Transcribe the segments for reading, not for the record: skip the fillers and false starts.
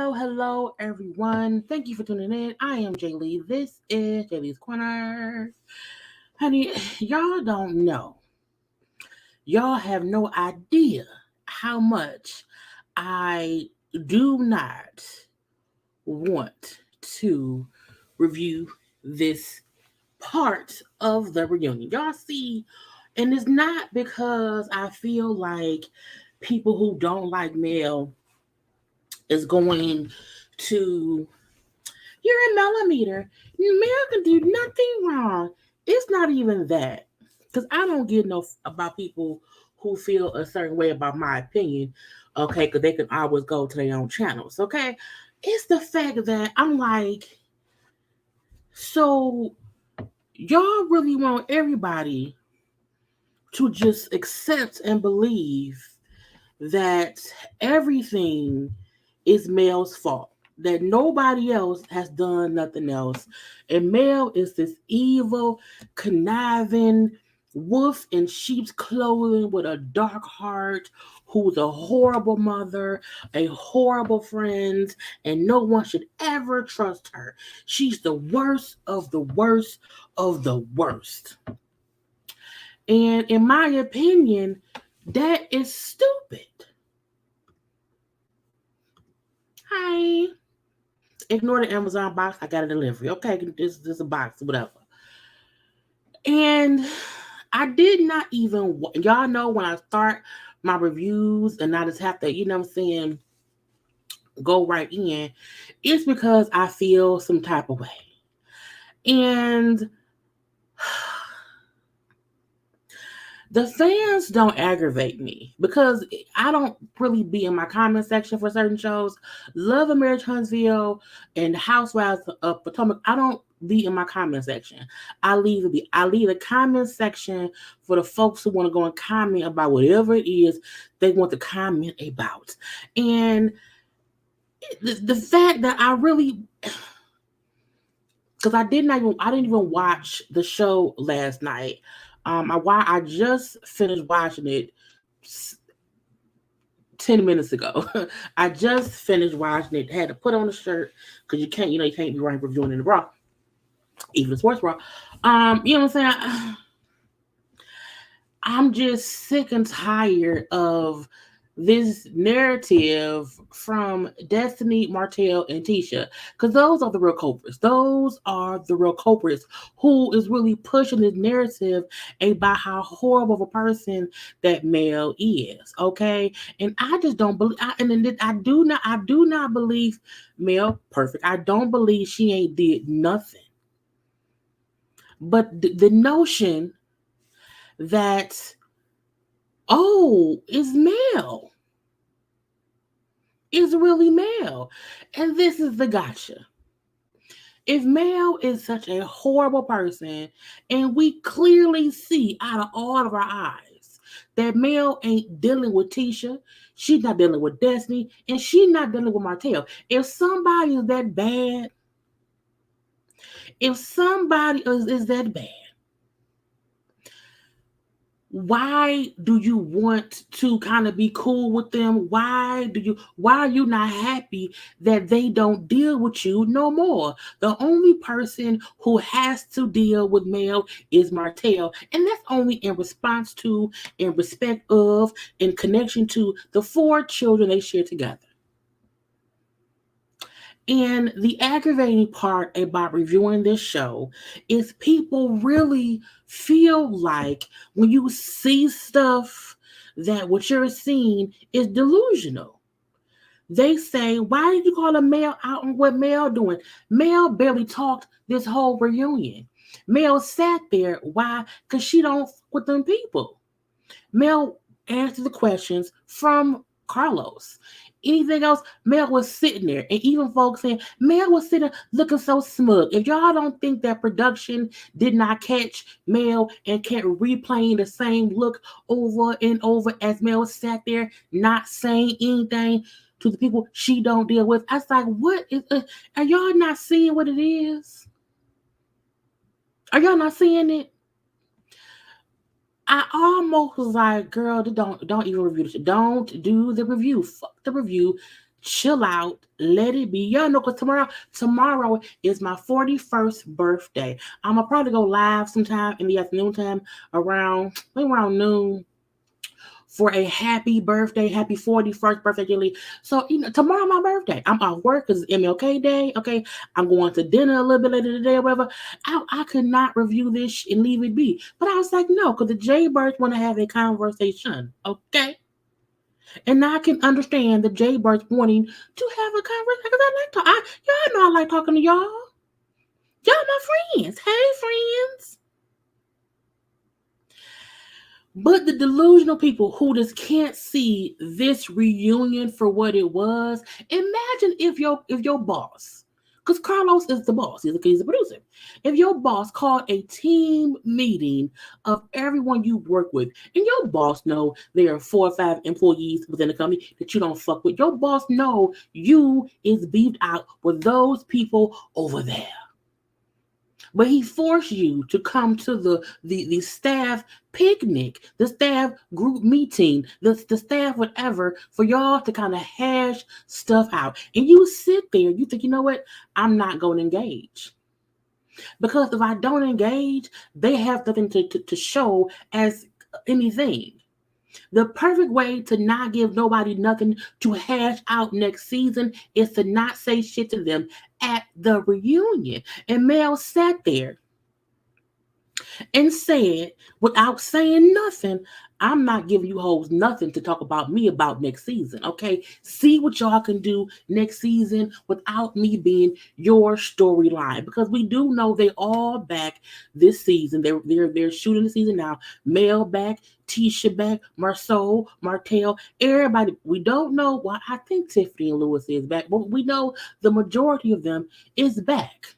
Hello, everyone. Thank you for tuning in. I am Jaylee. This is JayLeesCorner. Honey, y'all don't know. Y'all have no idea how much I do not want to review this part of the reunion. Y'all see, and it's not because I feel like people who don't like Mel is going to, you're a millimeter. Mel can do nothing wrong. It's not even that. Because I don't get no about people who feel a certain way about my opinion, okay, because they can always go to their own channels, okay? It's the fact that I'm like, so y'all really want everybody to just accept and believe that everything is Mel's fault, that nobody else has done nothing else. And Mel is this evil, conniving wolf in sheep's clothing with a dark heart, who's a horrible mother, a horrible friend, and no one should ever trust her. She's the worst of the worst of the worst. And in my opinion, that is stupid. Hi. Ignore the Amazon box. I got a delivery. Okay, this is a box, whatever. And I did not even, y'all know when I start my reviews and I just have to, you know what I'm saying, go right in, it's because I feel some type of way. And the fans don't aggravate me because I don't really be in my comment section for certain shows. Love and Marriage Huntsville and Housewives of Potomac, I don't be in my comment section. I leave a comment section for the folks who want to go and comment about whatever it is they want to comment about. And the fact that I really, because I didn't even watch the show last night. I just finished watching it 10 minutes ago. I just finished watching it. Had to put on a shirt because you can't be right reviewing in the bra, even the sports bra. You know what I'm saying? I'm just sick and tired of this narrative from Destiny, Martell, and Tisha, because those are the real culprits. Those are the real culprits who is really pushing this narrative about how horrible of a person that Mel is. Okay, and I just don't believe. I do not believe Mel perfect. I don't believe she ain't did nothing. But the notion that, oh, is male, is really male. And this is the gotcha. If Mel is such a horrible person, and we clearly see out of all of our eyes that Mel ain't dealing with Tisha, she's not dealing with Destiny, and she's not dealing with Martell. If somebody is that bad, if somebody is that bad, why do you want to kind of be cool with them? Why are you not happy that they don't deal with you no more? The only person who has to deal with Mel is Martell, and that's only in response to, in respect of, in connection to the 4 children they share together. And the aggravating part about reviewing this show is people really feel like when you see stuff, that what you're seeing is delusional. They say, why did you call a male out on what Mel doing? Mel barely talked this whole reunion. Mel sat there. Why? Because she don't fuck with them people. Mel answered the questions from Carlos. Anything else, Mel was sitting there. And even folks saying, Mel was sitting looking so smug. If y'all don't think that production did not catch Mel and kept replaying the same look over and over as Mel sat there not saying anything to the people she don't deal with, I was like, what is, are y'all not seeing what it is? Are y'all not seeing it? I almost was like, girl, don't even review this. Don't do the review. Fuck the review. Chill out. Let it be. Y'all know, because tomorrow is my 41st birthday. I'm gonna probably go live sometime in the afternoon time around noon for a happy birthday, happy 41st birthday, Jaylee. So, tomorrow my birthday. I'm off work because it's MLK Day. Okay. I'm going to dinner a little bit later today or whatever. I could not review this and leave it be. But I was like, no, because the JayBirds want to have a conversation. Okay. And I can understand the JayBirds wanting to have a conversation because I like talking. Y'all know I like talking to y'all. Y'all my friends. Hey, friends. But the delusional people who just can't see this reunion for what it was. Imagine if your boss, because Carlos is the boss, he's the producer. If your boss called a team meeting of everyone you work with, and your boss know there are 4 or 5 employees within the company that you don't fuck with, your boss know you is beefed out with those people over there. But he forced you to come to the staff picnic, the staff group meeting, the staff whatever, for y'all to kind of hash stuff out. And you sit there, you think, you know what? I'm not going to engage. Because if I don't engage, they have nothing to show as anything. The perfect way to not give nobody nothing to hash out next season is to not say shit to them at the reunion. And Mel sat there and said, without saying nothing, I'm not giving you hoes nothing to talk about me about next season. Okay, see what y'all can do next season without me being your storyline, because we do know they all back this season. They're shooting the season now. Mel back, Tisha back, Martell, everybody. We don't know why. I think Tiffany and Louis is back, but we know the majority of them is back.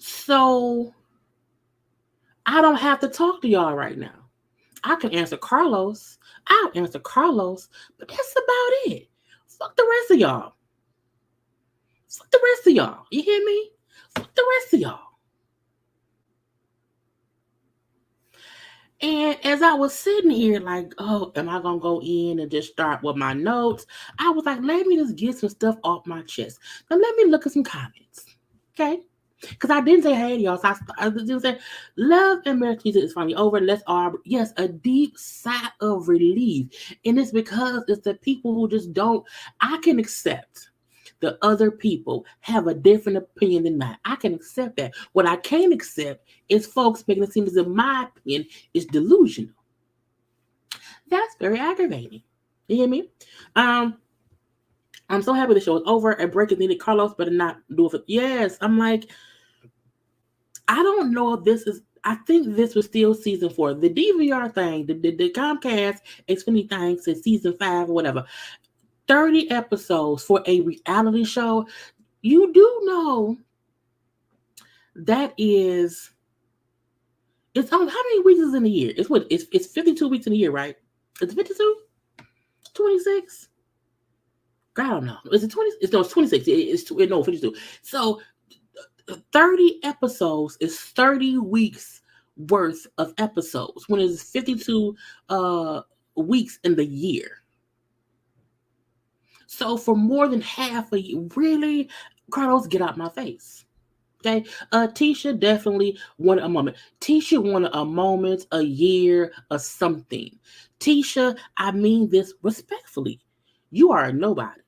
So I don't have to talk to y'all right now. I can answer Carlos. I'll answer Carlos, but that's about it. Fuck the rest of y'all. Fuck the rest of y'all. You hear me? Fuck the rest of y'all. And as I was sitting here, like, oh, am I gonna go in and just start with my notes? I was like, let me just get some stuff off my chest. Now let me look at some comments. Okay? Because I didn't say hey to y'all. So I didn't say love and marriage is finally over. Let's all, yes, a deep sigh of relief. And it's because it's the people who just don't, I can accept the other people have a different opinion than mine. I can accept that. What I can't accept is folks making it seem as if my opinion is delusional. That's very aggravating. You hear me? I'm so happy the show is over. A break is needed. Carlos better not do it. Yes, I'm like, I don't know if this is. I think this was still season 4. The DVR thing, the Comcast Xfinity thing says season 5 or whatever. 30 episodes for a reality show. You do know that is. It's on how many weeks is in a year? It's what? It's 52 weeks in a year, right? It's 52, 26. I don't know. Is it 20? It's 26. It's 52. So 30 episodes is 30 weeks worth of episodes when it's 52 weeks in the year. So for more than half a year, really, Carlos, get out my face. Okay, Tisha definitely wanted a moment. Tisha wanted a moment, a year, a something. Tisha, I mean this respectfully. You are a nobody.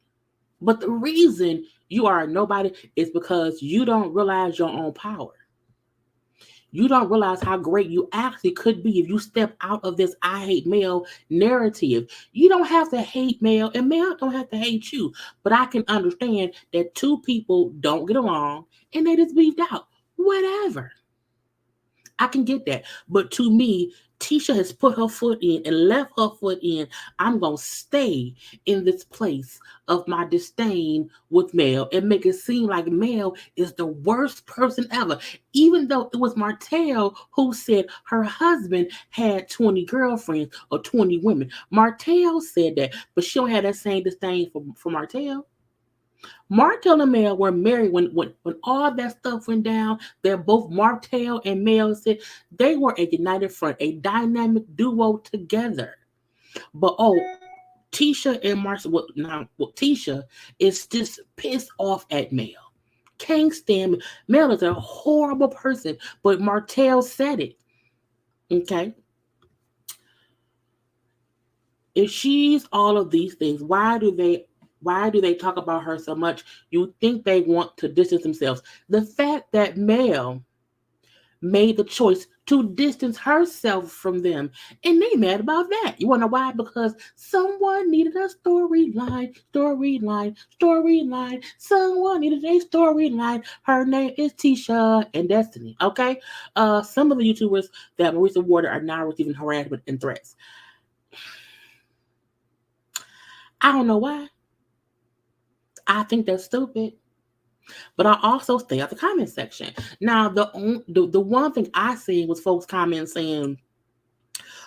But the reason you are a nobody is because you don't realize your own power. You don't realize how great you actually could be if you step out of this I hate male narrative. You don't have to hate male, and male don't have to hate you. But I can understand that two people don't get along and they just beefed out. Whatever. I can get that. But to me, Tisha has put her foot in and left her foot in. I'm going to stay in this place of my disdain with Mel and make it seem like Mel is the worst person ever. Even though it was Martell who said her husband had 20 girlfriends or 20 women. Martell said that, but she don't have that same disdain for Martell. Martell and Mel were married when all that stuff went down. They're both Martell and Mel said they were a united front, a dynamic duo together. But Tisha and Marcel, Tisha is just pissed off at Mel. Can't stand me. Mel is a horrible person, but Martell said it. Okay. If she's all of these things, why do they talk about her so much? You think they want to distance themselves. The fact that Mel made the choice to distance herself from them, and they mad about that. You want to know why? Because someone needed a storyline. Someone needed a storyline. Her name is Tisha and Destiny. Okay, some of the YouTubers that Marissa Warder are now receiving harassment and threats. I don't know why. I think that's stupid. But I also stay out the comment section. Now, the one thing I see was folks commenting saying,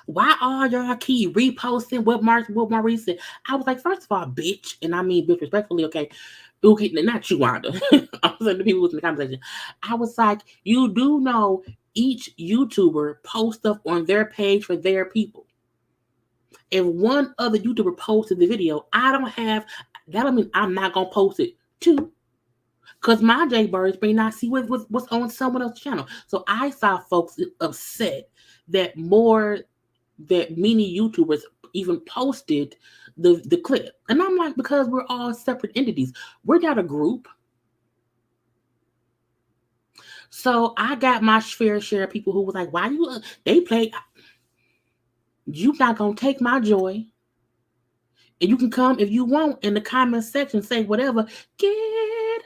why are y'all keep reposting what Maurice said? I was like, first of all, bitch, and I mean bitch respectfully, okay? Not you, Wanda. I was like the people who's in the comment section. I was like, you do know each YouTuber posts stuff on their page for their people. If one other YouTuber posted the video, I don't have, that don't mean I'm not going to post it too. Because my JayBirds may not see what's on someone else's channel. So I saw folks upset that many YouTubers even posted the clip. And I'm like, because we're all separate entities. We're not a group. So I got my fair share of people who was like, why you, they play, you not going to take my joy. And you can come if you want in the comment section, say whatever, get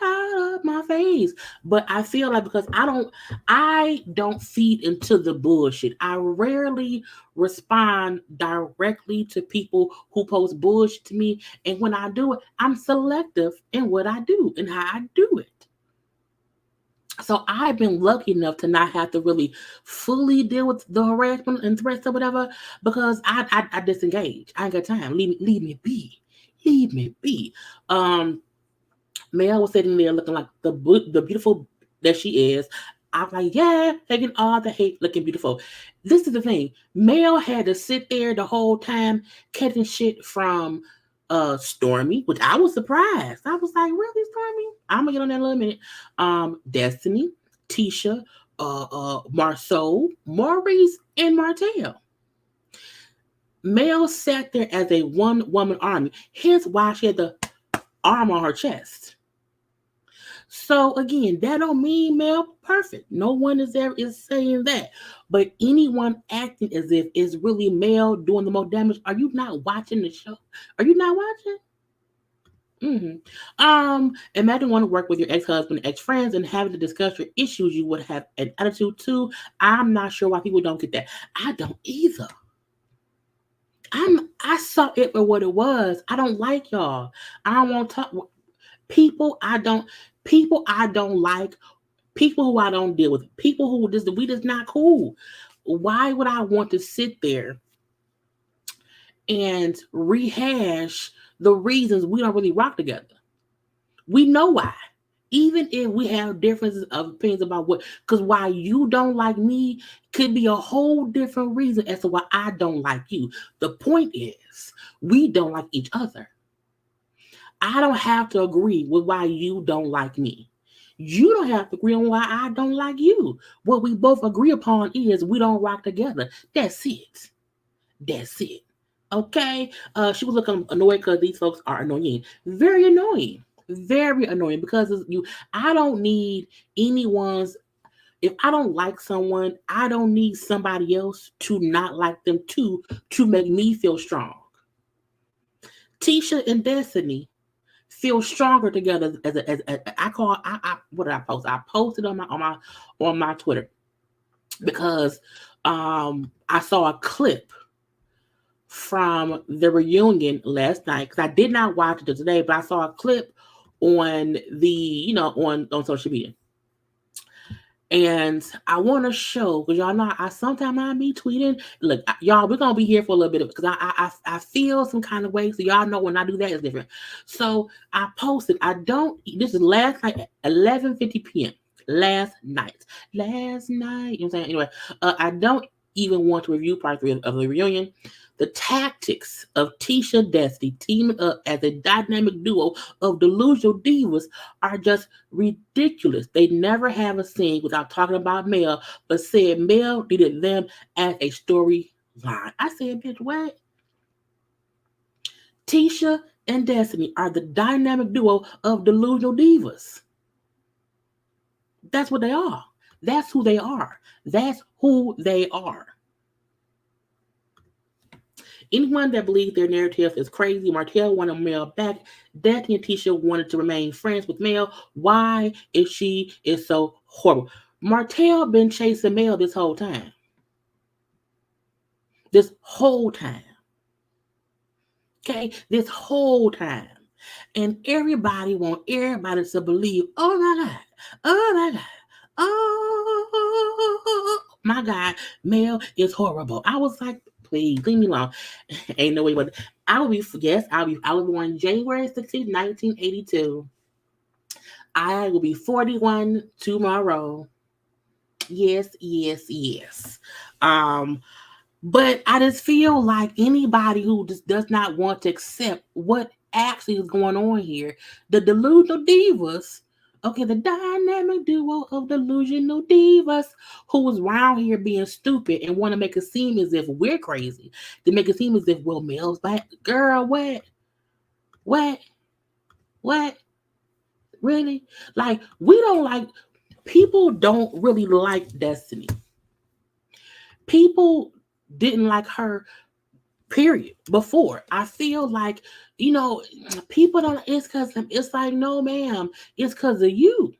out of my face. But I feel like because I don't feed into the bullshit. I rarely respond directly to people who post bullshit to me. And when I do it, I'm selective in what I do and how I do it. So I've been lucky enough to not have to really fully deal with the harassment and threats or whatever because I disengage. I ain't got time. Leave me be. Leave me be. Mel was sitting there looking like the beautiful that she is. I'm like, yeah, taking all the hate, looking beautiful. This is the thing. Mel had to sit there the whole time catching shit from Stormy, which I was surprised. I was like, really, Stormy? I'm gonna get on that in a little minute. Destiny, Tisha, Marceau, Maurice, and Martell. Mel sat there as a one-woman army. Hence why she had the arm on her chest. So again, that don't mean Mel perfect. No one is saying that. But anyone acting as if it's really Mel doing the most damage, are you not watching the show? Are you not watching? Imagine wanting to work with your ex-husband, ex-friends, and having to discuss your issues you would have an attitude to. I'm not sure why people don't get that. I don't either. I saw it for what it was. I don't like y'all. I don't want to talk people. I don't like people who I don't deal with. People who we just not cool. Why would I want to sit there and rehash the reasons we don't really rock together? We know why. Even if we have differences of opinions about because why you don't like me could be a whole different reason as to why I don't like you. The point is, we don't like each other. I don't have to agree with why you don't like me. You don't have to agree on why I don't like you. What we both agree upon is we don't rock together. That's it. That's it. Okay? She was looking annoyed because these folks are annoying. Very annoying. Very annoying because I don't need anyone's. If I don't like someone, I don't need somebody else to not like them too to make me feel strong. Tisha and Destiny feel stronger together what did I post? I posted on my Twitter because I saw a clip from the reunion last night because I did not watch it today, but I saw a clip on on social media. And I want to show, because y'all know I sometimes I be tweeting. Look, y'all, we're gonna be here for a little bit because I feel some kind of way. So y'all know when I do that, it's different. So I posted. This is last night at 11:50 p.m. Last night. You know what I'm saying? Anyway, I don't even want to review part 3 of the reunion. The tactics of Tisha Destiny teaming up as a dynamic duo of delusional divas are just ridiculous. They never have a scene without talking about Mel, but said Mel needed them as a storyline. I said, bitch, what? Tisha and Destiny are the dynamic duo of delusional divas. That's what they are. That's who they are. That's who they are. Anyone that believes their narrative is crazy. Martell wanted Mel back. Destiny and Tisha wanted to remain friends with Mel. Why is she so horrible? Martell been chasing Mel this whole time. This whole time. Okay? This whole time. And everybody want everybody to believe, oh my God, oh my God, oh my God, Mel is horrible. I was like, please leave me alone. Ain't no way, but I was born January 16, 1982. I will be 41 tomorrow. Yes, yes, yes. But I just feel like anybody who just does not want to accept what actually is going on here, the delusional divas, okay, the dynamic duo of delusional divas who was around here being stupid and want to make it seem as if we're crazy, to make it seem as if, well, Mel's back. Girl, what? What? What? Really? Like, people don't really like Destiny. People didn't like her, period. Before, I feel like, people don't, it's like, no, ma'am, it's because of you.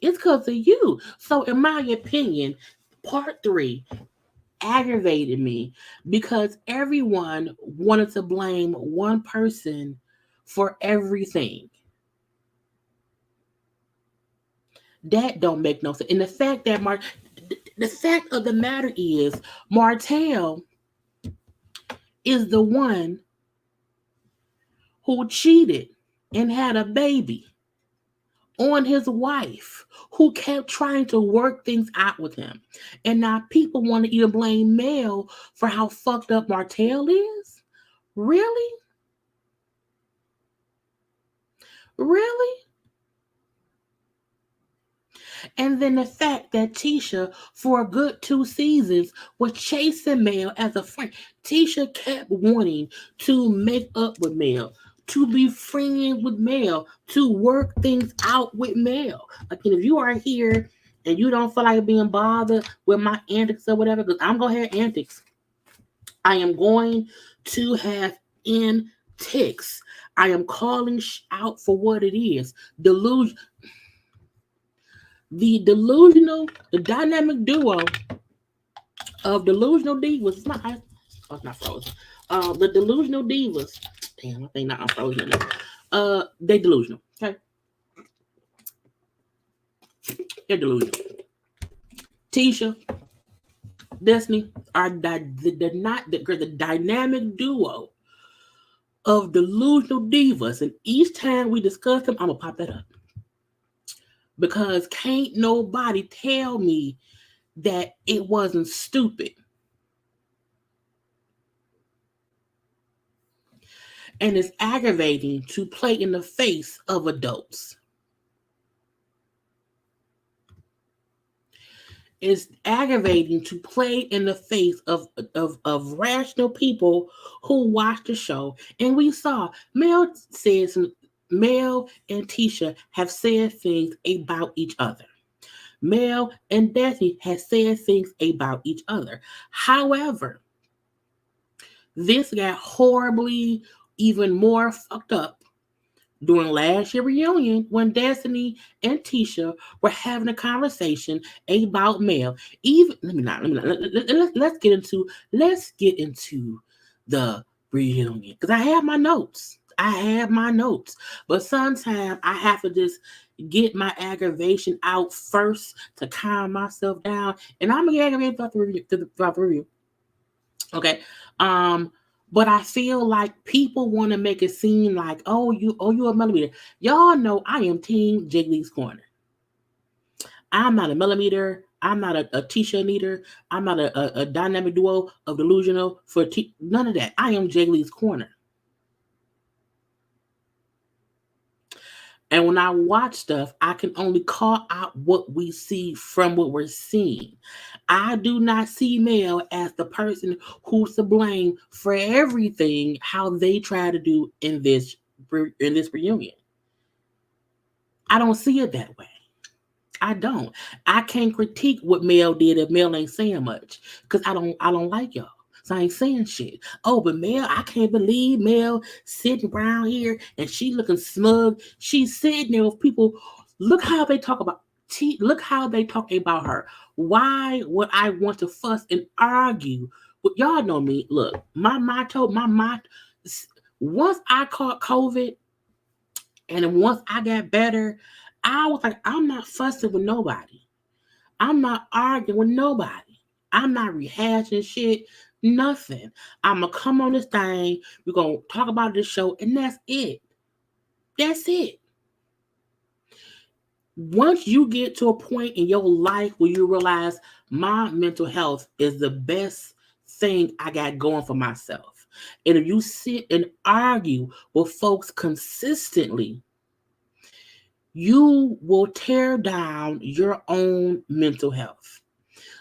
It's because of you. So, in my opinion, part 3 aggravated me because everyone wanted to blame one person for everything. That don't make no sense. And the fact of the matter is, Martell is the one who cheated and had a baby on his wife, who kept trying to work things out with him. And now people want to either blame Mel for how fucked up Martell is? Really? Really? And then the fact that Tisha, for a good 2 seasons, was chasing Mel as a friend. Tisha kept wanting to make up with Mel, to be friends with Mel, to work things out with Mel. Again, if you are here and you don't feel like being bothered with my antics or whatever, because I'm going to have antics. I am going to have antics. text. I am calling out for what it is. The delusional, the dynamic duo of delusional divas. It's not. Oh, it's not frozen. The delusional divas. Damn, I think not unfrozen enough. They delusional. Okay, they're delusional. Tisha, Destiny are the dynamic duo of delusional divas, and each time we discuss them, I'm gonna pop that up because can't nobody tell me that it wasn't stupid. And it's aggravating to play in the face of adults. It's aggravating to play in the face of rational people who watch the show. And we saw Mel and Tisha have said things about each other. Mel and Destiny have said things about each other. However, this got horribly even more fucked up during last year's reunion when Destiny and Tisha were having a conversation about Mel. Even let's get into the reunion because I have my notes. But sometimes I have to just get my aggravation out first to calm myself down, and I'm gonna get aggravated throughout the review. Okay. But I feel like people want to make it seem like, oh, you a millimeter. Y'all know I am team JayLeesCorner. I'm not a millimeter. I'm not a Tisha neater. I'm not a dynamic duo of delusional for none of that. I am JayLeesCorner. And when I watch stuff, I can only call out what we see from what we're seeing. I do not see Mel as the person who's to blame for everything how they try to do in this reunion. I don't see it that way. I don't. I can't critique what Mel did if Mel ain't saying much because I don't like y'all. So I ain't saying shit. Oh, but Mel, I can't believe Mel sitting around here and she looking smug. She's sitting there with people. Look how they talk about look how they talk about her. Why would I want to fuss and argue? But y'all know me. Look, my motto, once I caught COVID and then once I got better, I was like, I'm not fussing with nobody. I'm not arguing with nobody. I'm not rehashing shit. Nothing. I'm going to come on this thing. We're going to talk about this show, and that's it. That's it. Once you get to a point in your life where you realize my mental health is the best thing I got going for myself, and if you sit and argue with folks consistently, you will tear down your own mental health.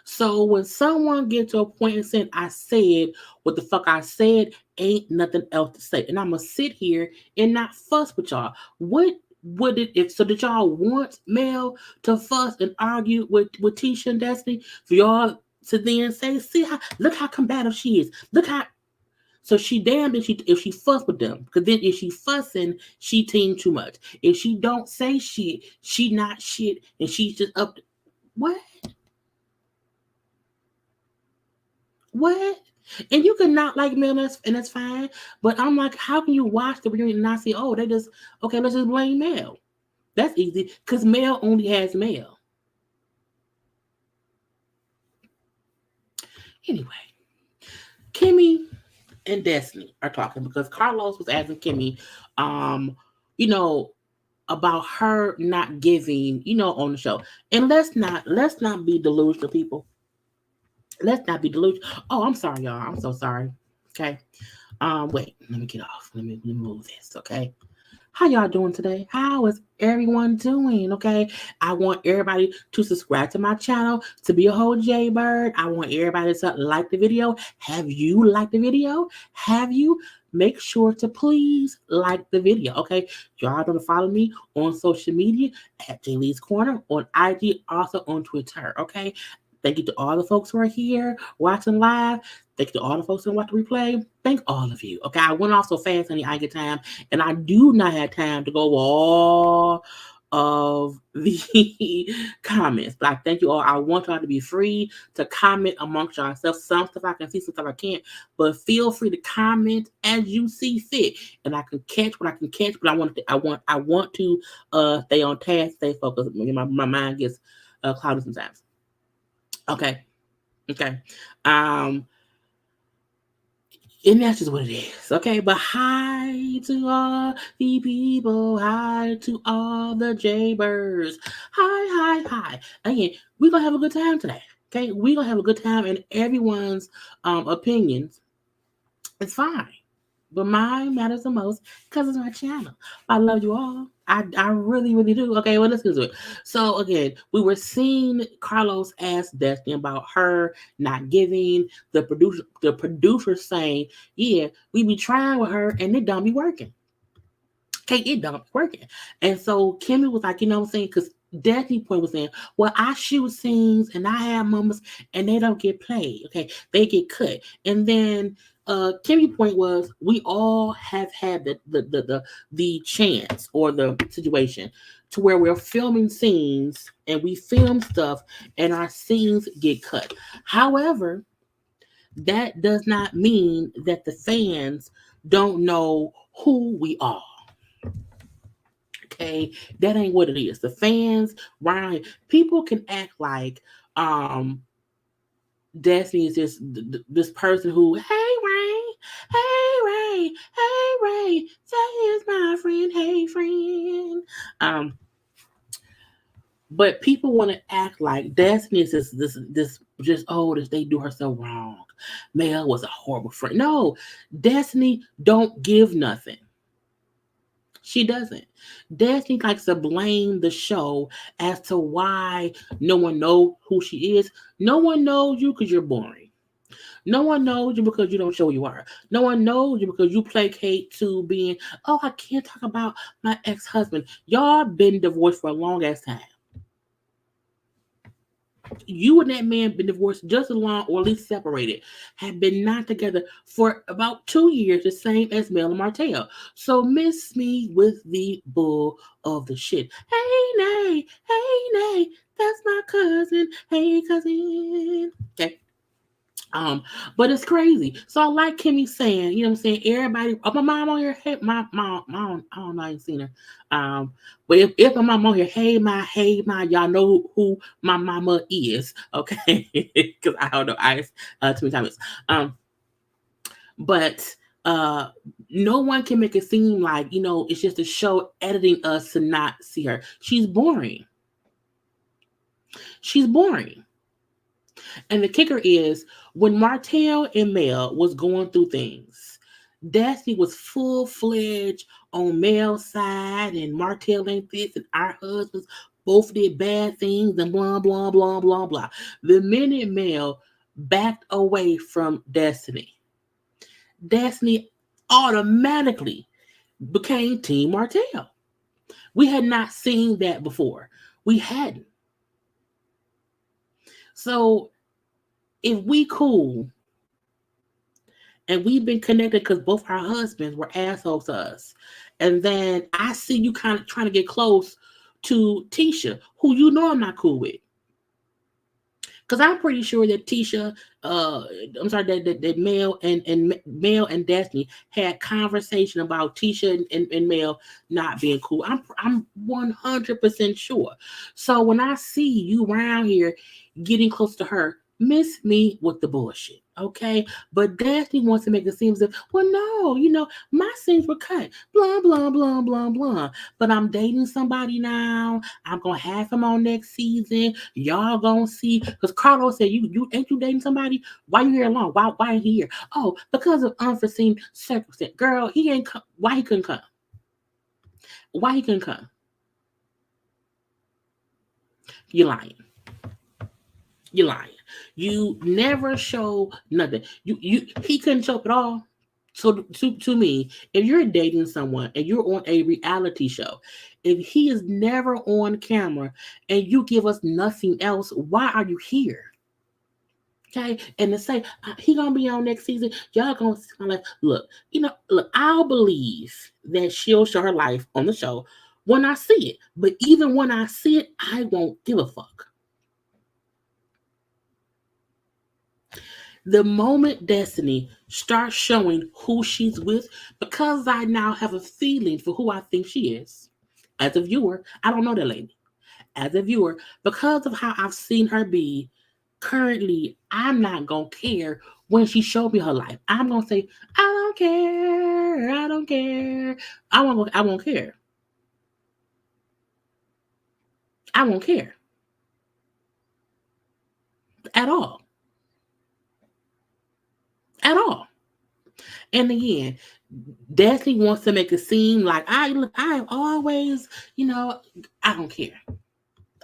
So when someone gets to a point and saying, I said what the fuck I said, ain't nothing else to say. And I'm going to sit here and not fuss with y'all. What would it, if so did y'all want Mel to fuss and argue with Tisha and Destiny for y'all to then say, look how combative she is. Look how, so she damned if she fuss with them. Because then if she fussing, she team too much. If she don't say shit, she not shit. And she's just up. What? What? And you can not like Mel, and that's fine. But I'm like, how can you watch the reunion and not say, oh, they just, okay, let's just blame Mel. That's easy, because Mel only has Mel. Anyway, Kimmy and Destiny are talking because Carlos was asking Kimmy, about her not giving, on the show. And let's not be delusional, people. Let's not be delusional. Oh, I'm sorry, y'all. I'm so sorry. Okay. Wait, let me get off. Let me move this, okay? How y'all doing today? How is everyone doing? Okay. I want everybody to subscribe to my channel to be a whole JayBird. I want everybody to like the video. Have you liked the video? Have you? Make sure to please like the video. Okay. Y'all don't follow me on social media at JayLeesCorner, on IG, also on Twitter. Okay. Thank you to all the folks who are here watching live. Thank you to all the folks who watch the replay. Thank all of you. Okay, I went off so fast, honey. I get time, and I do not have time to go over all of the comments. But I thank you all. I want y'all to be free to comment amongst yourselves. Some stuff I can see, some stuff I can't. But feel free to comment as you see fit, and I can catch what I can catch. But I want to stay on task, stay focused. My mind gets cloudy sometimes. Okay. And that's just what it is, okay? But hi to all the people, hi to all the JayBirds, hi. Again, we're gonna have a good time today, okay? We're gonna have a good time, and everyone's opinions, it's fine. But mine matters the most because it's my channel. I love you all. I really, really do. Okay, well, let's get to it. So, again, we were seeing Carlos ask Destiny about her not giving. The producer saying, yeah, we be trying with her and it don't be working. Okay, it don't be working. And so Kimmy was like, you know what I'm saying? Because Destiny point was saying, well, I shoot scenes and I have moments and they don't get played. Okay, they get cut. And then Kimmy point was, we all have had the chance or the situation to where we're filming scenes and we film stuff and our scenes get cut. However, that does not mean that the fans don't know who we are. Okay, that ain't what it is. The fans, right? People can act like Destiny is just this person who, hey Ray, say is my friend, hey friend. But people want to act like Destiny is this just they do her so wrong. Mel was a horrible friend. No, Destiny don't give nothing. She doesn't. Destiny likes to blame the show as to why no one knows who she is. No one knows you because you're boring. No one knows you because you don't show you are. No one knows you because you placate to being, oh, I can't talk about my ex-husband. Y'all been divorced for a long ass time. You and that man been divorced just as long, or at least separated, have been not together for about 2 years, the same as Mel and Martell. So miss me with the bull of the shit. Hey, Nay, that's my cousin. Hey, cousin. Okay. But it's crazy. So I like Kimmy saying, you know what I'm saying? Everybody, my mom on here, hey, my mom, I don't know, I ain't seen her. But if my mom on here, hey, my, y'all know who my mama is, okay? Because I don't know, too many times. But no one can make it seem like, it's just a show editing us to not see her. She's boring. And the kicker is, when Martell and Mel was going through things, Destiny was full-fledged on Mel's side, and Martell ain't this, and our husbands both did bad things, and blah, blah, blah, blah, blah. The minute Mel backed away from Destiny automatically became Team Martell. We had not seen that before. We hadn't. So if we cool and we've been connected because both our husbands were assholes to us, and then I see you kind of trying to get close to Tisha, who I'm not cool with, because I'm pretty sure that Tisha, that Mel and Destiny had conversation about Tisha and Mel not being cool. I'm 100% sure. So when I see you around here getting close to her, miss me with the bullshit, okay? But Destiny wants to make it seem as if, well, no, my scenes were cut, blah, blah, blah, blah, blah. But I'm dating somebody now. I'm going to have him on next season. Y'all going to see. Because Carlos said, you ain't you dating somebody? Why you here alone? Why ain't he here? Oh, because of unforeseen circumstance. Girl, he ain't come. Why he couldn't come? You're lying. You never show nothing. He couldn't show up at all. So to me, if you're dating someone and you're on a reality show, if he is never on camera and you give us nothing else, why are you here? Okay, and to say he gonna be on next season, y'all gonna see my life. Look, I'll believe that she'll show her life on the show when I see it. But even when I see it, I won't give a fuck. The moment Destiny starts showing who she's with, because I now have a feeling for who I think she is. As a viewer, I don't know that lady. As a viewer, because of how I've seen her be, currently, I'm not gonna care when she showed me her life. I'm gonna say, I don't care. I don't care. I won't care. I won't care at all. At all. And again, Destiny wants to make it seem like I am always, I don't care.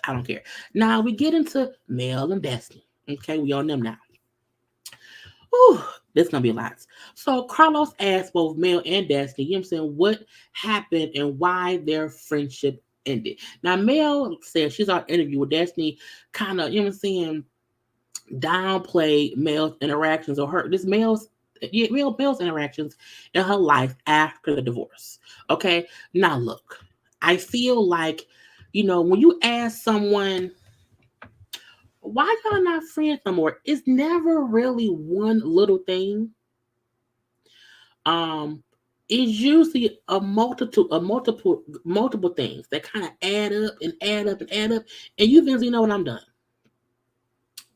I don't care. Now we get into Mel and Destiny. Okay, we on them now. Whew, this gonna be a lot. So Carlos asked both Mel and Destiny, you know what I'm saying, what happened and why their friendship ended. Now Mel said she's on interview with Destiny, kind of, you know what I'm saying, downplay Mel's interactions or her this Mel's interactions in her life after the divorce. Okay. Now look, I feel like, when you ask someone why y'all not friends no more, it's never really one little thing. Um, it's usually multiple things that kind of add up and add up and add up, and you eventually know what I'm done.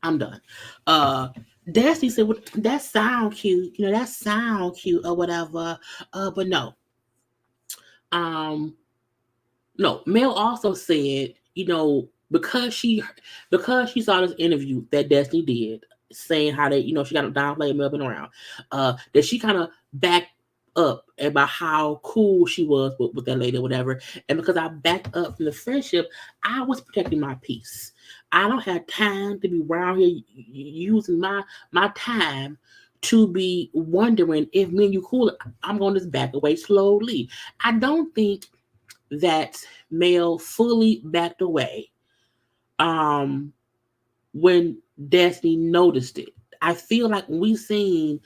I'm done. Uh, Destiny said, well, "That sound cute, that sound cute or whatever." But no. Um, no. Mel also said, because she saw this interview that Destiny did, saying how they, she got a downplay Mel been around, that she kind of backed up about how cool she was with that lady or whatever. And because I backed up from the friendship, I was protecting my peace. I don't have time to be around here using my time to be wondering if me and you cool. I'm going to just back away slowly. I don't think that Mel fully backed away um when Destiny noticed it. I feel like we seen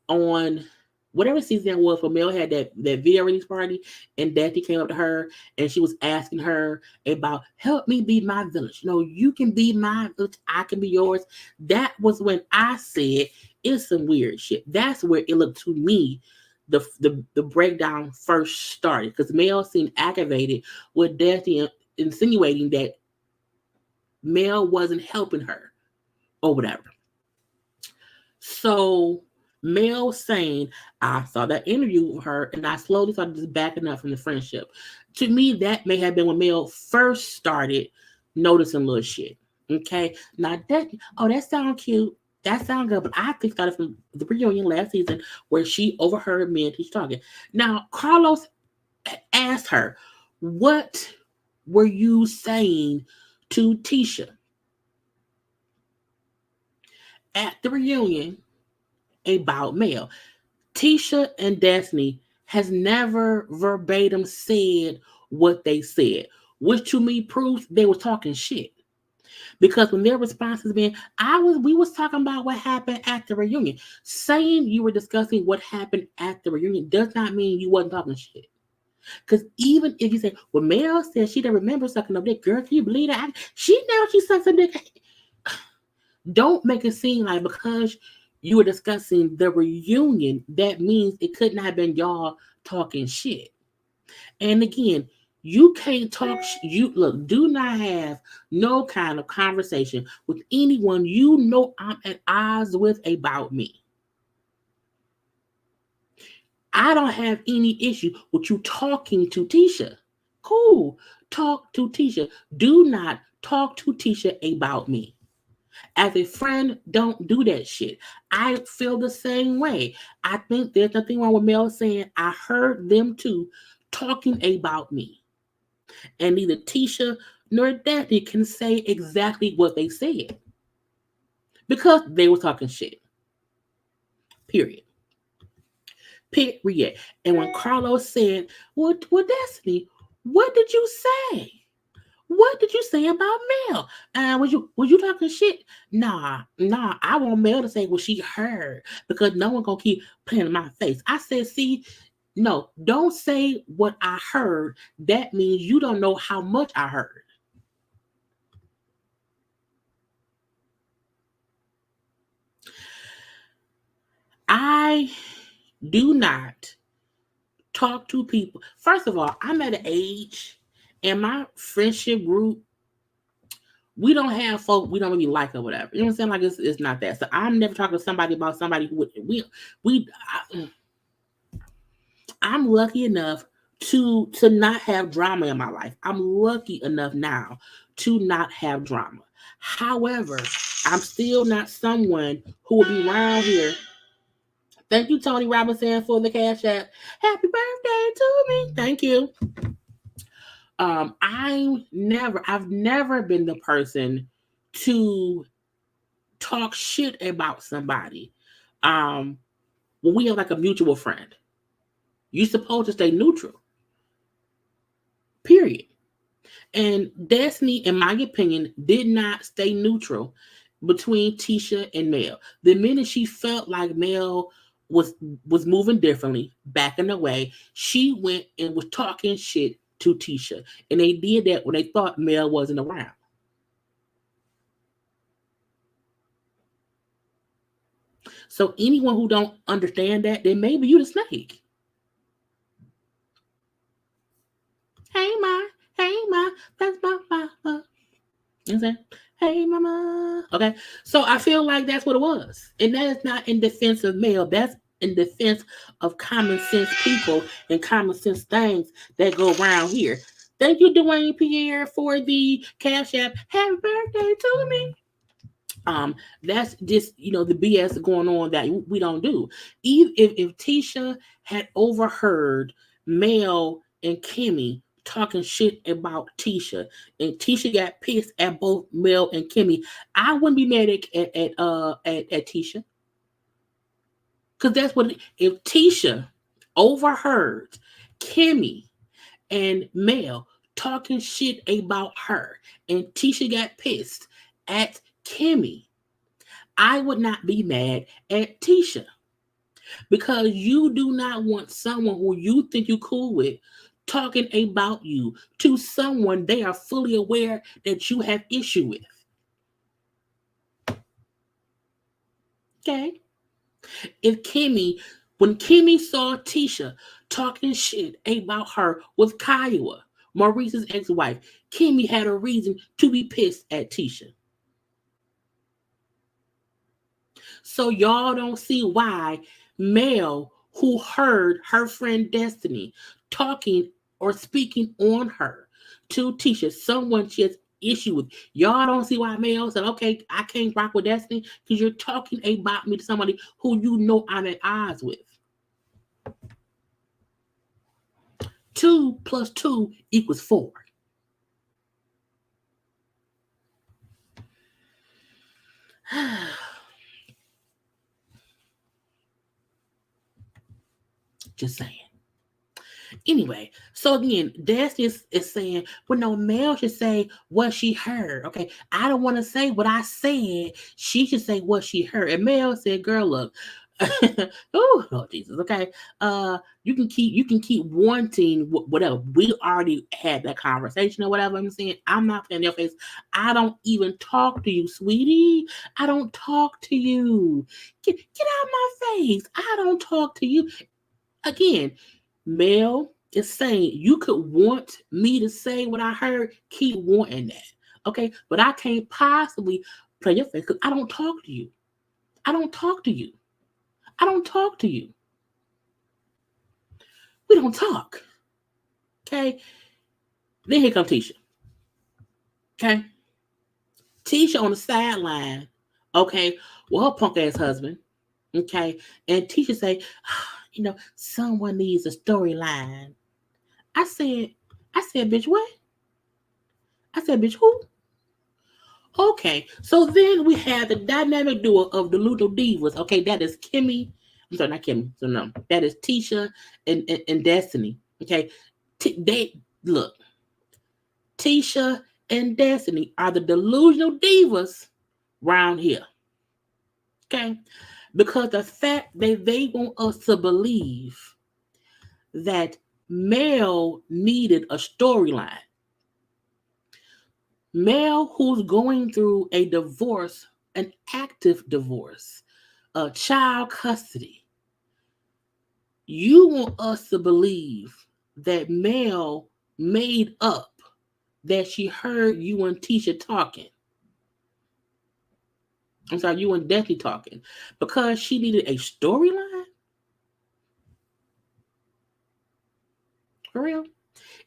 on whatever season that was when Mel had that video release party and Destiny came up to her and she was asking her about help me be my village. No, you can be my village, I can be yours. That was when I said it's some weird shit. That's where it looked to me the breakdown first started because Mel seemed aggravated with Destiny insinuating that Mel wasn't helping her or whatever. So Mel saying, I saw that interview with her and I slowly started just backing up from the friendship. To me, that may have been when Mel first started noticing little shit. Okay. Now that sounds cute. That sounds good, but I think started from the reunion last season where she overheard me and Tisha talking. Now, Carlos asked her, what were you saying to Tisha at the reunion about Mel? Tisha and Destiny has never verbatim said what they said, which to me proves they were talking shit. Because when their response has been, we was talking about what happened at the reunion. Saying you were discussing what happened at the reunion does not mean you wasn't talking shit. Because even if you say, well, Mel said she didn't remember sucking up dick, girl, can you believe that? She sucked some dick. Don't make it seem like because you were discussing the reunion, that means it couldn't have been y'all talking shit. And again, you can't talk. You look. Do not have no kind of conversation with anyone you know I'm at odds with about me. I don't have any issue with you talking to Tisha. Cool. Talk to Tisha. Do not talk to Tisha about me. As a friend, don't do that shit. I feel the same way. I think there's nothing wrong with Mel saying I heard them two talking about me. And neither Tisha nor Daphne can say exactly what they said. Because they were talking shit. Period. Period. And when Carlos said, well, Destiny, what did you say? What did you say about Mel? Was you talking shit? Nah. I want Mel to say what she heard because no one gonna keep playing in my face. I said, see, no, don't say what I heard. That means you don't know how much I heard. I do not talk to people. First of all, I'm at an age in my friendship group, we don't have folk we don't really like or whatever. You know what I'm saying? Like it's not that. So I'm never talking to somebody about somebody who we I'm lucky enough to not have drama in my life. I'm lucky enough now to not have drama. However, I'm still not someone who will be around here. Thank you, Tony Robinson, for the cash app. Happy birthday to me. Thank you. I've never been the person to talk shit about somebody. When we have like a mutual friend, you're supposed to stay neutral. Period. And Destiny, in my opinion, did not stay neutral between Tisha and Mel. The minute she felt like Mel was moving differently, backing away, she went and was talking shit to Tisha. And they did that when they thought Mel wasn't around. So anyone who don't understand that, then maybe you the snake. Hey ma, hey ma, that's my mama. You know what I'm saying? Hey mama. Okay. So I feel like that's what it was. And that is not in defense of Mel. That's in defense of common sense people and common sense things that go around here. Thank you, Dwayne Pierre, for the cash app. Happy birthday to me. That's just the BS going on that we don't do. Even if Tisha had overheard Mel and Kimmy talking shit about Tisha, and Tisha got pissed at both Mel and Kimmy, I wouldn't be mad at Tisha, because that's what if Tisha overheard Kimmy and Mel talking shit about her, and Tisha got pissed at Kimmy, I would not be mad at Tisha, because you do not want someone who you think you're cool with talking about you to someone they are fully aware that you have issue with. Okay? When Kimmy saw Tisha talking shit about her with Kiowa, Maurice's ex-wife, Kimmy had a reason to be pissed at Tisha. So y'all don't see why Mel, who heard her friend Destiny talking or speaking on her to Tisha, someone she has issue with, y'all don't see why Mel said, okay, I can't rock with Destiny because you're talking about me to somebody who you know I'm at odds with. 2 + 2 = 4. Just saying. Anyway, so again, Destiny is saying, well, no, Mel should say what she heard. Okay, I don't want to say what I said. She should say what she heard. And Mel said, girl, look. Oh, Lord Jesus. Okay. You can keep wanting whatever. We already had that conversation or whatever. I'm saying, I'm not playing your face. I don't even talk to you, sweetie. I don't talk to you. Get out of my face. I don't talk to you. Again, Mel is saying you could want me to say what I heard. Keep wanting that. Okay. But I can't possibly play your face because I don't talk to you. I don't talk to you. I don't talk to you. We don't talk. Okay. Then here comes Tisha. Okay. Tisha on the sideline. Okay. Well, her punk ass husband. Okay. And Tisha say, someone needs a storyline. I said, bitch, what? I said, bitch, who? Okay, so then we have the dynamic duo of Delusional divas. Okay, that is Kimmy. I'm sorry, not Kimmy. So no, that is Tisha and Destiny. Okay, they look. Tisha and Destiny are the delusional divas around here. Okay? Because the fact that they want us to believe that Mel needed a storyline. Mel, who's going through a divorce, an active divorce, a child custody. You want us to believe that Mel made up that she heard you and Tisha talking. I'm sorry, you and Destiny talking. Because she needed a storyline? For real?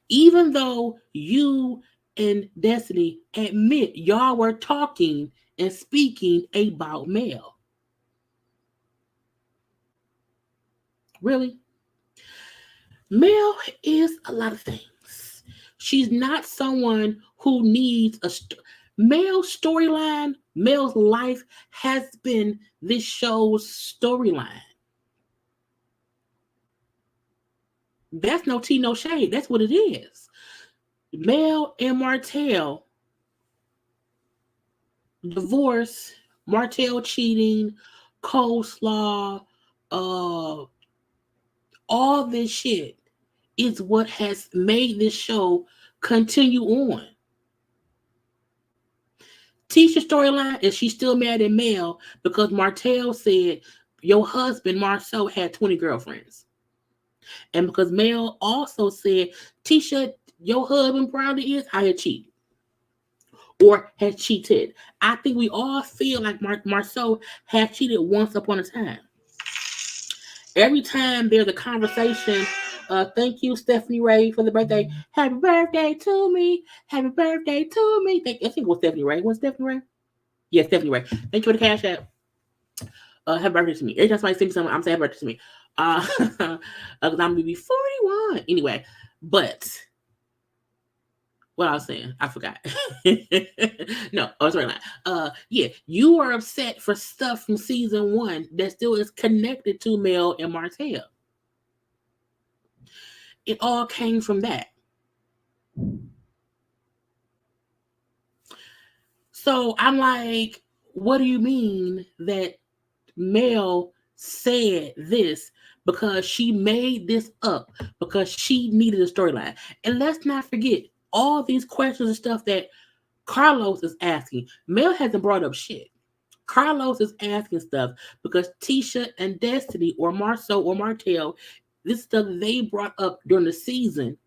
Even though you and Destiny admit y'all were talking and speaking about Mel. Really? Mel is a lot of things. She's not someone who needs a Mel's storyline. Mel's life has been this show's storyline. That's no tea, no shade. That's what it is. Mel and Martell divorce, Martell cheating, coleslaw, all this shit is what has made this show continue on. Tisha's storyline is she's still mad at Mel because Martell said your husband Marceau had 20 girlfriends. And because Mel also said, Tisha, your husband probably is out here cheating. Or has cheated. I think we all feel like Marceau has cheated once upon a time. Every time there's a conversation, thank you, Stephanie Ray, for the birthday. Happy birthday to me. Happy birthday to me. I think it was Stephanie Ray. Was Stephanie Ray? Yeah, Stephanie Ray. Thank you for the cash app. Happy birthday to me. Every time somebody sings something, I'm saying happy birthday to me. Because I'm going to be 41. Anyway, but what I was saying, I forgot. No, I was right. Yeah, you are upset for stuff from season 1 that still is connected to Mel and Martell. It all came from that. So I'm like, what do you mean that Mel said this because she made this up because she needed a storyline? And let's not forget all these questions and stuff that Carlos is asking. Mel hasn't brought up shit. Carlos is asking stuff because Tisha and Destiny or Marceau or Martell, this stuff they brought up during the season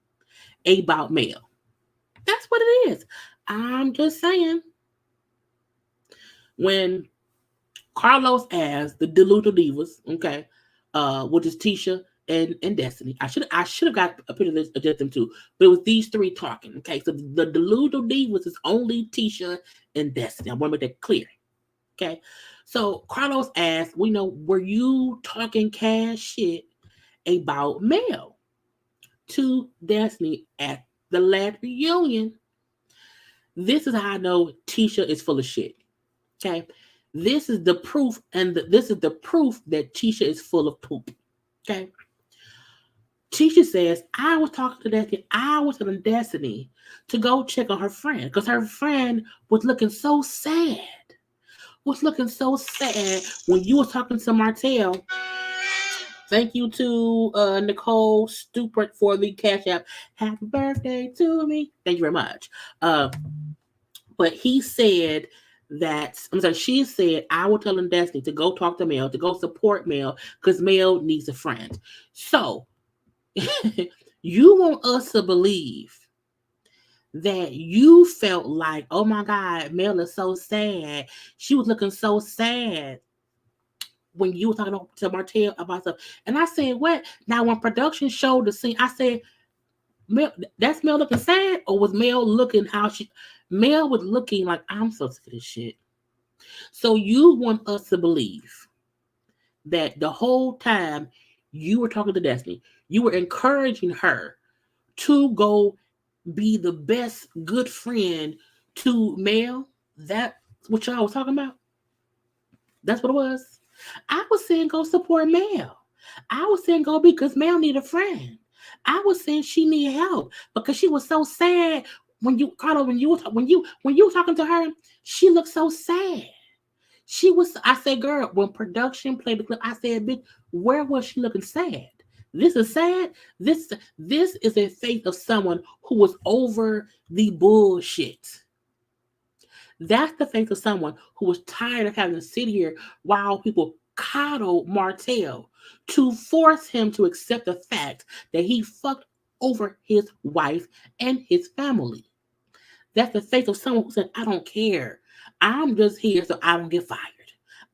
about Mel. That's what it is. I'm just saying. When Carlos asked the Delusional Divas, okay, which is Tisha and Destiny. I should have got a picture of just them too, but it was these three talking. Okay, so the Delusional Divas is only Tisha and Destiny. I want to make that clear. Okay, so Carlos asked, were you talking cash shit about Mel to Destiny at the last reunion? This is how I know Tisha is full of shit. Okay. This is the proof, and this is the proof that Tisha is full of poop. Okay. Tisha says, I was talking to Destiny. I was telling Destiny to go check on her friend because her friend was looking so sad. Was looking so sad when you were talking to Martell. Thank you to Nicole Stupert for the cash app. Happy birthday to me. Thank you very much. But he said she said, I will tell Destiny to go talk to Mel, to go support Mel, because Mel needs a friend. So, you want us to believe that you felt like, oh my God, Mel is so sad. She was looking so sad when you were talking to Martell about stuff. And I said, what? Now, when production showed the scene, I said, Mel, that's Mel looking sad? Or was Mel looking Mel was looking like, I'm so sick of this shit. So you want us to believe that the whole time you were talking to Destiny, you were encouraging her to go be the best good friend to Mel? That's what y'all was talking about? That's what it was? I was saying go support Mel. I was saying go because Mel need a friend. I was saying she need help because she was so sad Karla, when you were talking to her, she looked so sad. I said, girl, when production played the clip, I said, bitch, where was she looking sad? This is sad. This is a face of someone who was over the bullshit. That's the face of someone who was tired of having to sit here while people coddle Martell to force him to accept the fact that he fucked over his wife and his family. That's the face of someone who said, I don't care. I'm just here so I don't get fired.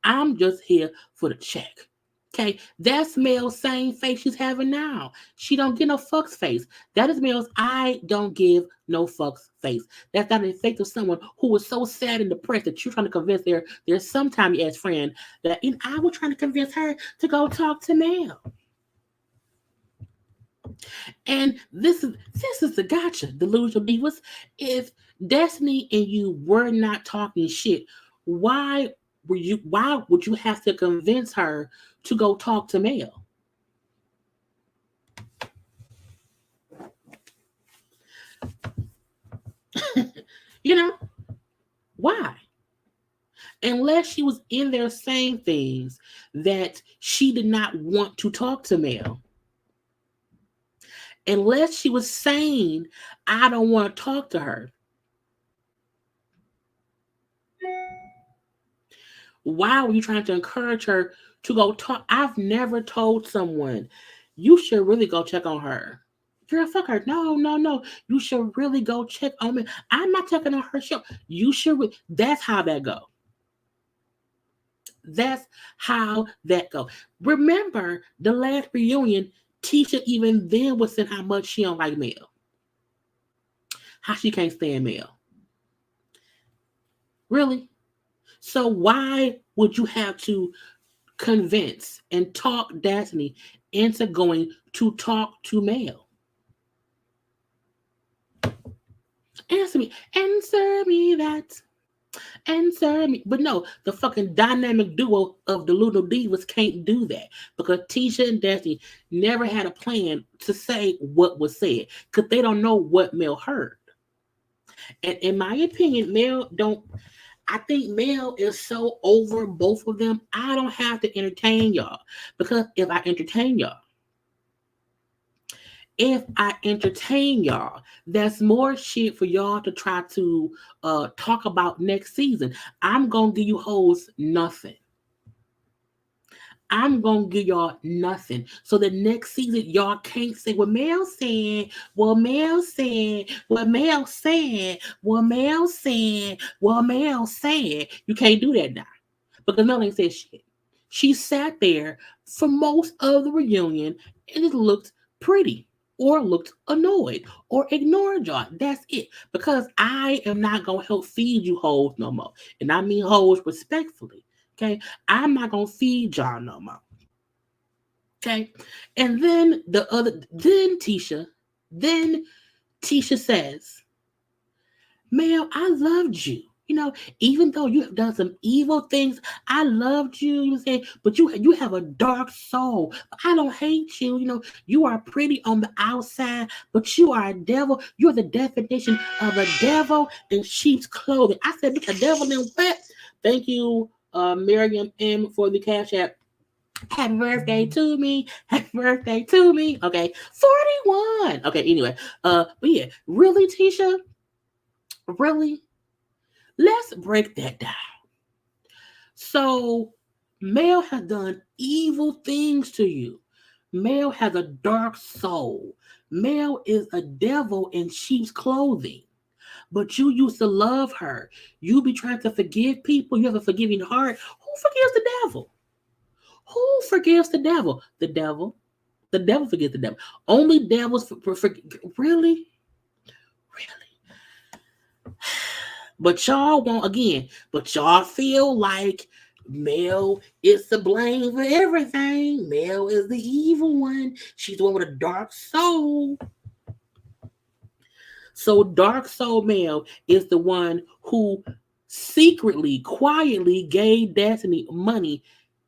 I'm just here for the check. Okay, that's Mel's same face she's having now. She don't get no fucks face. That is Mel's I don't give no fucks face. That's not the face of someone who was so sad and depressed that you're trying to convince their sometime ass friend that I was trying to convince her to go talk to Mel. And this is the gotcha, delusional divas. If Destiny and you were not talking shit, why would you have to convince her to go talk to Mel? Why? Unless she was in there saying things that she did not want to talk to Mel. Unless she was saying, I don't want to talk to her. Why were you trying to encourage her to go talk? I've never told someone, you should really go check on her. Girl, fuck her. No. You should really go check on me. I'm not checking on her show. You should. That's how that go. That's how that go. Remember the last reunion, Tisha even then was saying how much she don't like Mel. How she can't stand Mel. Really? So why would you have to convince and talk Destiny into going to talk to Mel? Answer me that. Answer me. But no, the fucking dynamic duo of the Delusional Divas can't do that because Tisha and Destiny never had a plan to say what was said because they don't know what Mel heard. And in my opinion, I think Mel is so over both of them. I don't have to entertain y'all because if I entertain y'all, that's more shit for y'all to try to talk about next season. I'm gonna give you hoes nothing. I'm gonna give y'all nothing. So the next season, y'all can't say, well, Mel said, well, Mel said, well, Mel said, well, Mel said, well, Mel said. You can't do that now. Because Mel ain't said shit. She sat there for most of the reunion and it looked pretty or looked annoyed or ignored y'all. That's it. Because I am not gonna help feed you hoes no more. And I mean hoes respectfully. Okay, I'm not gonna feed y'all no more. Okay, and then Tisha says, Mel, I loved you. Even though you have done some evil things, I loved you. You say, but you have a dark soul. I don't hate you. You are pretty on the outside, but you are a devil. You're the definition of a devil in sheep's clothing. I said, bitch, a devil in what? Thank you, Miriam M, for the cash app. Happy birthday to me. Happy birthday to me. Okay, 41. Okay, anyway. But yeah, really, Tisha? Really? Let's break that down. So, Mel has done evil things to you. Mel has a dark soul. Mel is a devil in sheep's clothing. But you used to love her. You be trying to forgive people. You have a forgiving heart. Who forgives the devil? Who forgives the devil? The devil. The devil forgives the devil. Only devils really? But y'all feel like Mel is to blame for everything. Mel is the evil one. She's the one with a dark soul. So dark soul Mel is the one who secretly, quietly gave Destiny money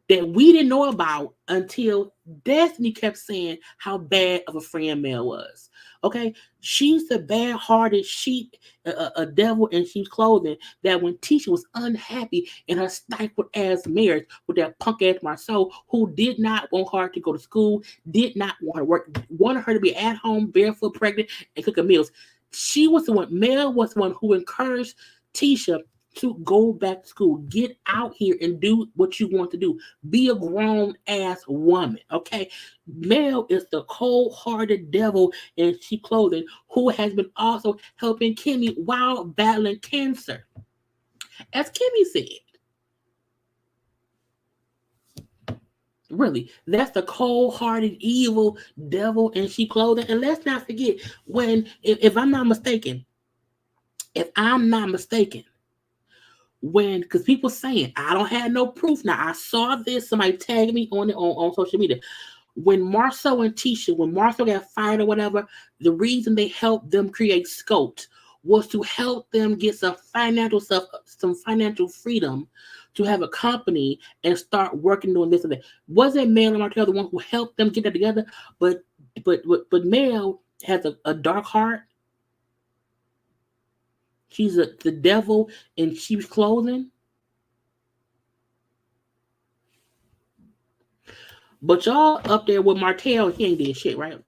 that we didn't know about until Destiny kept saying how bad of a friend Mel was. Okay, she's the bad-hearted sheep, a devil in sheep's clothing. That when Tisha was unhappy in her stifled ass marriage with that punk ass Marceau, who did not want her to go to school, did not want her to work, wanted her to be at home barefoot, pregnant, and cooking meals. She was the one. Mel was the one who encouraged Tisha to go back to school, get out here and do what you want to do. Be a grown ass woman. Okay, Mel is the cold-hearted devil in sheep clothing who has been also helping Kimmy while battling cancer. As Kimmy said, really, that's the cold-hearted evil devil in sheep clothing. And let's not forget, when, if I'm not mistaken, when, because people saying I don't have no proof now, I saw this, somebody tagged me on it on social media. When Marceau and Tisha, when Marceau got fired or whatever, the reason they helped them create Scout was to help them get some financial stuff, some financial freedom to have a company and start working doing this and that. Wasn't Mel and Martell the one who helped them get that together? But Mel has a dark heart. She's the devil in sheep's clothing. But y'all up there with Martell, he ain't did shit, right?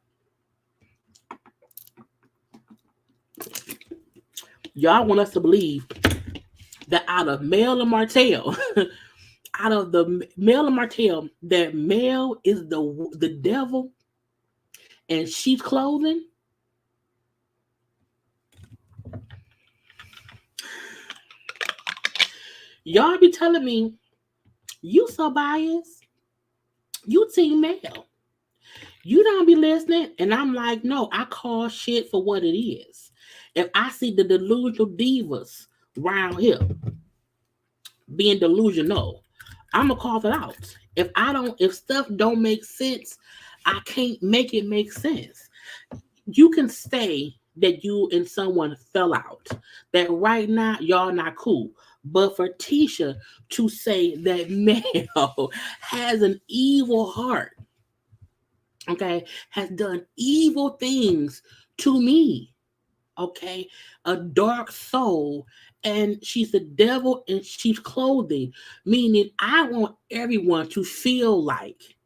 Y'all want us to believe that out of Mel and Martell, out of the Mel and Martell, that Mel is the devil in sheep's clothing. Y'all be telling me you so biased. You team Mel. You don't be listening, and I'm like, no, I call shit for what it is. If I see the delusional divas around here being delusional, I'm gonna call it out. If stuff don't make sense, I can't make it make sense. You can say that you and someone fell out, that right now y'all not cool. But for Tisha to say that Mel has an evil heart, okay, has done evil things to me, okay, a dark soul, and she's the devil in sheep's clothing, meaning I want everyone to feel like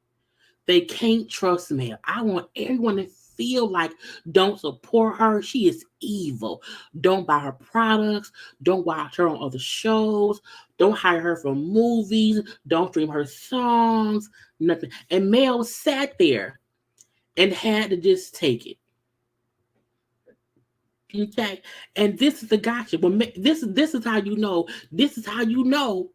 they can't trust Mel. I want everyone to feel like don't support her. She is evil. Don't buy her products. Don't watch her on other shows. Don't hire her for movies. Don't stream her songs. Nothing. And Mel sat there and had to just take it. Okay, and this is the gotcha. Well, this is how you know. This is how you know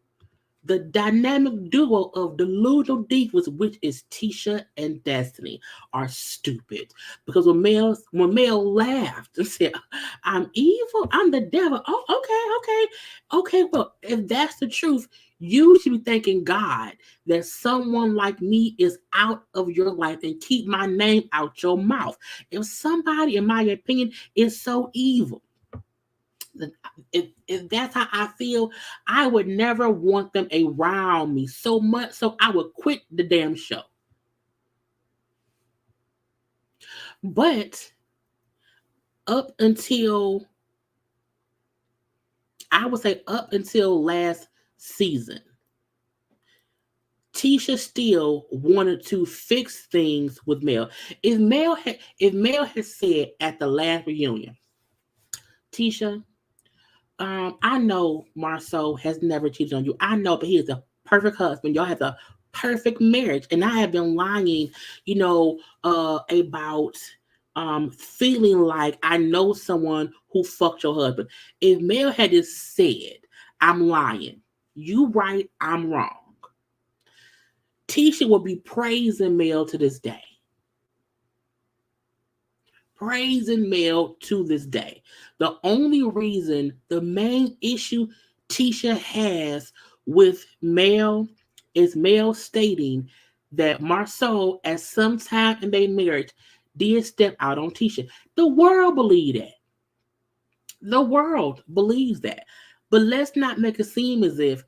the dynamic duo of delusional divas, which is Tisha and Destiny, are stupid. Because when Mel laughed and said, "I'm evil, I'm the devil." Oh, okay. Well, if that's the truth, you should be thanking God that someone like me is out of your life and keep my name out your mouth. If somebody, in my opinion, is so evil, if that's how I feel, I would never want them around me so much, so I would quit the damn show. But up until, I would say up until last season, Tisha still wanted to fix things with Mel. If Mel had said at the last reunion, Tisha, I know Marceau has never cheated on you. I know, but he is a perfect husband. Y'all have a perfect marriage. And I have been lying, about feeling like I know someone who fucked your husband. If Mel had just said, I'm lying, you right, I'm wrong, Tisha will be praising Mel to this day. Praising Mel to this day. The only reason, the main issue Tisha has with Mel is Mel stating that Marceau, at some time in their marriage, did step out on Tisha. The world believes that. The world believes that. But let's not make it seem as if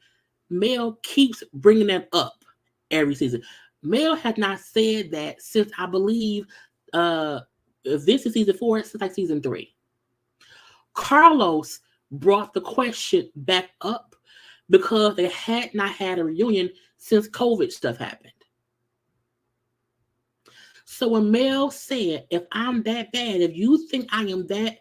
Mel keeps bringing that up every season. Mel has not said that since, I believe, if this is season 4, it's like season 3. Carlos brought the question back up because they had not had a reunion since COVID stuff happened. So when Mel said, if I'm that bad, if you think I am that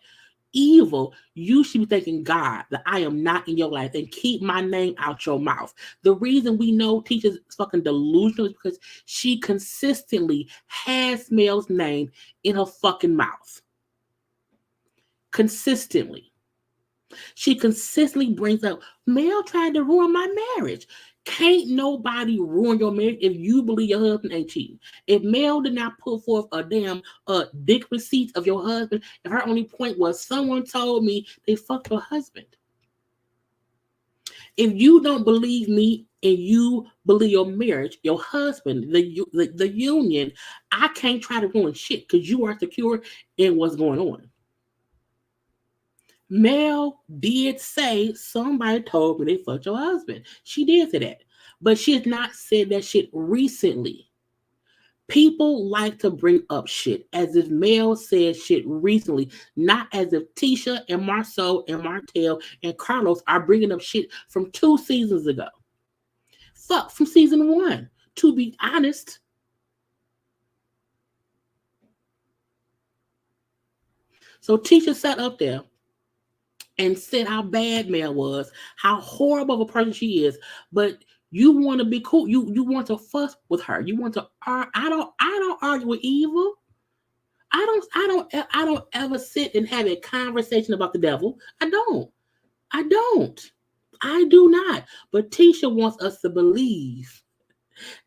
evil, you should be thanking God that I am not in your life and keep my name out your mouth. The reason we know Tisha's fucking delusional is because she consistently has Mel's name in her fucking mouth. Consistently. She consistently brings up, Mel tried to ruin my marriage. Can't nobody ruin your marriage if you believe your husband ain't cheating. If Mel did not put forth a damn dick receipt of your husband, if her only point was someone told me they fucked your husband. If you don't believe me and you believe your marriage, your husband, the union, I can't try to ruin shit because you are secure in what's going on. Mel did say somebody told me they fucked your husband. She did say that. But she has not said that shit recently. People like to bring up shit as if Mel said shit recently, not as if Tisha and Marceau and Martell and Carlos are bringing up shit from 2 seasons ago. Fuck, from season 1, to be honest. So Tisha sat up there and said how bad Mel was, how horrible of a person she is, but you want to be cool. You want to fuss with her. You want to. I don't argue with evil. I don't ever sit and have a conversation about the devil. I don't. I do not. But Tisha wants us to believe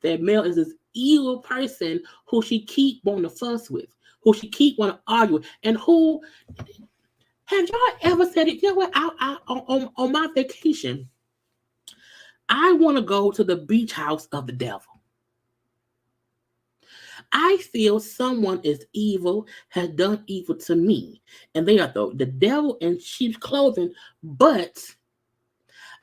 that Mel is this evil person who she keep wanting to fuss with, who she keep wanting to argue with, and who. Have y'all ever said it? You know what? On my vacation, I want to go to the beach house of the devil. I feel someone is evil, has done evil to me, and they are the devil in sheep's clothing, but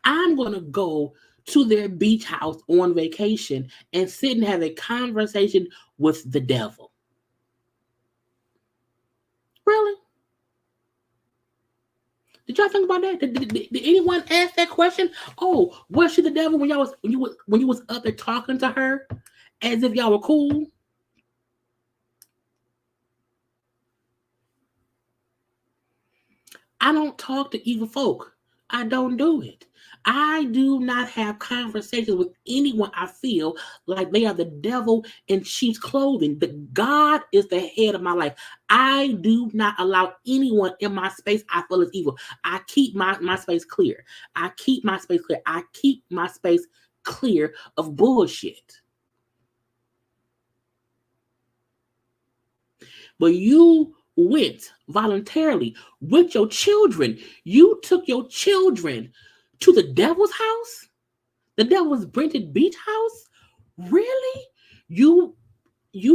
I'm going to go to their beach house on vacation and sit and have a conversation with the devil. Really? Did y'all think about that? Did anyone ask that question? Oh, was she the devil when you was up there talking to her as if y'all were cool? I don't talk to evil folk. I don't do it. I do not have conversations with anyone I feel like they are the devil in sheep's clothing. The God is the head of my life. I do not allow anyone in my space I feel is evil. I keep my space clear. I keep my space clear. I keep my space clear of bullshit. But you went voluntarily with your children. You took your children to the devil's house? The devil's rented beach house? Really? You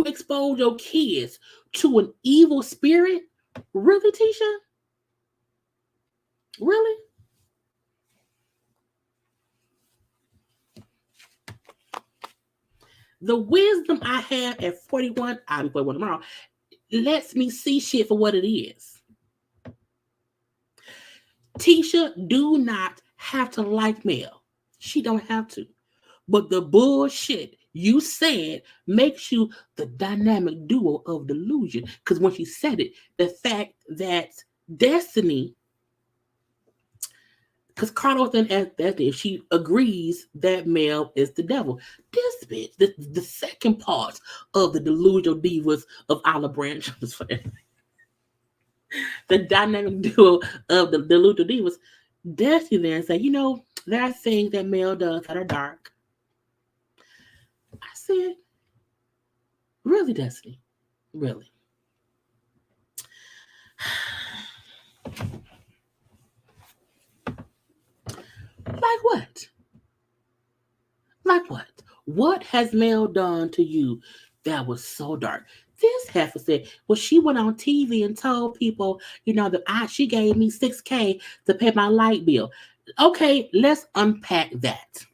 exposed your kids to an evil spirit? Really, Tisha? Really? The wisdom I have at 41, I'll be 41 tomorrow, lets me see shit for what it is. Tisha do not have to like Mel. She don't have to. But the bullshit you said makes you the dynamic duo of delusion. Because when she said it, the fact that Destiny, because Carlos then asked Destiny if she agrees that Mel is the devil. This bitch, the second part of the delusional divas of Olive Branch, the dynamic duo of the delusional divas, Destiny then said, there are things that Mel does that are dark. I said, really, Destiny? Really? Like what? Like what? What has Mel done to you that was so dark? This heifer said, well, she went on TV and told people, that she gave me $6,000 to pay my light bill. Okay, let's unpack that.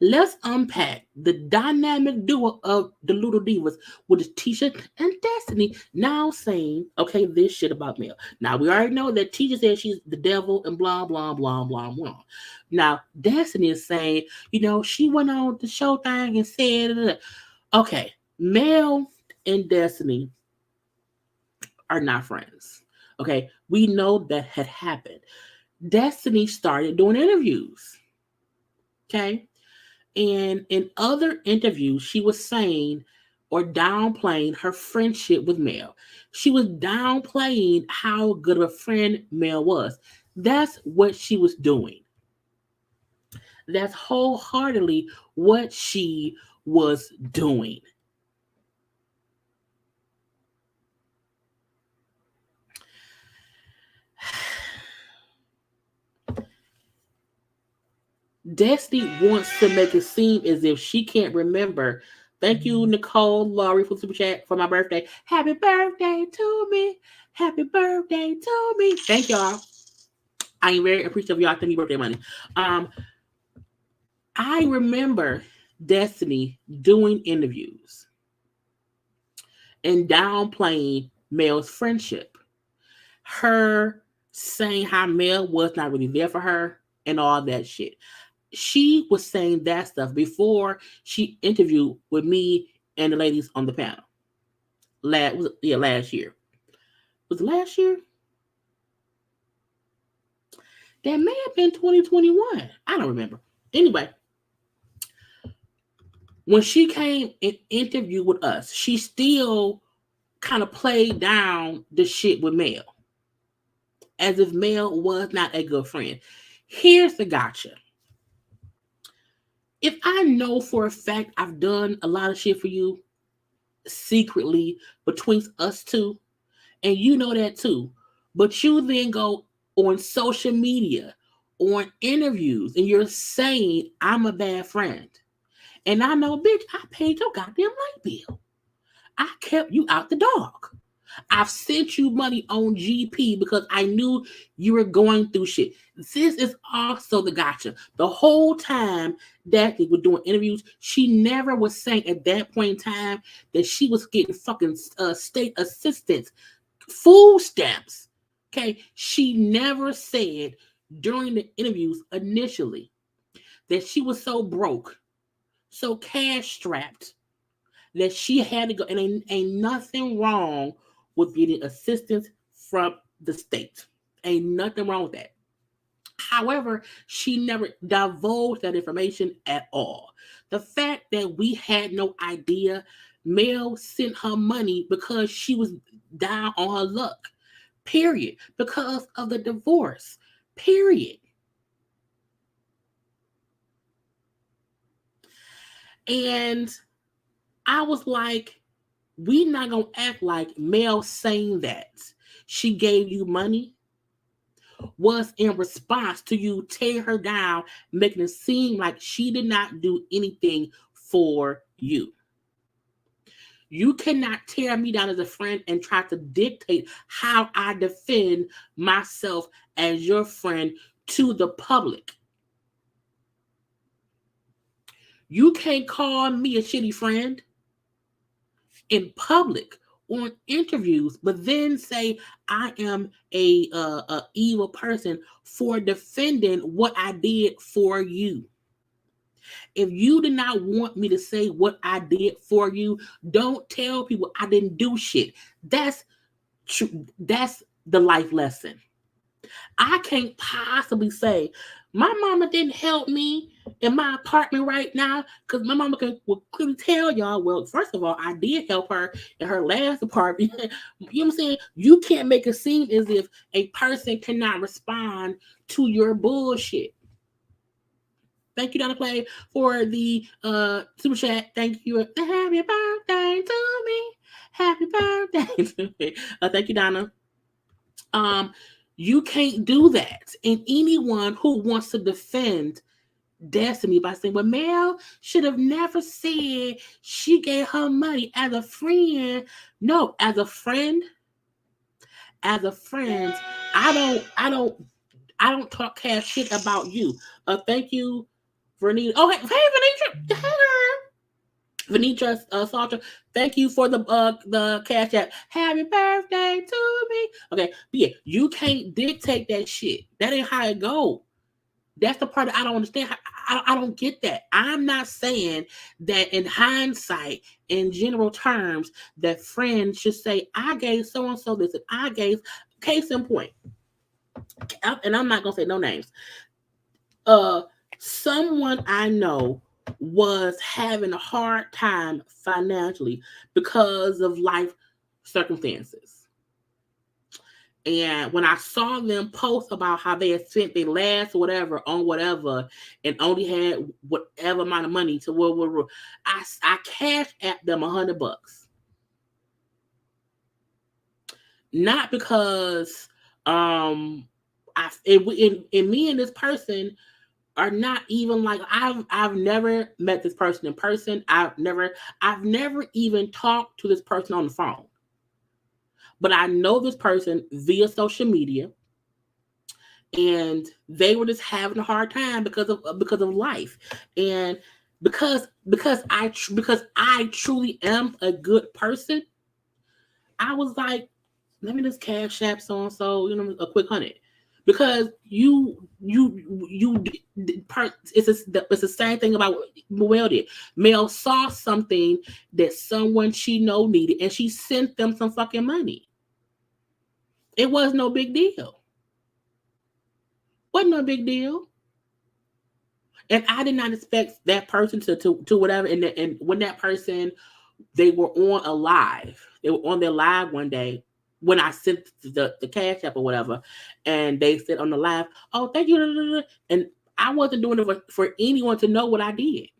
Let's unpack the dynamic duo of the Little Divas with Tisha and Destiny now saying, okay, this shit about Mel. Now, we already know that Tisha said she's the devil and blah, blah, blah, blah, blah. Now, Destiny is saying, she went on the show thing and said, okay, Mel and Destiny are not friends. Okay, we know that had happened. Destiny started doing interviews. Okay, and in other interviews, she was saying or downplaying her friendship with Mel. She was downplaying how good of a friend Mel was. That's what she was doing. That's wholeheartedly what she was doing. Destiny wants to make it seem as if she can't remember. Thank you, Nicole Laurie, for super chat for my birthday. Happy birthday to me. Happy birthday to me. Thank y'all. I am very appreciative of y'all. Thank you, birthday money. Um, I remember Destiny doing interviews and downplaying Mel's friendship. Her saying how Mel was not really there for her and all that shit. She was saying that stuff before she interviewed with me and the ladies on the panel. Last year. Was it last year? That may have been 2021. I don't remember. Anyway, when she came and interviewed with us, she still kind of played down the shit with Mel as if Mel was not a good friend. Here's the gotcha. If I know for a fact I've done a lot of shit for you secretly between us two, and you know that too, but you then go on social media, on interviews, and you're saying I'm a bad friend. And I know, bitch, I paid your goddamn light bill. I kept you out the dark. I've sent you money on GP because I knew you were going through shit. This is also the gotcha. The whole time that they were doing interviews, she never was saying at that point in time that she was getting fucking state assistance, food stamps. Okay, she never said during the interviews initially that she was so broke, so cash strapped that she had to go, and ain't nothing wrong with getting assistance from the state. Ain't nothing wrong with that. However, she never divulged that information at all. The fact that we had no idea, Mel sent her money because she was down on her luck. Period. Because of the divorce. Period. And I was like, we not gonna act like Mel saying that she gave you money was in response to you tearing her down, making it seem like she did not do anything for you. You cannot tear me down as a friend and try to dictate how I defend myself as your friend to the public. You can't call me a shitty friend in public on interviews, but then say I am a evil person for defending what I did for you. If you did not want me to say what I did for you, don't tell people I didn't do shit. That's true. That's the life lesson. I can't possibly say my mama didn't help me in my apartment right now because my mama will clearly tell y'all, well, first of all, I did help her in her last apartment. You know what I'm saying? You can't make it seem as if a person cannot respond to your bullshit. Thank you, Donna Clay, for the super chat. Thank you. Happy birthday to me. Happy birthday to me. Thank you, Donna. You can't do that. And anyone who wants to defend Destiny by saying, well, Mel should have never said she gave her money as a friend. No, as a friend, I don't talk cash shit about you. Thank you, Vernita. Oh, hey, Venitra. Hey, girl. Venitra Salter. Thank you for the cash app. Happy birthday to me. Okay, but yeah, you can't dictate that shit. That ain't how it go. That's the part that I don't understand. I don't get that. I'm not saying that in hindsight, in general terms, that friends should say, I gave so and so this, and I gave, case in point, and I'm not gonna say no names. Someone I know was having a hard time financially because of life circumstances. And when I saw them post about how they had spent their last whatever on whatever and only had whatever amount of money to what I cashed at them $100. Not because me and this person are not even like I've never met this person in person. I've never even talked to this person on the phone. But I know this person via social media, and they were just having a hard time because of life, and because I truly am a good person. I was like, let me just cash app so and so, a quick $100, because it's the same thing about what Mel did. Mel saw something that someone she know needed, and she sent them some fucking money. It was no big deal. Wasn't no big deal. And I did not expect that person to whatever. And when that person, they were on a live. They were on their live one day when I sent the cash app or whatever. And they said on the live, oh, thank you. And I wasn't doing it for anyone to know what I did.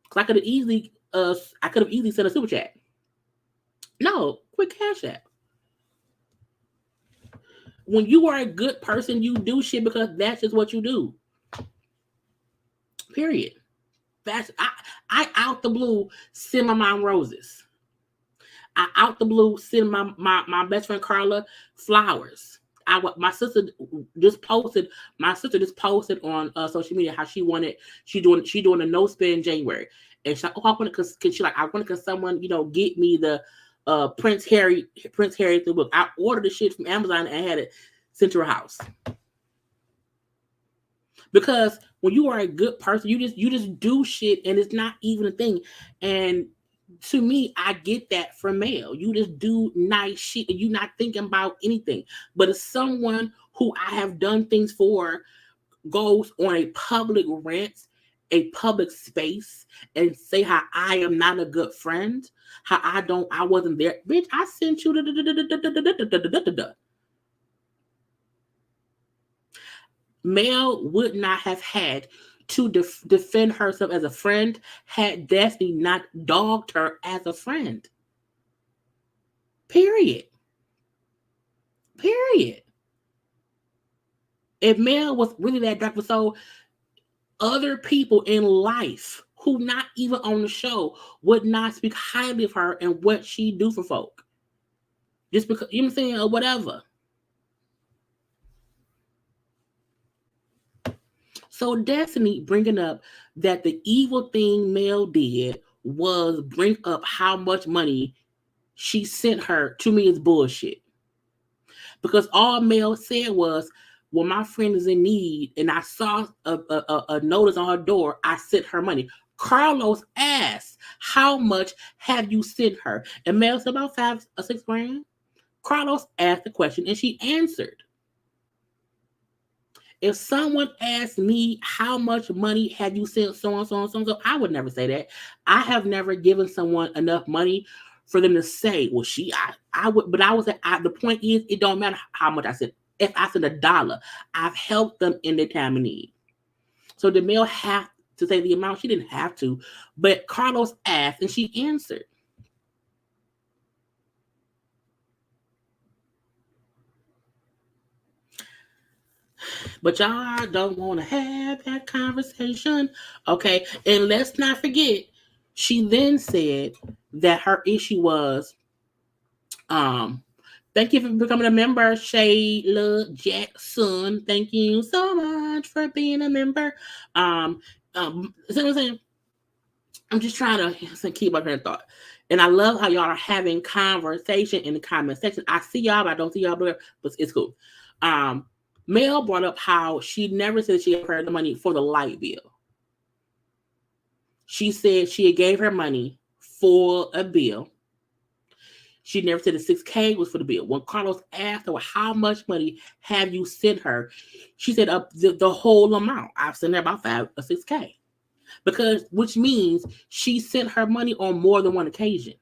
Because I could have easily sent a super chat. No, quick cash app. When you are a good person, you do shit because that's just what you do. Period. That's I out the blue send my mom roses. I out the blue send my best friend Karla flowers. My sister just posted on social media how she doing a no spend January, and she's like, oh, I want to someone get me the Prince Harry the book. I ordered the shit from Amazon and had it sent to her house. Because when you are a good person, you just do shit and it's not even a thing. And to me, I get that from Mel. You just do nice shit and you're not thinking about anything. But if someone who I have done things for goes on a public rant, a public space, and say how I am not a good friend, how I wasn't there. Bitch, I sent you the Mel would not have had to defend herself as a friend had Destiny not dogged her as a friend. Period. If Mel was really that dark, so other people in life who not even on the show would not speak highly of her and what she do for folk. Just because, you know what I'm saying, or whatever. So Destiny bringing up that the evil thing Mel did was bring up how much money she sent her to me is bullshit. Because all Mel said was, well, my friend is in need and I saw a notice on her door, I sent her money. Carlos asked, how much have you sent her? And Mel said about $5 or $6 grand. Carlos asked the question and she answered. If someone asked me how much money have you sent so and so and so and so, I would never say that. I have never given someone enough money for them to say, well, I would, but I was the point is, it don't matter how much I sent. If I send $1, I've helped them in their time of need. So the male have to say the amount. She didn't have to, but Carlos asked and she answered. But y'all don't want to have that conversation. Okay. And let's not forget, she then said that her issue was Thank you for becoming a member, Shayla Jackson. Thank you so much for being a member. So I'm saying, I'm just trying to keep up here thought. And I love how y'all are having conversation in the comment section. I see y'all, but I don't see y'all, but it's cool. Mel brought up how she never said she gave her the money for the light bill. She said she gave her money for a bill. She never said the 6K was for the bill. When Carlos asked her, how much money have you sent her? She said the whole amount. I've sent her about 5 or 6K. Because, which means she sent her money on more than one occasion.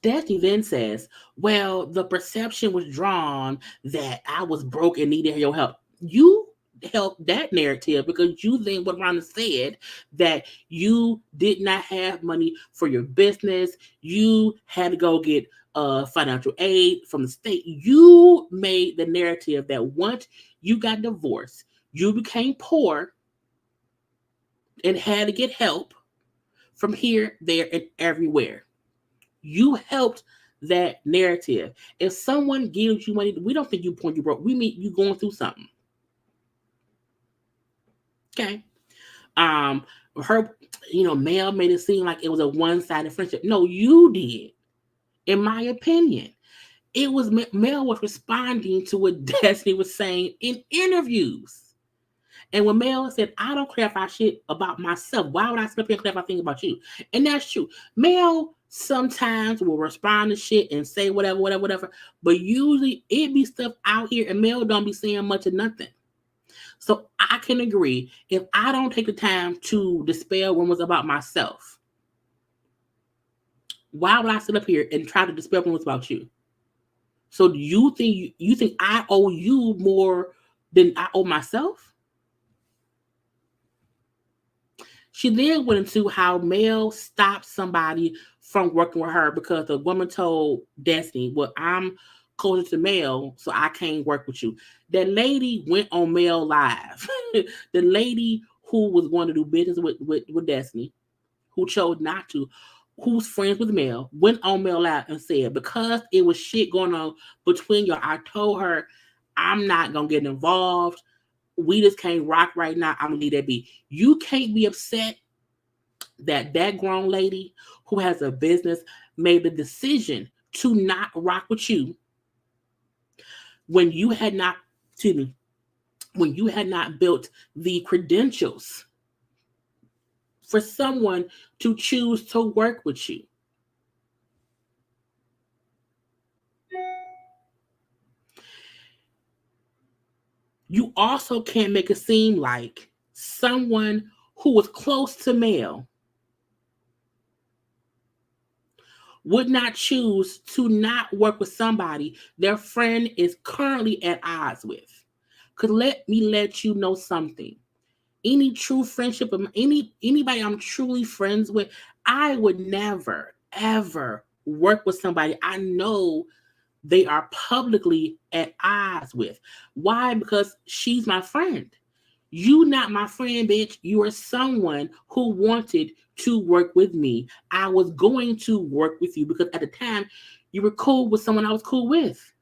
Destiny then says, well, the perception was drawn that I was broke and needed your help. You helped that narrative because you then went around and said that you did not have money for your business. You had to go get financial aid from the state. You made the narrative that once you got divorced, you became poor and had to get help from here, there, and everywhere. You helped that narrative. If someone gives you money, we don't think you point you broke. We mean you going through something. Okay. Her, Mel made it seem like it was a one-sided friendship. No, you did. In my opinion, it was Mel was responding to what Destiny was saying in interviews. And when Mel said, I don't clarify shit about myself, why would I sit up here and clarify things about you? And that's true. Mel sometimes will respond to shit and say whatever. But usually it be stuff out here and Mel don't be saying much of nothing. So I can agree. If I don't take the time to dispel rumors about myself, why would I sit up here and try to dispel rumors about you? So do you think I owe you more than I owe myself? She then went into how Mel stopped somebody from working with her because the woman told Destiny, well, I'm closer to Mel, so I can't work with you. That lady went on Mel Live. The lady who was going to do business with Destiny, who chose not to, who's friends with Mel, went on Mel Live and said, because it was shit going on between y'all, I told her, I'm not going to get involved. We just can't rock right now. I'm going to leave that be. You can't be upset that grown lady who has a business made the decision to not rock with you when you had not, when you had not built the credentials for someone to choose to work with you. You also can't make it seem like someone who was close to Mel would not choose to not work with somebody their friend is currently at odds with. Because let me let you know something. Any true friendship, anybody I'm truly friends with, I would never, ever work with somebody I know they are publicly at odds with. Why? Because she's my friend. You not my friend, bitch. You are someone who wanted to work with me. I was going to work with you because at the time you were cool with someone I was cool with.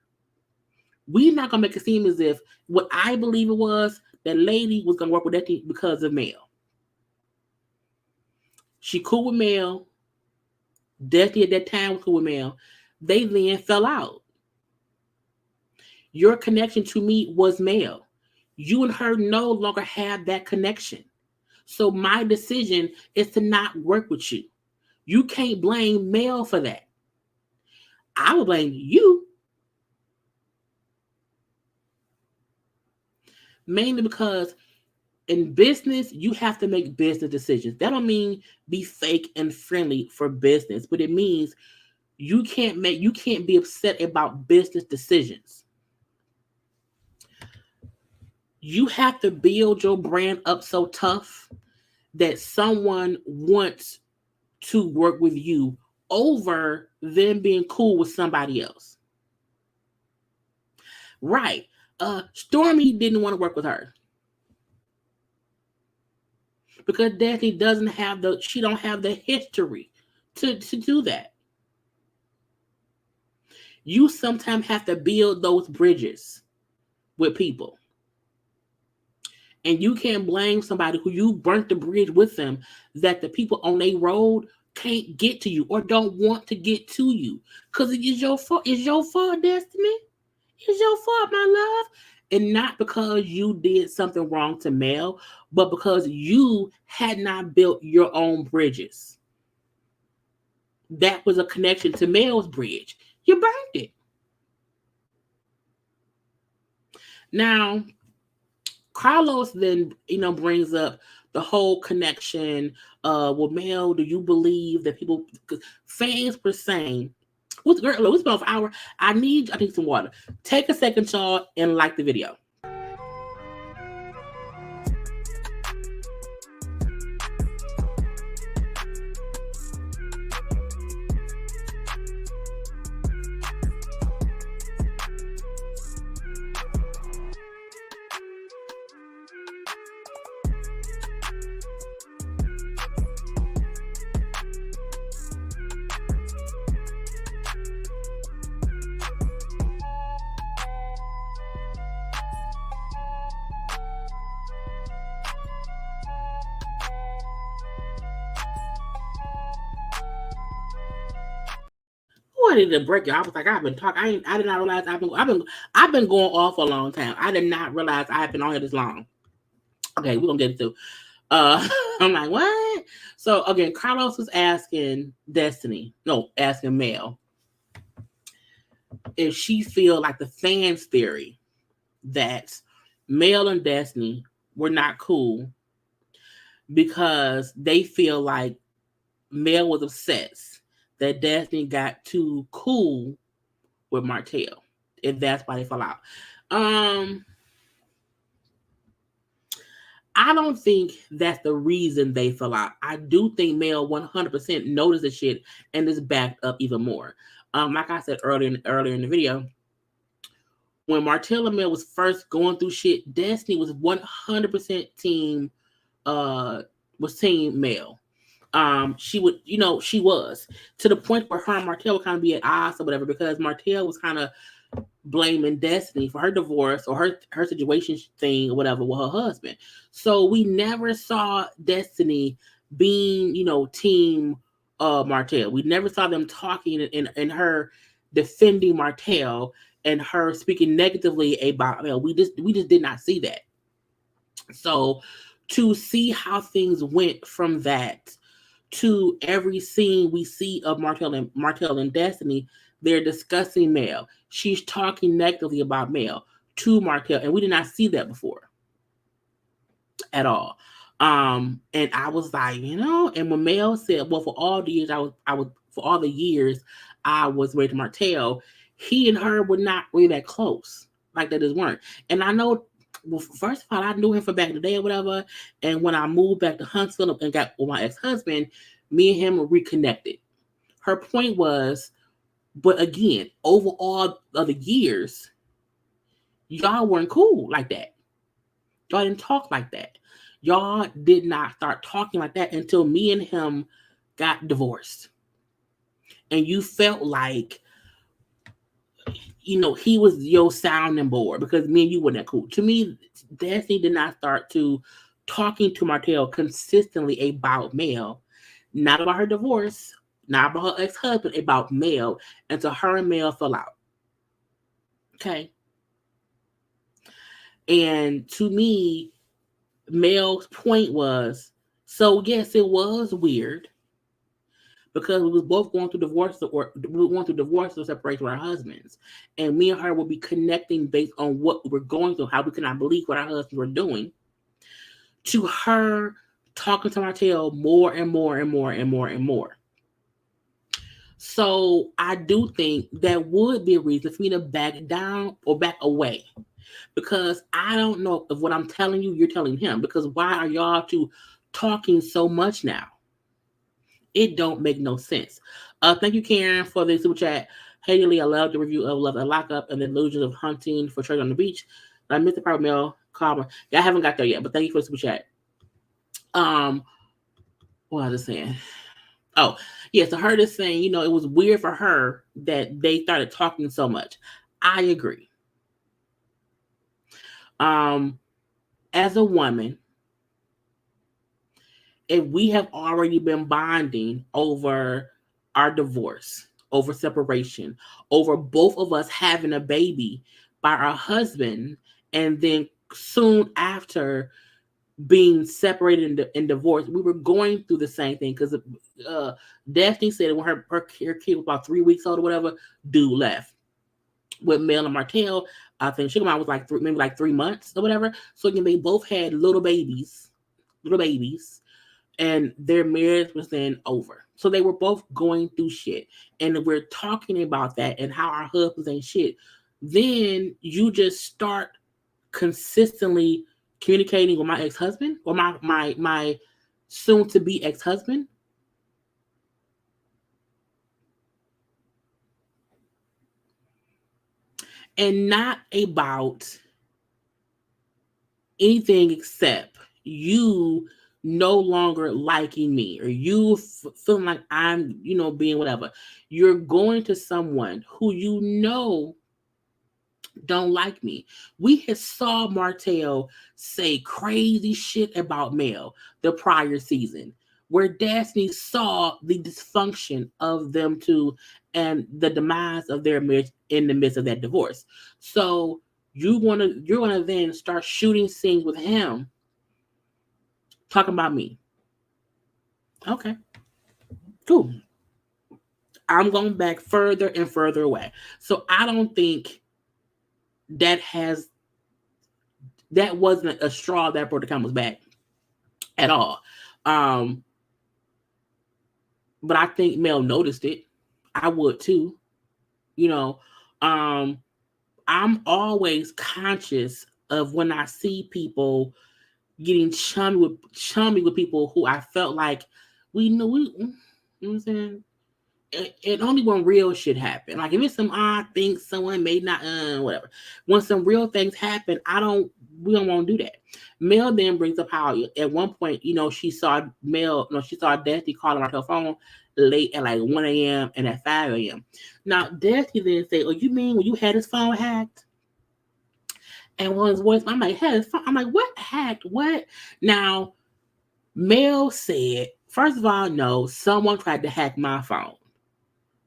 We're not gonna make it seem as if what I believe it was, that lady was gonna work with that thing because of Mel. She cool with Mel. Destiny at that time was cool with Mel. They then fell out. Your connection to me was Mel. You and her no longer have that connection. So my decision is to not work with you. You can't blame Mel for that. I will blame you. Mainly because in business, you have to make business decisions. That don't mean be fake and friendly for business, but it means you can't be upset about business decisions. You have to build your brand up so tough that someone wants to work with you over them being cool with somebody else. Right. Stormy didn't want to work with her. because Destiny doesn't have she don't have the history to do that. You sometimes have to build those bridges with people. And you can't blame somebody who you burnt the bridge with them that the people on their road can't get to you or don't want to get to you. Because it is your fault. It's your fault, Destiny. It's your fault, my love. And not because you did something wrong to Mel, but because you had not built your own bridges. That was a connection to Mel's bridge. You burned it. Now, Carlos then, brings up the whole connection. Well, Mel, do you believe that people, fans were saying, what's been off an hour? I need some water. Take a second, y'all, and like the video. I needed to break it. I was like, I've been talking. I did not realize I've been going off for a long time. I did not realize I had been on here this long. Okay, we're gonna get into. I'm like, what? So again, Carlos was asking Mel if she feel like the fans' theory that Mel and Destiny were not cool because they feel like Mel was obsessed that Destiny got too cool with Martell, if that's why they fell out. I don't think that's the reason they fell out. I do think Mel 100% noticed the shit and is backed up even more. Like I said earlier in the video, when Martell and Mel was first going through shit, Destiny was 100% team Mel. She was to the point where her and Martell would kind of be at odds or whatever, because Martell was kind of blaming Destiny for her divorce or her situation thing or whatever with her husband. So we never saw Destiny being, team Martell. We never saw them talking and her defending Martell and her speaking negatively about Mel. We just did not see that. So to see how things went from that to every scene we see of Martell and Destiny, they're discussing Mel. She's talking negatively about Mel to Martell, and we did not see that before at all. And I was like, and when Mel said, well, for all the years I was married to Martell, he and her were not really that close. Like, they just weren't. And I know, well, first of all, I knew him from back in the day or whatever. And when I moved back to Huntsville and got with my ex-husband, me and him were reconnected. Her point was, but again, over all of the years, y'all weren't cool like that. Y'all didn't talk like that. Y'all did not start talking like that until me and him got divorced. And you felt like, he was your sounding board because me and you weren't that cool. To me, Destiny did not start to talking to Martell consistently about Mel, not about her divorce, not about her ex-husband, about Mel, until her and Mel fell out. Okay. And to me, Mel's point was, so yes, it was weird because we was both going through divorce or separation with our husbands. And me and her will be connecting based on what we're going through, how we cannot believe what our husbands were doing, to her talking to Martell more and more and more and more and more. So I do think that would be a reason for me to back down or back away. Because I don't know if what I'm telling you, you're telling him. Because why are y'all two talking so much now? It don't make no sense. Thank you, Karen, for the super chat. Hey, Lee, I love the review of Love and Lockup and the Illusions of Hunting for Treasure on the Beach. I missed the part of Mel Carver. Yeah, I haven't got there yet, but thank you for the super chat. Um, what was I saying? Oh, yeah, so her just saying, it was weird for her that they started talking so much. I agree. As a woman, if we have already been bonding over our divorce, over separation, over both of us having a baby by our husband, and then soon after being separated and divorced, we were going through the same thing because Destiny said when her kid was about 3 weeks old or whatever, dude left. With Mel and Martell, I think Sugar Mom was maybe 3 months or whatever. So again, they both had little babies, and their marriage was then over. So they were both going through shit. And we're talking about that and how our husbands ain't shit. Then you just start consistently communicating with my ex-husband or my soon to be ex-husband. And not about anything except you no longer liking me or you feeling like I'm, being whatever. You're going to someone who don't like me. We had saw Martell say crazy shit about Mel the prior season, where Destiny saw the dysfunction of them two and the demise of their marriage in the midst of that divorce. So you're gonna then start shooting scenes with him talking about me. Okay, cool. I'm going back further and further away. So I don't think that wasn't a straw that brought the camel's back at all. Um, but I think Mel noticed it. I would too. You know, um, I'm always conscious of when I see people getting chummy with people who I felt like we knew. You know what I'm saying? It only when real shit happen. Like if it's some odd things someone may not whatever. When some real things happen, we don't want to do that. Mel then brings up how at one point, she saw Destiny calling on her phone late at 1 a.m. and at 5 a.m. Now Destiny then say, "Oh, you mean when you had his phone hacked?" And when his voice, I'm like, "Had his phone?" I'm like, "What hacked? What?" Now Mel said, first of all, no, someone tried to hack my phone.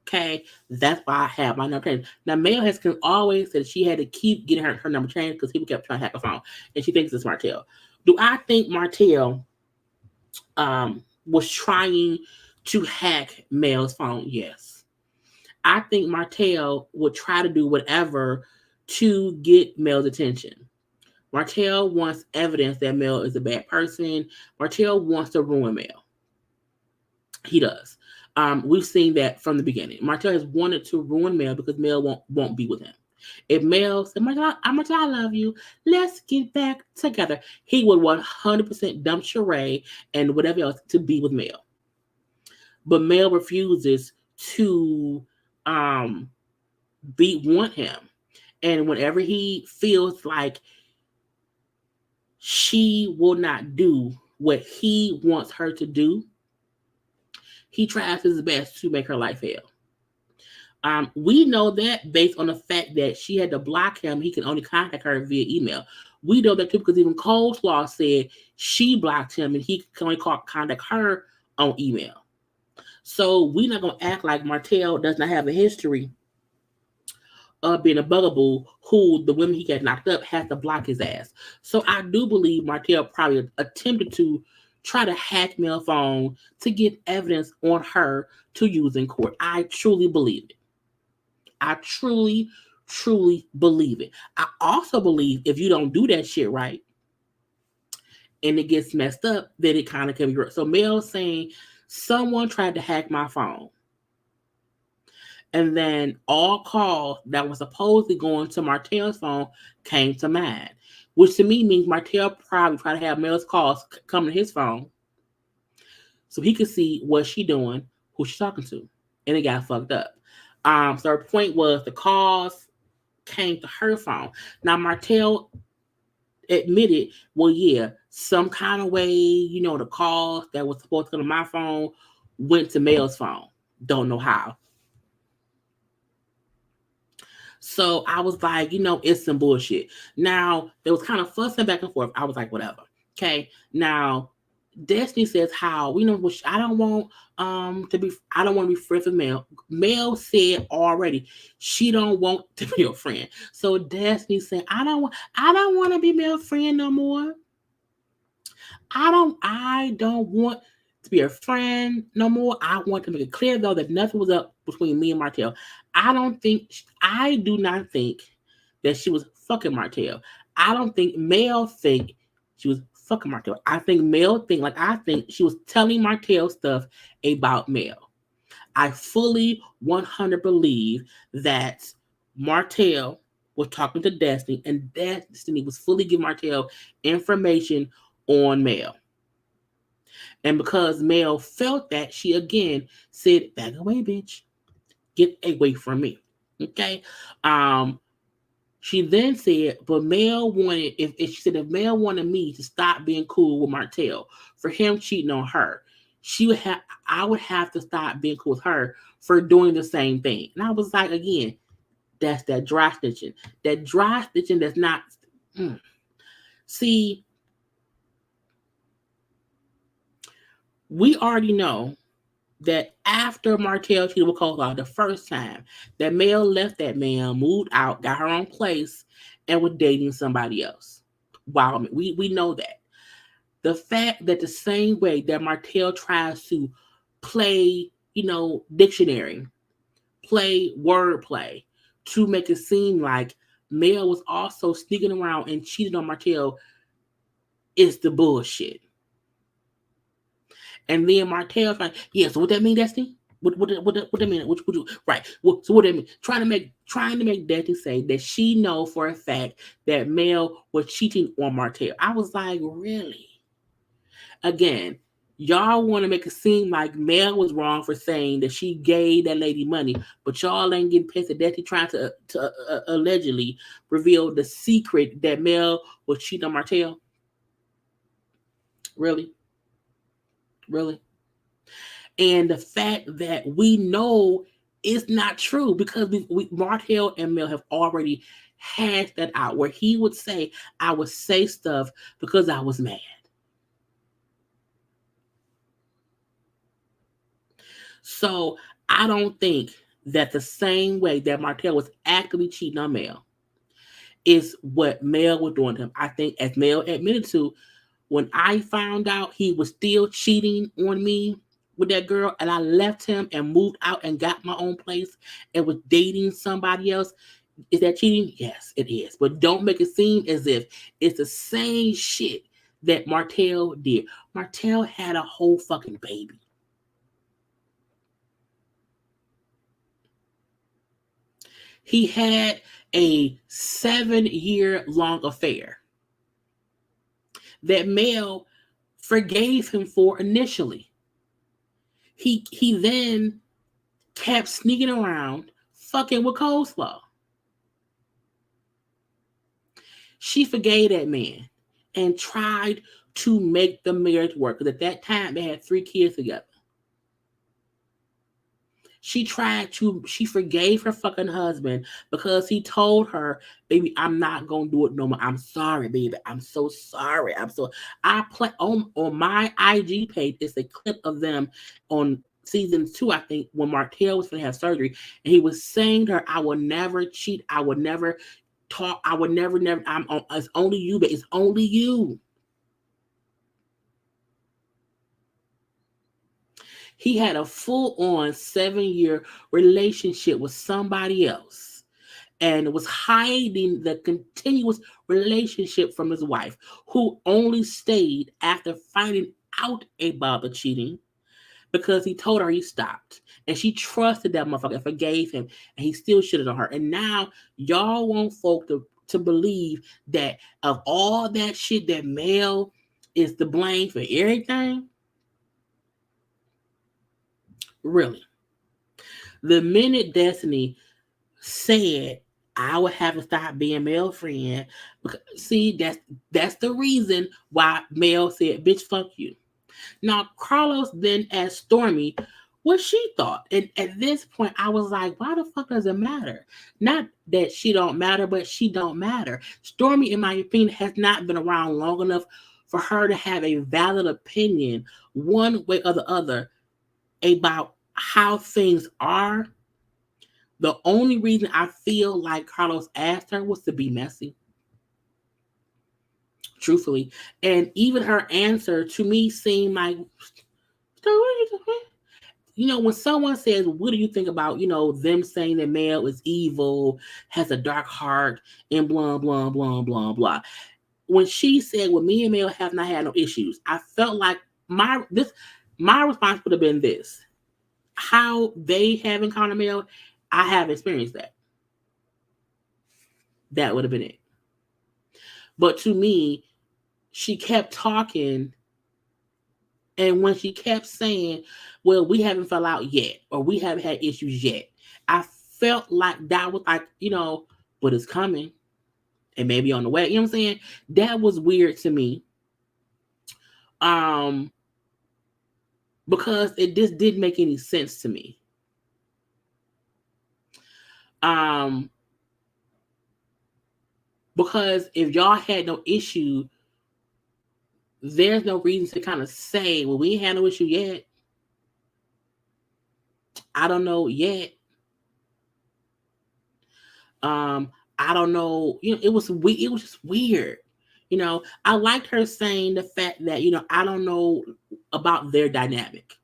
Okay, that's why I have my number changed. Now, Mel has always said she had to keep getting her number changed because people kept trying to hack her phone, and she thinks it's Martell. Do I think Martell was trying to hack Mel's phone? Yes. I think Martell would try to do whatever to get Mel's attention. Martell wants evidence that Mel is a bad person. Martell wants to ruin Mel. He does. We've seen that from the beginning. Martell has wanted to ruin Mel because Mel won't be with him. If Mel said, Martell, I love you, let's get back together, he would 100% dump Sheree and whatever else to be with Mel. But Mel refuses to want him. And whenever he feels like she will not do what he wants her to do, he tries his best to make her life hell. We know that based on the fact that she had to block him. He can only contact her via email. We know that too because even Coleslaw said she blocked him and he can only contact her on email. So we're not going to act like Martell does not have a history of being a bugaboo who the women he got knocked up has to block his ass. So I do believe Martell probably attempted to try to hack Mel's phone to get evidence on her to use in court. I truly believe it. I truly, truly believe it. I also believe if you don't do that shit right and it gets messed up, then it kind of can be right. So Mel's saying someone tried to hack my phone. And then all calls that were supposedly going to Martell's phone came to mine, which to me means Martell probably tried to have Mel's calls come to his phone so he could see what she doing, who she's talking to, and it got fucked up. So her point was the calls came to her phone. Now Martell admitted, well, yeah, some kind of way, the calls that was supposed to go to my phone went to Mel's phone. Don't know how. So I was like, it's some bullshit. Now, there was kind of fussing back and forth. I was like, whatever. Okay. Now, Destiny says how which I don't want to be friends with Mel. Mel said already she don't want to be your friend. So Destiny said, I don't want to be Mel's friend no more. I don't want to be a friend no more. I want to make it clear though that nothing was up between me and Martell. I do not think that she was fucking Martell. I don't think Mel think she was fucking Martell. I think I think she was telling Martell stuff about Mel. I fully 100 believe that Martell was talking to Destiny, and Destiny was fully giving Martell information on Mel. And because Mel felt that, she again said, "Back away, bitch. Get away from me." Okay. She then said, but Mel wanted, if she said, if Mel wanted me to stop being cool with Martell for him cheating on her, I would have to stop being cool with her for doing the same thing. And I was like, again, that's that dry stitching. That dry stitching that's not. See, we already know that after Martell cheated with Coleslaw the first time, that Mel left that man, moved out, got her own place, and was dating somebody else. Wow, we know that. The fact that the same way that Martell tries to play, dictionary, play wordplay to make it seem like Mel was also sneaking around and cheating on Martell is the bullshit. And then Martell's like, yeah, so what that mean, Destiny? What that mean? Right. So what that mean? Trying to make Destiny say that she know for a fact that Mel was cheating on Martell. I was like, really? Again, y'all want to make it seem like Mel was wrong for saying that she gave that lady money, but y'all ain't getting pissed at Destiny trying to allegedly reveal the secret that Mel was cheating on Martell. Really? Really? And the fact that we know it's not true because Martell and Mel have already hashed that out where he would say, I would say stuff because I was mad. So I don't think that the same way that Martell was actively cheating on Mel is what Mel was doing to him. I think, as Mel admitted to, when I found out he was still cheating on me with that girl and I left him and moved out and got my own place and was dating somebody else, is that cheating? Yes, it is. But don't make it seem as if it's the same shit that Martell did. Martell had a whole fucking baby. He had a 7-year-long affair that Mel forgave him for initially. He then kept sneaking around, fucking with Coleslaw. She forgave that man and tried to make the marriage work. Because at that time, they had 3 kids together. She forgave her fucking husband because he told her, baby, I'm not going to do it no more. I'm sorry, baby. I'm so sorry. I play on my IG page. It's a clip of them on season 2, I think, when Martell was going to have surgery. And he was saying to her, I will never cheat. I would never talk. I would never, it's only you, but it's only you. He had a full-on 7-year relationship with somebody else and was hiding the continuous relationship from his wife, who only stayed after finding out about the cheating because he told her he stopped. And she trusted that motherfucker and forgave him, and he still shitted on her. And now y'all want folk to believe that of all that shit that Mel is to blame for everything? Really? The minute Destiny said I would have to stop being Mel friend. Because, see, that's the reason why Mel said, "Bitch, fuck you." Now, Carlos then asked Stormy what she thought. And at this point, I was like, why the fuck does it matter? Not that she don't matter, but she don't matter. Stormy, in my opinion, has not been around long enough for her to have a valid opinion one way or the other about how things are. The only reason I feel like Carlos asked her was to be messy, truthfully. And even her answer to me seemed like, when someone says, what do you think about, them saying that Mel is evil, has a dark heart, and blah, blah, blah, blah, blah. When she said, well, me and Mel have not had no issues, I felt like my response would have been this. How they have encountered Mel, I have experienced that. That would have been it. But to me, she kept talking, and when she kept saying, well, we haven't fell out yet, or we haven't had issues yet, I felt like that was like, but it's coming. And maybe on the way. You know what I'm saying? That was weird to me. Because it just didn't make any sense to me. Because if y'all had no issue, there's no reason to kind of say, well, we ain't had no issue yet. I don't know yet. I don't know. It was just weird. I liked her saying the fact that, I don't know about their dynamic.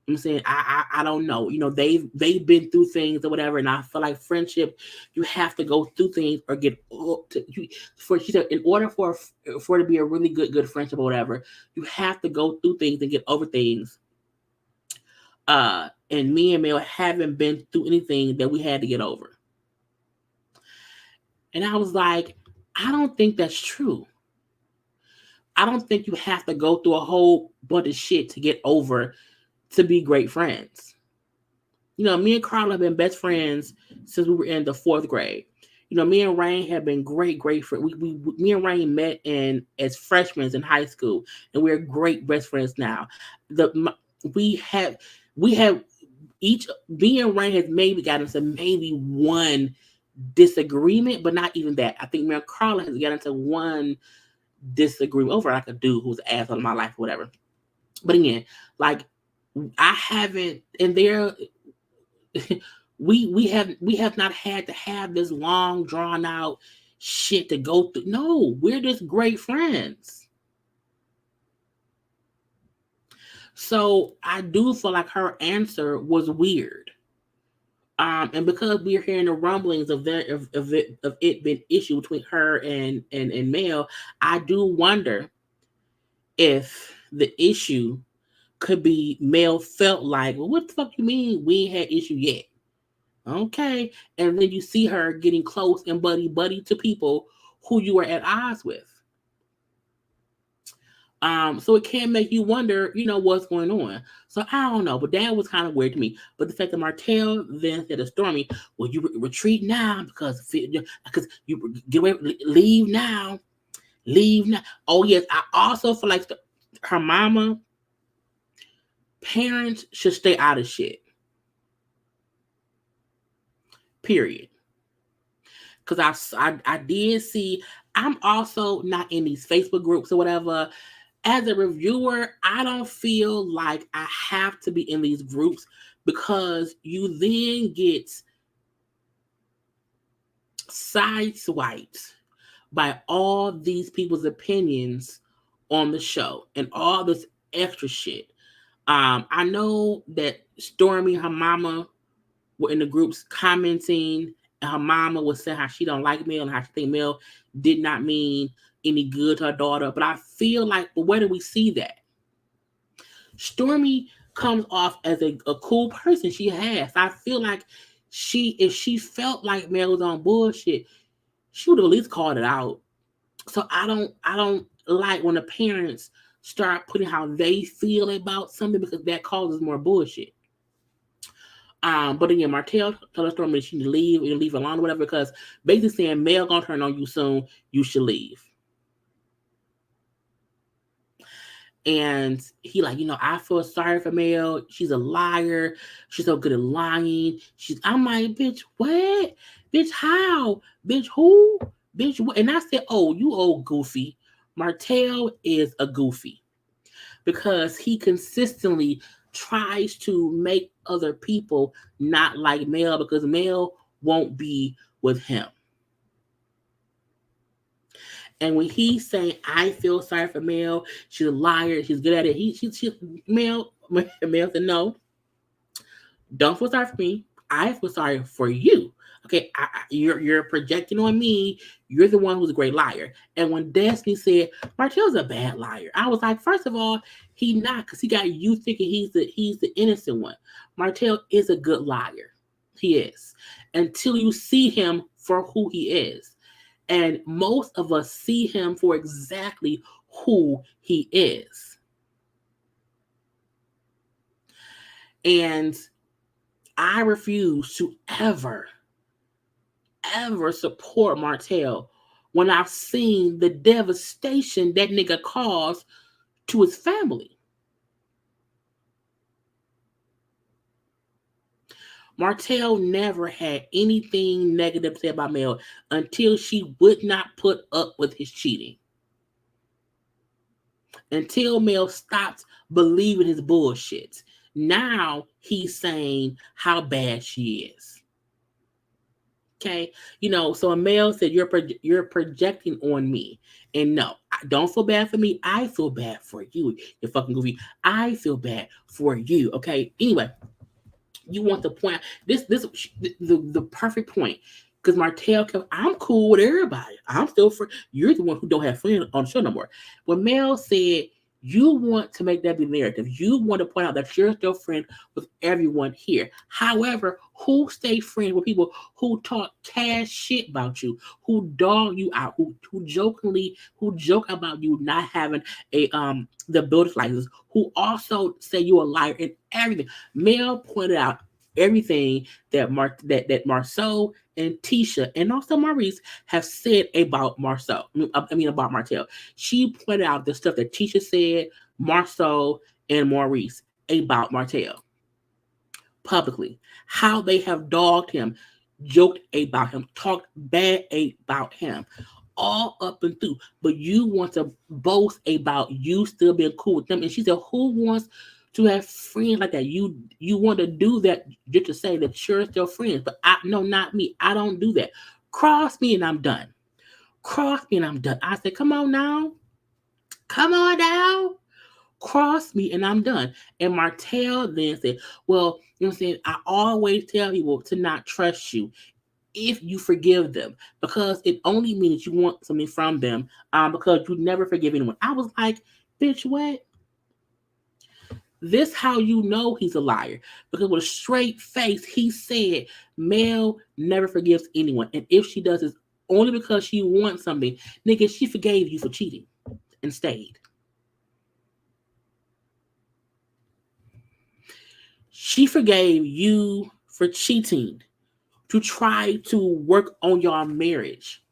I'm saying I don't know. They've been through things or whatever, and I feel like friendship, you have to go through things or get up to. She said, in order for it to be a really good friendship or whatever, you have to go through things and get over things. And me and Mel haven't been through anything that we had to get over. And I was like, I don't think that's true. I don't think you have to go through a whole bunch of shit to get over to be great friends. Me and Karla have been best friends since we were in the 4th grade. Me and Rain have been great friends. Me and Rain met as freshmen in high school, and we're great best friends now. We have each, me and Rain has maybe gotten into maybe one disagreement, but not even that. I think me and Karla has gotten into one disagreement over like a dude who's an asshole in my life or whatever. But again, like, I haven't, and there we have not had to have this long drawn out shit to go through. No, we're just great friends. So I do feel like her answer was weird. And because we're hearing the rumblings of it being issue between her and Mel, I do wonder if the issue could be Mel felt like, well, what the fuck you mean we ain't had issue yet? Okay. And then you see her getting close and buddy to people who you are at odds with. So it can make you wonder, what's going on. So I don't know, but that was kind of weird to me. But the fact that Martell then said to Stormy, well, you retreat now because you get away, leave now. Oh yes, I also feel like her mama, parents should stay out of shit. Period. Because I did see, I'm also not in these Facebook groups or whatever. As a reviewer, I don't feel like I have to be in these groups because you then get sideswiped by all these people's opinions on the show and all this extra shit. I know that Stormy, her mama, were in the groups commenting, and her mama was saying how she don't like Mel and how she think Mel did not mean any good to her daughter. But I feel like, well, where do we see that? Stormy comes off as a cool person. She has. I feel like if she felt like Mel was on bullshit, she would have at least called it out. So I don't like when the parents start putting how they feel about something because that causes more bullshit. But again, Martell told Stormy that she need to leave and leave alone or whatever, because basically saying Mel gonna turn on you soon, you should leave. And he like, I feel sorry for Mel. She's a liar. She's so good at lying. I'm like, bitch, what? Bitch, how? Bitch, who? Bitch, what? And I said, oh, you old goofy. Martell is a goofy because he consistently tries to make other people not like Mel because Mel won't be with him. And when he's saying, I feel sorry for Mel, she's a liar, she's good at it, Mel said, no, don't feel sorry for me. I feel sorry for you. Okay, you're projecting on me. You're the one who's a great liar. And when Destiny said Martell's a bad liar, I was like, first of all, he not, because he got you thinking he's the innocent one. Martell is a good liar. He is, until you see him for who he is. And most of us see him for exactly who he is. And I refuse to ever support Martell when I've seen the devastation that nigga caused to his family. Martell never had anything negative to say about Mel until she would not put up with his cheating. Until Mel stopped believing his bullshit. Now he's saying how bad she is. Okay, so Mel said you're projecting on me, and no, don't feel bad for me. I feel bad for you. You fucking goofy. I feel bad for you. Okay. Anyway, you want to point out the perfect point, because Martell kept, I'm cool with everybody. I'm still free. You're the one who don't have friends on the show no more. When Mel said, you want to make that be narrative. You want to point out that you're still friends with everyone here. However, who stay friends with people who talk cash shit about you, who dog you out, who joke about you not having a the builder's license, who also say you're a liar and everything. Mel pointed out everything that Marceau and Tisha and also Maurice have said about Marceau. About Martell. She pointed out the stuff that Tisha said, Marceau, and Maurice about Martell publicly. How they have dogged him, joked about him, talked bad about him, all up and through. But you want to boast about you still being cool with them. And she said, who wants to have friends like that? You want to do that just to say that you're still friends. But no, not me. I don't do that. Cross me and I'm done. Cross me and I'm done. I said, come on now. Come on now. Cross me and I'm done. And Martell then said, well, you know what I'm saying? I always tell people to not trust you if you forgive them, because it only means you want something from them, because you never forgive anyone. I was like, bitch, what? This how you know he's a liar, because with a straight face he said Mel never forgives anyone, and if she does, it's only because she wants something. Nigga, she forgave you for cheating and stayed. She forgave you for cheating to try to work on your marriage.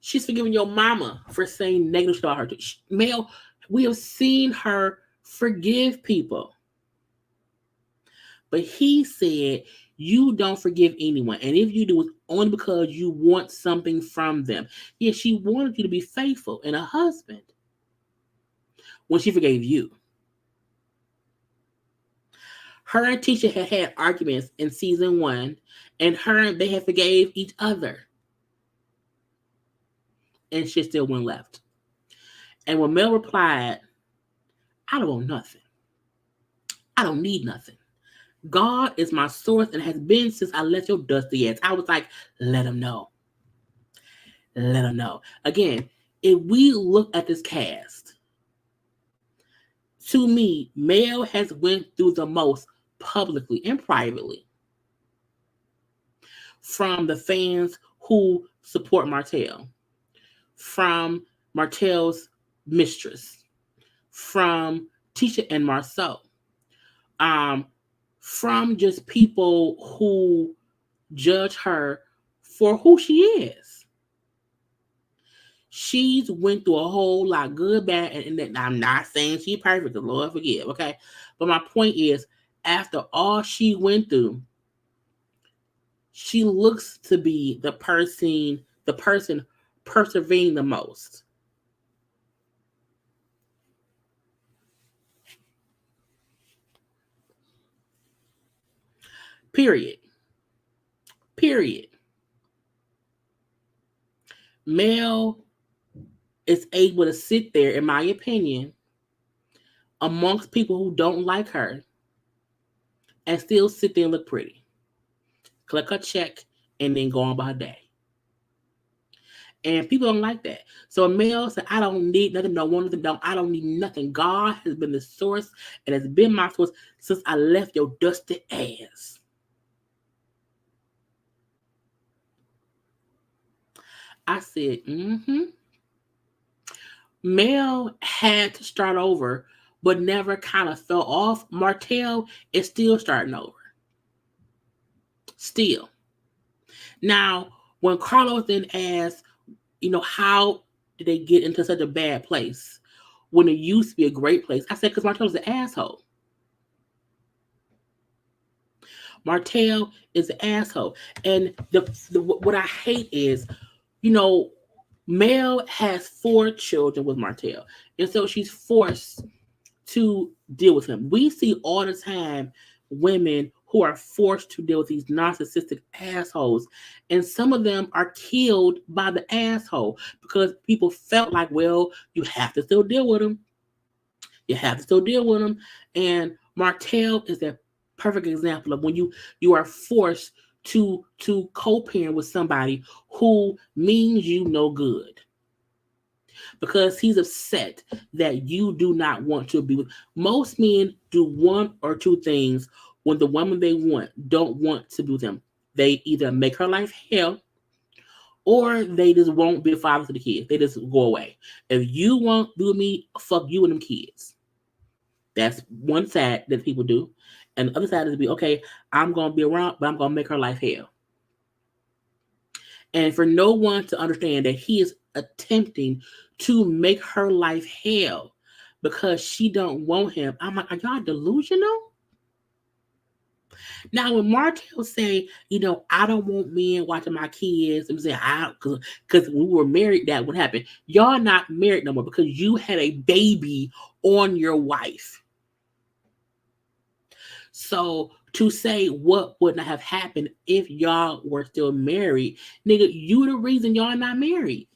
She's forgiving your mama for saying negative about her. Mel, we have seen her forgive people. But he said, you don't forgive anyone. And if you do, it's only because you want something from them. Yeah, she wanted you to be faithful and a husband when she forgave you. Her and Tisha had arguments in season 1, and they had forgave each other. And she still went left. And when Mel replied, I don't want nothing. I don't need nothing. God is my source and has been since I left your dusty ass. I was like, let him know. Let him know. Again, if we look at this cast, to me, Mel has went through the most publicly and privately from the fans who support Martell, from Martell's mistress, from Tisha and Marceau, from just people who judge her for who she is. She's went through a whole lot, good, bad, and I'm not saying she's perfect, the Lord forgive, okay? But my point is, after all she went through, she looks to be the person persevering the most. Period. Mel is able to sit there, in my opinion, amongst people who don't like her and still sit there and look pretty. Collect her check and then go on by her day. And people don't like that. So Mel said, I don't need nothing, no one, I don't need nothing. God has been the source and has been my source since I left your dusty ass. I said, Mel had to start over, but never kind of fell off. Martell is still starting over. Still. Now, when Carlos then asked, how did they get into such a bad place when it used to be a great place? I said, because Martell's an asshole. Martell is an asshole. And what I hate is, Mel has 4 children with Martell. And so she's forced to deal with him. We see all the time women who are forced to deal with these narcissistic assholes. And some of them are killed by the asshole because people felt like, well, you have to still deal with them. You have to still deal with them. And Martell is a perfect example of when you are forced to co-parent with somebody who means you no good. Because he's upset that you do not want to be with. Most men do 1 or 2 things when the woman they don't want to be with them. They either make her life hell, or they just won't be a father to the kids. They just go away. If you won't be with me, fuck you and them kids. That's one side that people do. And the other side is to be, okay, I'm going to be around, but I'm going to make her life hell. And for no one to understand that he is attempting to make her life hell because she don't want him. I'm like, are y'all delusional? Now, when Martell say, I don't want men watching my kids, and say, because we were married, that would happen. Y'all not married no more because you had a baby on your wife. So to say what would not have happened if y'all were still married, nigga, you the reason y'all not married.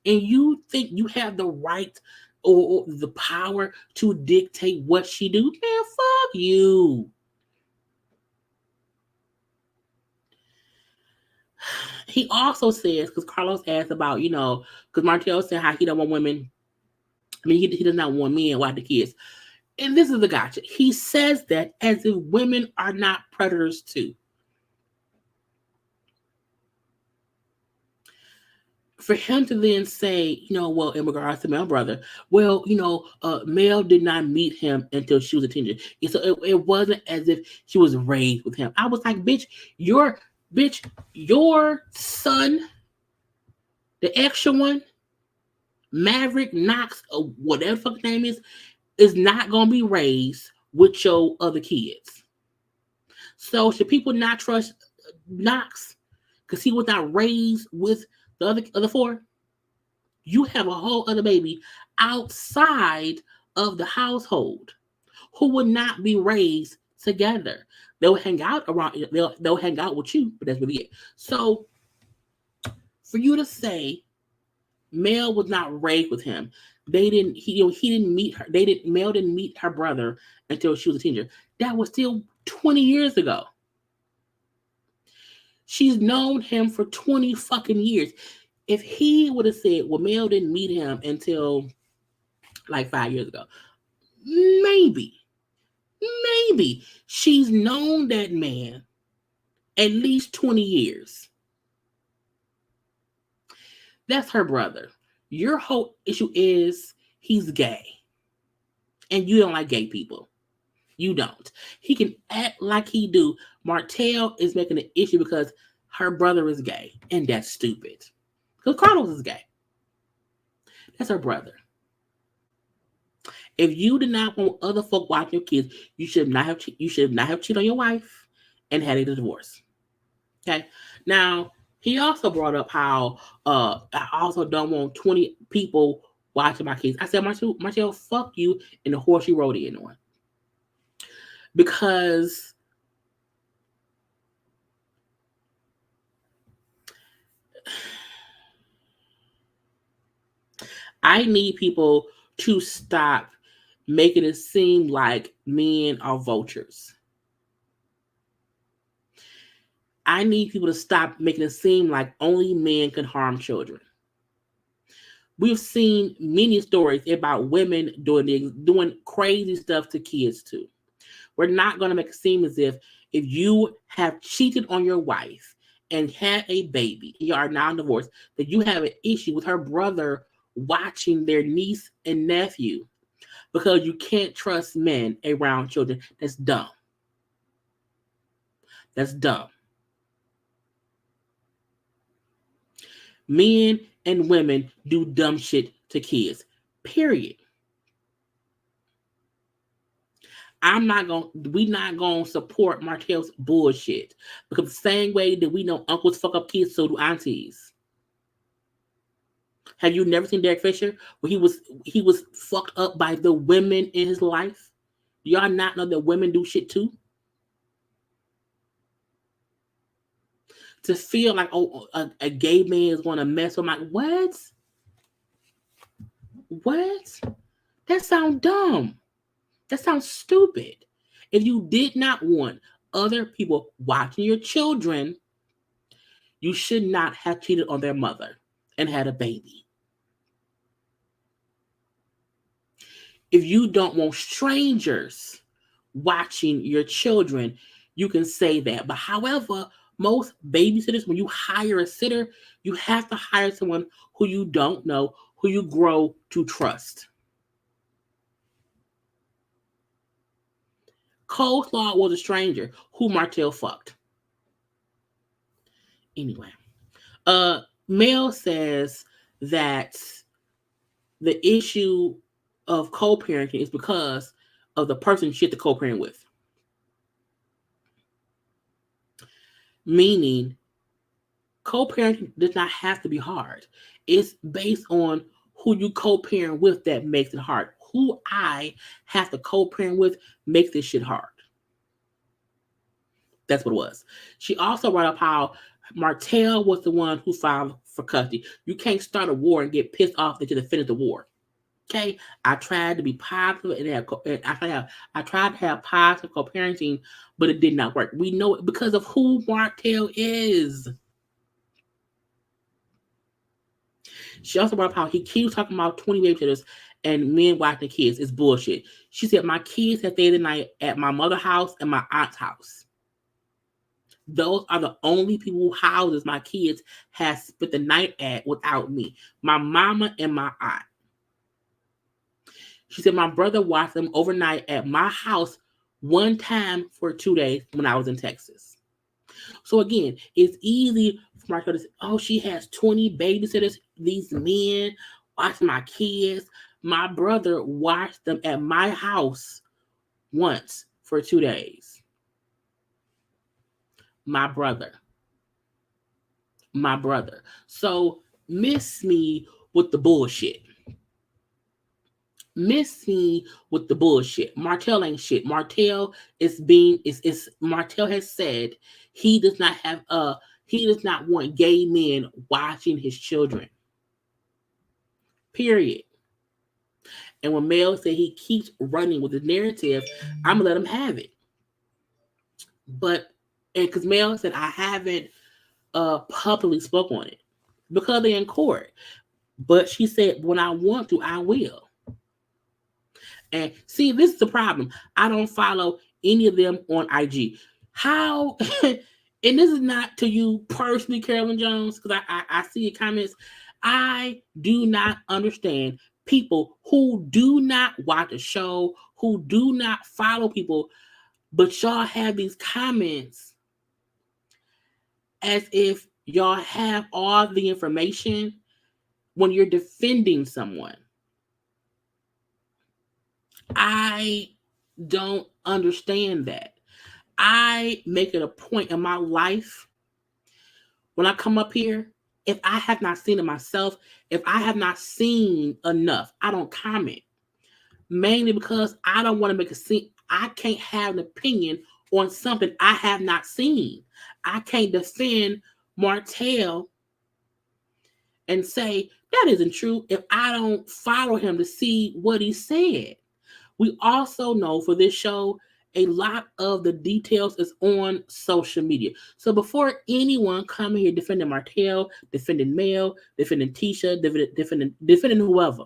And you think you have the right or the power to dictate what she do? Man, fuck you. He also says, because Carlos asked about, because Martell said how he don't want women. I mean, he does not want men watch the kids. And this is the gotcha. He says that as if women are not predators too. For him to then say, well, in regards to my brother, well, Mel did not meet him until she was a teenager. So it wasn't as if she was raised with him. I was like, bitch, your son, the extra one, Maverick Knox, or whatever the fuck his name is not going to be raised with your other kids. So should people not trust Knox because he was not raised with the other 4? You have a whole other baby outside of the household who would not be raised together. They'll hang out around. They'll hang out with you, but that's really it. So for you to say Mel was not raised with him, he didn't meet her. Mel didn't meet her brother until she was a teenager. That was still 20 years ago. She's known him for 20 fucking years. If he would have said, well, Mel didn't meet him until like 5 years ago, maybe she's known that man at least 20 years. That's her brother. Your whole issue is he's gay. And you don't like gay people. You don't. He can act like he do. Martell is making an issue because her brother is gay, and that's stupid. Because Carlos is gay. That's her brother. If you did not want other folk watching your kids, you should not have cheated on your wife and had a divorce. Okay. Now he also brought up how I also don't want 20 people watching my kids. I said, Martell, fuck you and the horse you rode in on. Because I need people to stop making it seem like men are vultures. I need people to stop making it seem like only men can harm children. We've seen many stories about women doing crazy stuff to kids too. We're not going to make it seem as if you have cheated on your wife and had a baby, you are now divorced, that you have an issue with her brother watching their niece and nephew because you can't trust men around children. That's dumb. That's dumb. Men and women do dumb shit to kids. Period. We're not gonna support Martell's bullshit. Because the same way that we know uncles fuck up kids, so do aunties. Have you never seen Derek Fisher where he was fucked up by the women in his life? Do y'all not know that women do shit too? To feel like, oh, a gay man is going to mess with my... What? What? That sounds dumb. That sounds stupid. If you did not want other people watching your children, you should not have cheated on their mother and had a baby. If you don't want strangers watching your children, you can say that. But however, most babysitters, when you hire a sitter, you have to hire someone who you don't know, who you grow to trust. Coleslaw was a stranger who Martell fucked. Anyway, Mel says that the issue of co-parenting is because of the person shit to co-parent with. Meaning, co-parenting does not have to be hard. It's based on who you co-parent with that makes it hard. Who I have to co-parent with makes this shit hard. That's what it was. She also brought up how Martell was the one who filed for custody. You can't start a war and get pissed off that you finished the war. Okay, I tried to be positive and I tried to have positive co-parenting, but it did not work. We know it because of who Martell is. She also brought up how he keeps talking about 20 babysitters and men watching kids. It's bullshit. She said, my kids have stayed the night at my mother's house and my aunt's house. Those are the only people whose houses my kids have spent the night at without me. My mama and my aunt. She said, my brother watched them overnight at my house one time for 2 days when I was in Texas. So again, it's easy for Martell to say, oh, she has 20 babysitters, these men watching my kids. My brother watched them at my house once for 2 days. My brother. So miss me with the bullshit. Martell ain't shit. Martell Martell has said he does not want gay men watching his children. Period. And when Mel said he keeps running with the narrative, I'm gonna let him have it. But because Mel said I haven't publicly spoke on it because they're in court. But she said when I want to, I will. And see, this is the problem. I don't follow any of them on IG. How? And this is not to you personally, Carolyn Jones, because I see your comments. I do not understand people who do not watch the show, who do not follow people, but y'all have these comments as if y'all have all the information when you're defending someone. I don't understand that. I make it a point in my life when I come up here, if I have not seen it myself, if I have not seen enough, I don't comment. Mainly because I don't want to make a scene. I can't have an opinion on something I have not seen. I can't defend Martell and say that isn't true if I don't follow him to see what he said. We also know for this show, a lot of the details is on social media. So before anyone come here defending Martell, defending Mel, defending Tisha, defending whoever,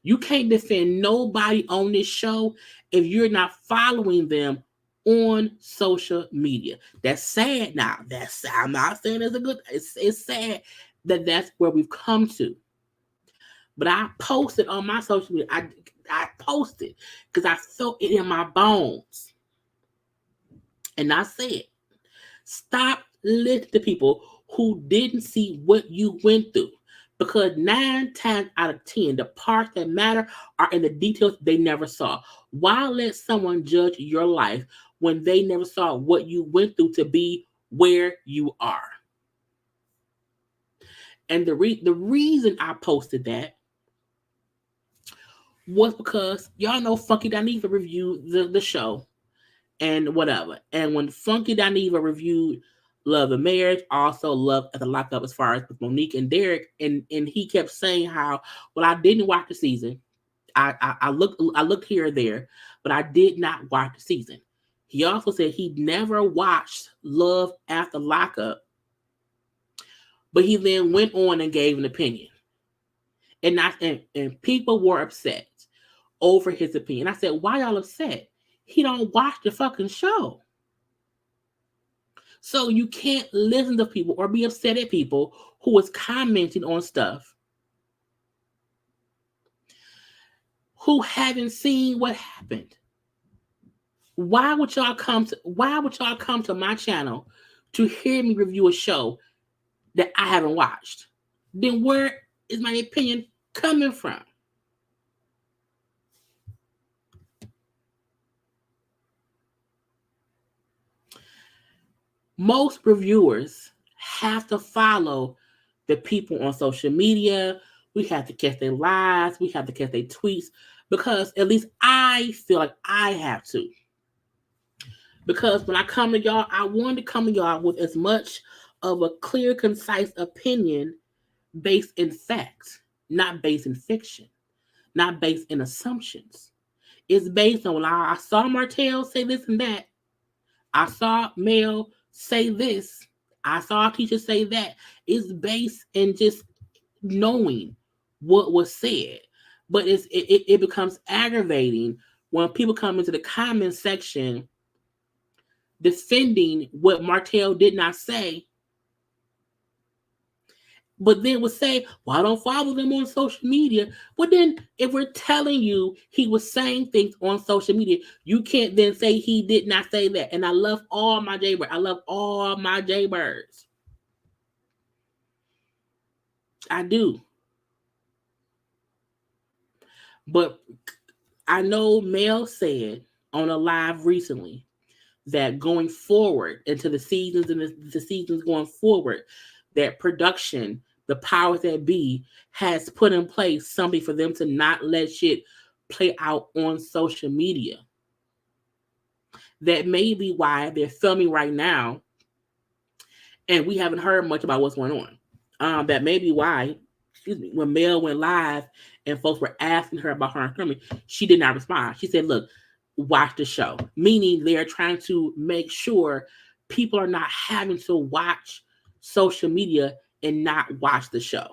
you can't defend nobody on this show if you're not following them on social media. That's sad now. I'm not saying it's a good. It's sad that that's where we've come to. But I posted on my social media. I posted because I felt it in my bones. And I said, stop listening to people who didn't see what you went through. Because 9 times out of 10, the parts that matter are in the details they never saw. Why let someone judge your life when they never saw what you went through to be where you are? And the reason I posted that was because y'all know Funky Dineva reviewed the show and whatever. And when Funky Dineva reviewed Love and Marriage, also Love at the Lockup as far as with Monique and Derek, and he kept saying how, well, I didn't watch the season. I looked here or there, but I did not watch the season. He also said he never watched Love After Lockup, but he then went on and gave an opinion. And people were upset over his opinion. I said, why y'all upset? He don't watch the fucking show. So you can't listen to people or be upset at people who is commenting on stuff who haven't seen what happened. Why would y'all come to my channel to hear me review a show that I haven't watched? Then where is my opinion coming from? Most reviewers have to follow the people on social media. We have to catch their lives. We have to catch their tweets, because at least I feel like I have to. Because when I come to y'all, I want to come to y'all with as much of a clear, concise opinion based in facts, not based in fiction, not based in assumptions. It's based on, I saw Martell say this and that. I saw Mel say this. I saw a teacher say that. It's based in just knowing what was said. But it becomes aggravating when people come into the comment section defending what Martell did not say, but then would say, well, I don't follow them on social media. Well, then if we're telling you he was saying things on social media, you can't then say he did not say that. And I love all my JayBirds. I love all my JayBirds. I do. But I know Mel said on a live recently that going forward into the seasons and the seasons going forward, that production, the powers that be, has put in place something for them to not let shit play out on social media. That may be why they're filming right now, and we haven't heard much about what's going on. That may be why, when Mel went live and folks were asking her about her and Stormy, she did not respond. She said, look, watch the show. Meaning they're trying to make sure people are not having to watch social media and not watch the show.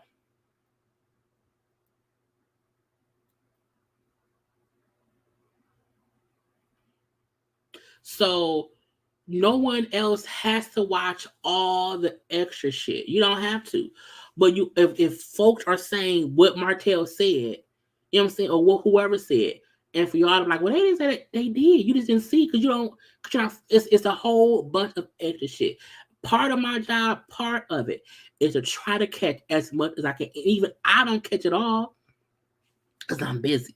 So no one else has to watch all the extra shit. You don't have to. But if folks are saying what Martell said, you know what I'm saying, or what whoever said, and for y'all to be like, well, they didn't say that, they did. You just didn't see because you don't. Cause you're not, it's a whole bunch of extra shit. Part of my job, part of it, is to try to catch as much as I can. Even I don't catch it all because I'm busy.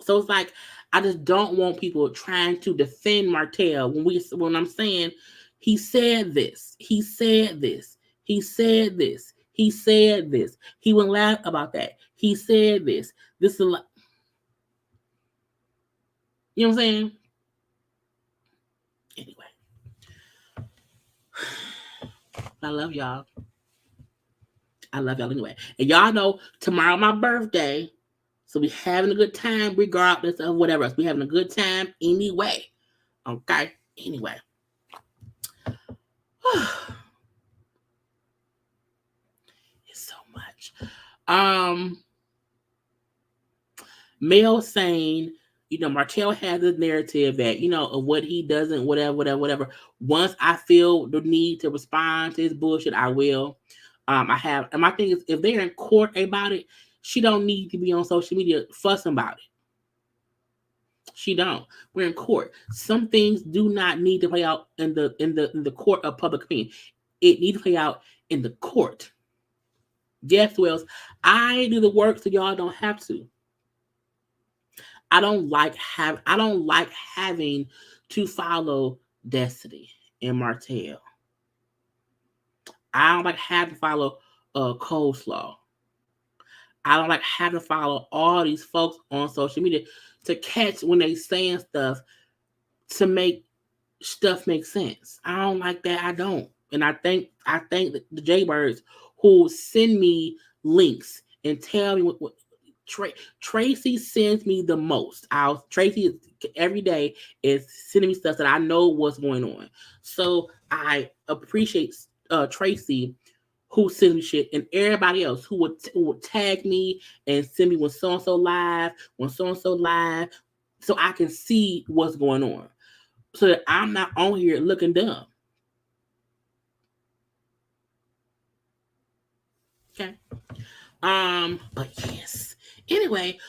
So it's like I just don't want people trying to defend Martell when I'm saying he said this, he said this, he said this, he said this. He wouldn't laugh about that. He said this. This is a lot. You know what I'm saying? Anyway, I love y'all. I love y'all anyway. And y'all know tomorrow my birthday. So we having a good time regardless of whatever else. We having a good time anyway. Okay? Anyway. It's so much. Mel saying, Martell has this narrative that, of what he doesn't, whatever. Once I feel the need to respond to his bullshit, I will. I have, and my thing is, if they're in court about it, she don't need to be on social media fussing about it. She don't. We're in court. Some things do not need to play out in the court of public opinion. It needs to play out in the court. Yes, Wells, I do the work so y'all don't have to. I don't like having to follow Destiny and Martell. I don't like having to follow Coleslaw. I don't like having to follow all these folks on social media to catch when they saying stuff to make stuff make sense. I don't like that. I don't. And I think the JayBirds who send me links and tell me what Tracy sends me the most. Tracy every day is sending me stuff that I know what's going on. So I appreciate Tracy who sends me shit, and everybody else who would tag me and send me when so and so live, so I can see what's going on, so that I'm not on here looking dumb. Okay. But yes. Anyway,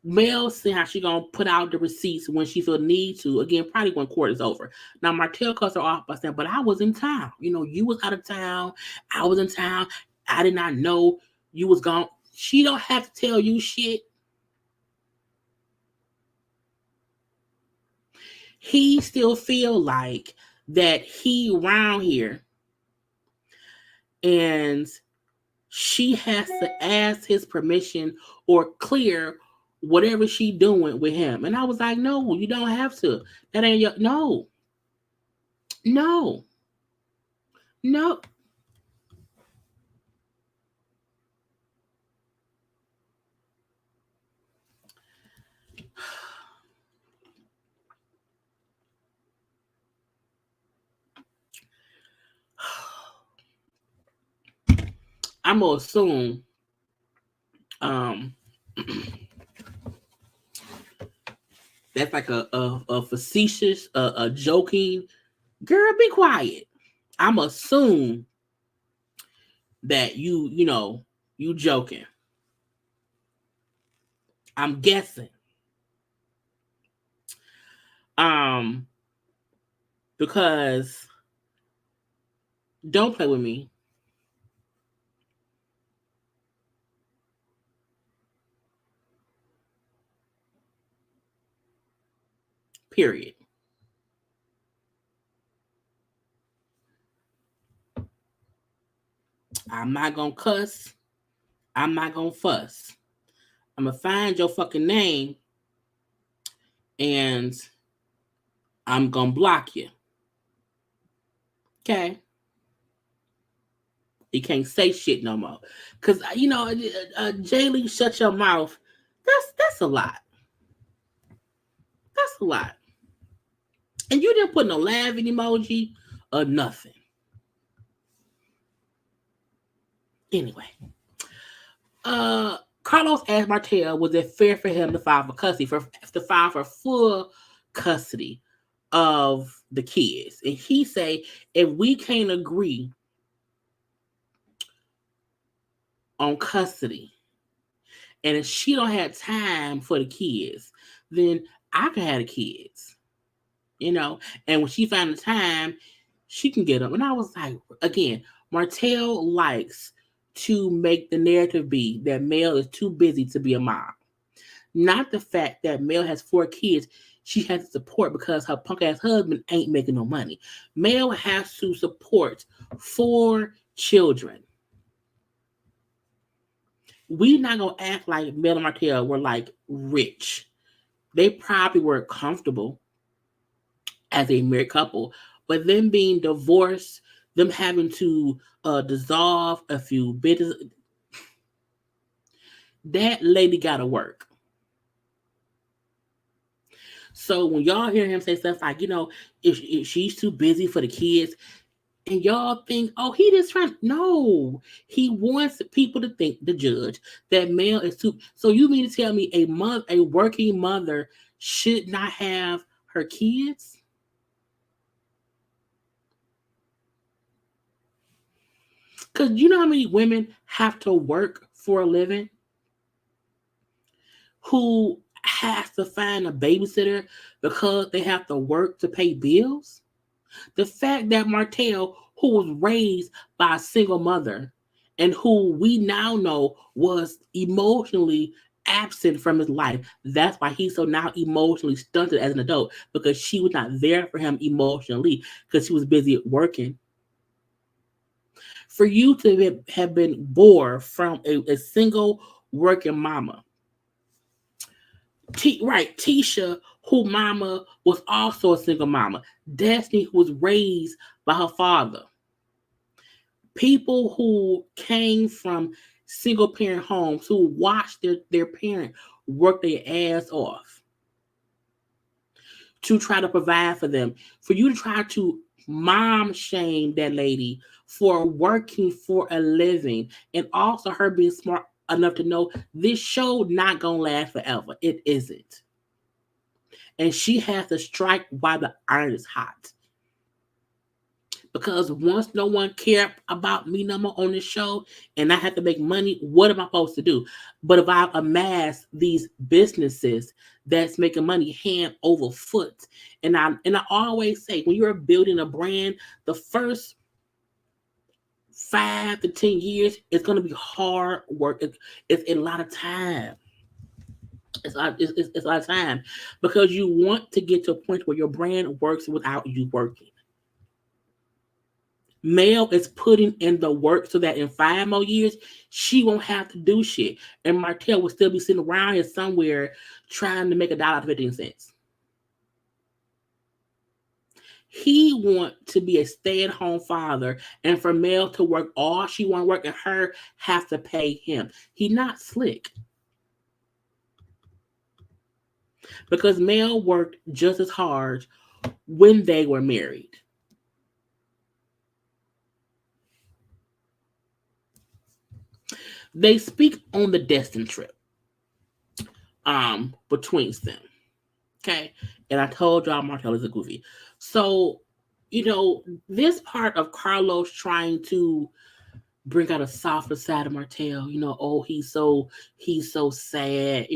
Mel saying how she gonna put out the receipts when she feel need to. Again, probably when court is over. Now Martell cuts her off by saying, "But I was in town. You was out of town. I was in town. I did not know you was gone." She don't have to tell you shit. He still feel like that he around here, and she has to ask his permission or clear whatever she doing with him. And I was like, no, you don't have to. That ain't your, no. I'm gonna assume that's like a facetious, a joking. Girl, be quiet. I'm assume that you joking. I'm guessing. Because don't play with me. Period. I'm not gonna cuss. I'm not gonna fuss. I'm gonna find your fucking name and I'm gonna block you. Okay? You can't say shit no more. Cause Jaylee, shut your mouth. That's a lot. That's a lot. And you didn't put no laughing emoji or nothing. Anyway. Carlos asked Martell, was it fair for him to file for custody, to file for full custody of the kids. And he say, if we can't agree on custody, and if she don't have time for the kids, then I can have the kids. And when she found the time, she can get them. And I was like, again, Martell likes to make the narrative be that Mel is too busy to be a mom. Not the fact that Mel has 4 kids she has to support because her punk ass husband ain't making no money. Mel has to support 4 children. We not gonna act like Mel and Martell were like rich. They probably were comfortable as a married couple, but them being divorced, them having to dissolve a few business, that lady gotta work. So when y'all hear him say stuff like, if she's too busy for the kids, and y'all think, oh, he just trying. No, he wants people to think, the judge, that Mel is too. So you mean to tell me a working mother should not have her kids? Because you know how many women have to work for a living? Who has to find a babysitter because they have to work to pay bills? The fact that Martell, who was raised by a single mother and who we now know was emotionally absent from his life, that's why he's so now emotionally stunted as an adult, because she was not there for him emotionally because she was busy working. For you to have been born from a single working mama. Tisha, who mama was also a single mama. Destiny, who was raised by her father. People who came from single parent homes, who watched their parent work their ass off to try to provide for them. For you to try to mom shame that lady for working for a living, and also her being smart enough to know this show not gonna last forever. It isn't. And she has to strike while the iron is hot. Because once no one cared about me no more on this show and I have to make money, what am I supposed to do? But if I've amassed these businesses that's making money hand over foot, and I always say, when you're building a brand, the first 5 to 10 years, it's going to be hard work. It's a lot of time. It's a lot of time because you want to get to a point where your brand works without you working. Mel is putting in the work so that in 5 more years, she won't have to do shit. And Martell will still be sitting around here somewhere trying to make $1.15. He want to be a stay-at-home father, and for Mel to work all she want to work, and her have to pay him. He not slick. Because Mel worked just as hard when they were married. They speak on the Destiny trip between them. Okay. And I told y'all Martell is a goofy. So, this part of Carlos trying to bring out a softer side of Martell, oh, he's so sad,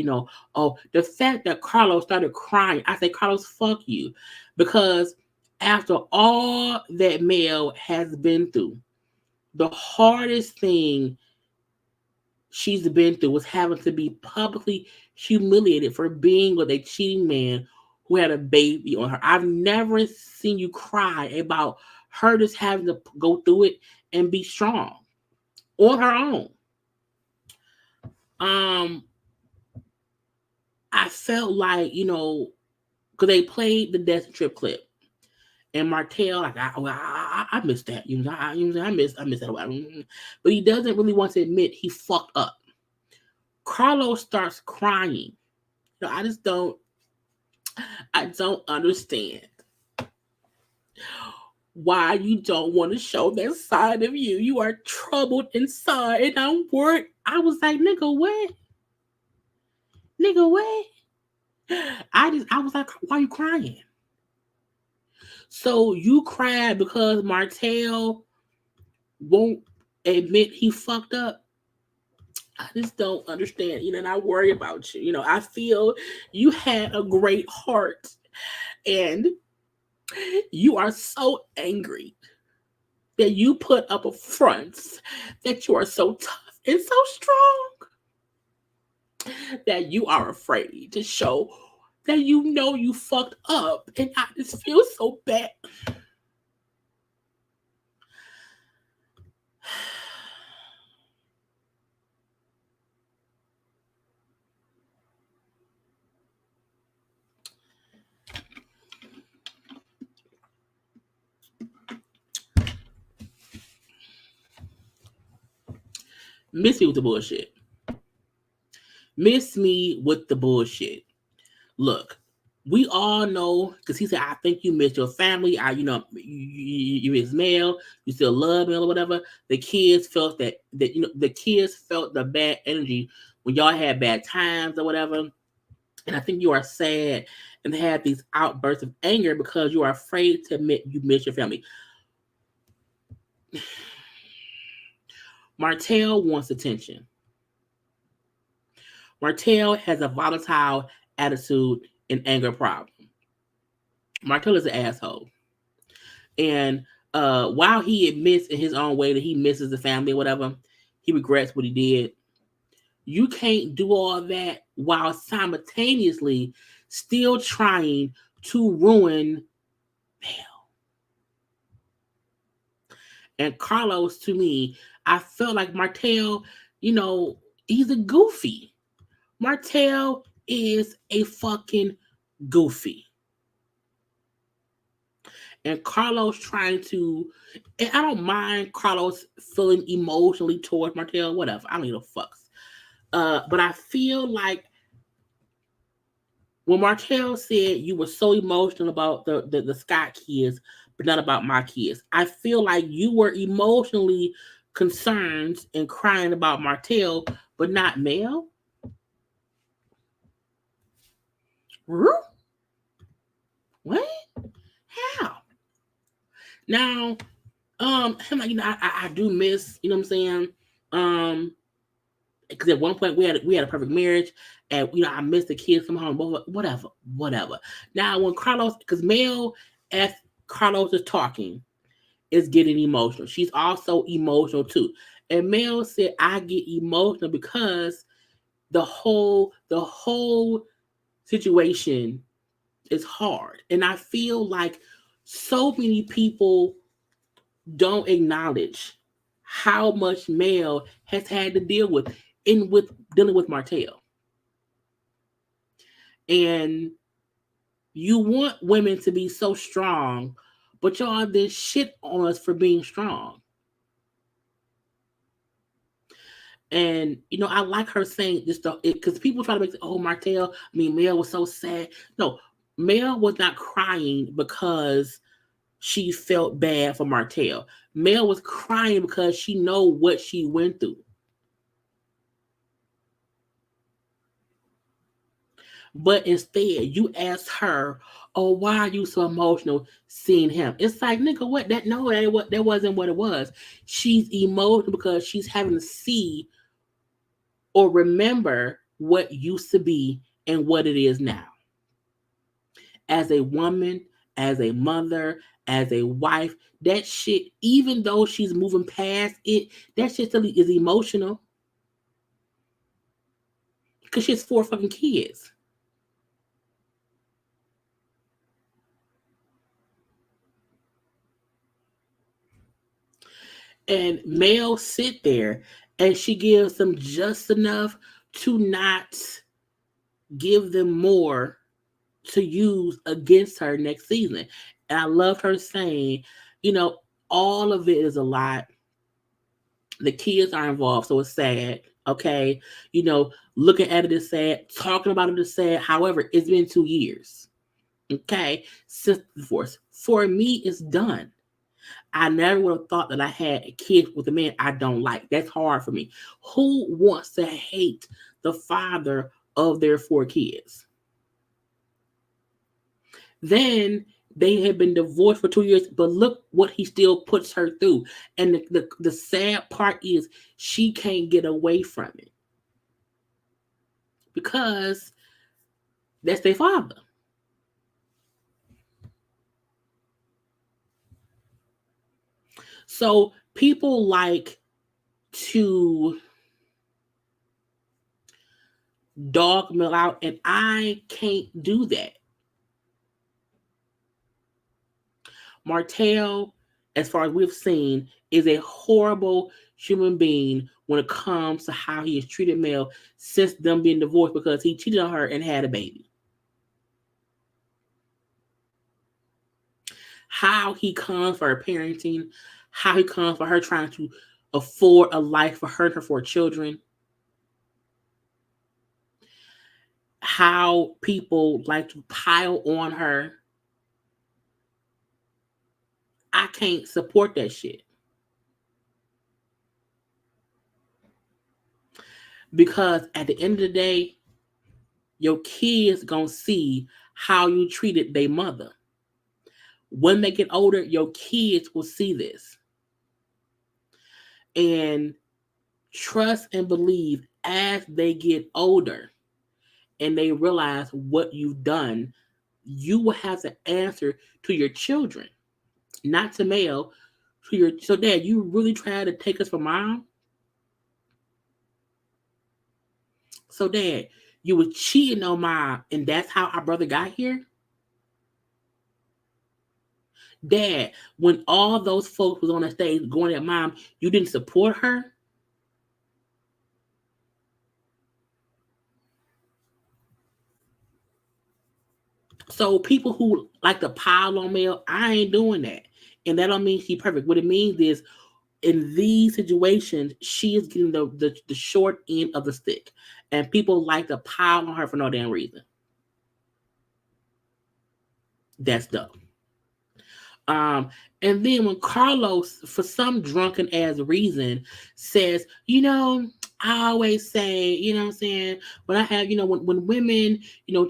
oh, the fact that Carlos started crying, I say, Carlos, fuck you. Because after all that Mel has been through, the hardest thing she's been through was having to be publicly humiliated for being with a cheating man who had a baby on her. I've never seen you cry about her just having to go through it and be strong on her own. I felt like, because they played the Death Trip clip. And Martell, like, I missed that. I missed that. But he doesn't really want to admit he fucked up. Carlos starts crying. I don't understand why you don't want to show that side of you. You are troubled inside, and I'm worried. I was like, nigga, what? I was like, why are you crying? So you cried because Martell won't admit he fucked up? I just don't understand, and I worry about you. I feel you had a great heart and you are so angry that you put up a front that you are so tough and so strong that you are afraid to show that you fucked up. And I just feel so bad. Miss me with the bullshit. Miss me with the bullshit. Look, we all know, because he said, I think you miss your family. You miss Mel. You still love Mel or whatever. The kids felt the kids felt the bad energy when y'all had bad times or whatever. And I think you are sad and have these outbursts of anger because you are afraid to admit you miss your family. Martell wants attention. Martell has a volatile attitude and anger problem. Martell is an asshole. And while he admits in his own way that he misses the family or whatever, he regrets what he did. You can't do all that while simultaneously still trying to ruin Mel. And Carlos, to me, I felt like Martell, he's a goofy. Martell is a fucking goofy. And Carlos trying to, and I don't mind Carlos feeling emotionally towards Martell, whatever. I don't give a fucks. But I feel like when Martell said you were so emotional about the Scott kids, but not about my kids, I feel like you were emotionally concerned and crying about Martell, but not Mel. What? How? Now, I do miss, what I'm saying? Because at one point we had a perfect marriage, and I missed the kids from home, whatever. Now when Carlos, because Mel, as Carlos is talking, is getting emotional. She's also emotional too, and Mel said, "I get emotional because the whole situation is hard," and I feel like so many people don't acknowledge how much Mel has had to deal with with dealing with Martell. And you want women to be so strong, but y'all this shit on us for being strong. And I like her saying this stuff because people try to make Martell. Mel was so sad. No, Mel was not crying because she felt bad for Martell. Mel was crying because she know what she went through. But instead, you ask her, "Oh, why are you so emotional seeing him?" It's like, nigga, what? That wasn't what it was. She's emotional because she's having to see or remember what used to be and what it is now. As a woman, as a mother, as a wife, that shit, even though she's moving past it, that shit still is emotional. Because she has 4 fucking kids. And Mel sit there and she gives them just enough to not give them more to use against her next season. And I love her saying, all of it is a lot. The kids are involved, so it's sad. Okay. Looking at it is sad. Talking about it is sad. However, it's been 2 years. Okay. Since the divorce. For me, it's done. I never would have thought that I had a kid with a man I don't like. That's hard for me. Who wants to hate the father of their 4 kids? Then They had been divorced for 2 years, but look what he still puts her through. And the sad part is she can't get away from it because that's their father. So people like to dog me out, and I can't do that. Martell, as far as we've seen, is a horrible human being when it comes to how he has treated Mel since them being divorced because he cheated on her and had a baby. How he comes for her parenting, how he comes for her trying to afford a life for her and her 4 children. How people like to pile on her. I can't support that shit. Because at the end of the day, your kids gonna see how you treated their mother. When they get older, your kids will see this. And trust and believe as they get older and they realize what you've done, you will have to answer to your children, not to Mel. So Dad, you really tried to take us from Mom? So Dad, you were cheating on Mom, and that's how our brother got here? Dad, when all those folks was on the stage going at Mom, you didn't support her? So people who like to pile on Mel, I ain't doing that. And that don't mean she's perfect. What it means is in these situations, she is getting the short end of the stick. And people like to pile on her for no damn reason. That's dumb. And then when Carlos, for some drunken ass reason, says, I always say, you know what I'm saying, when I have, when women,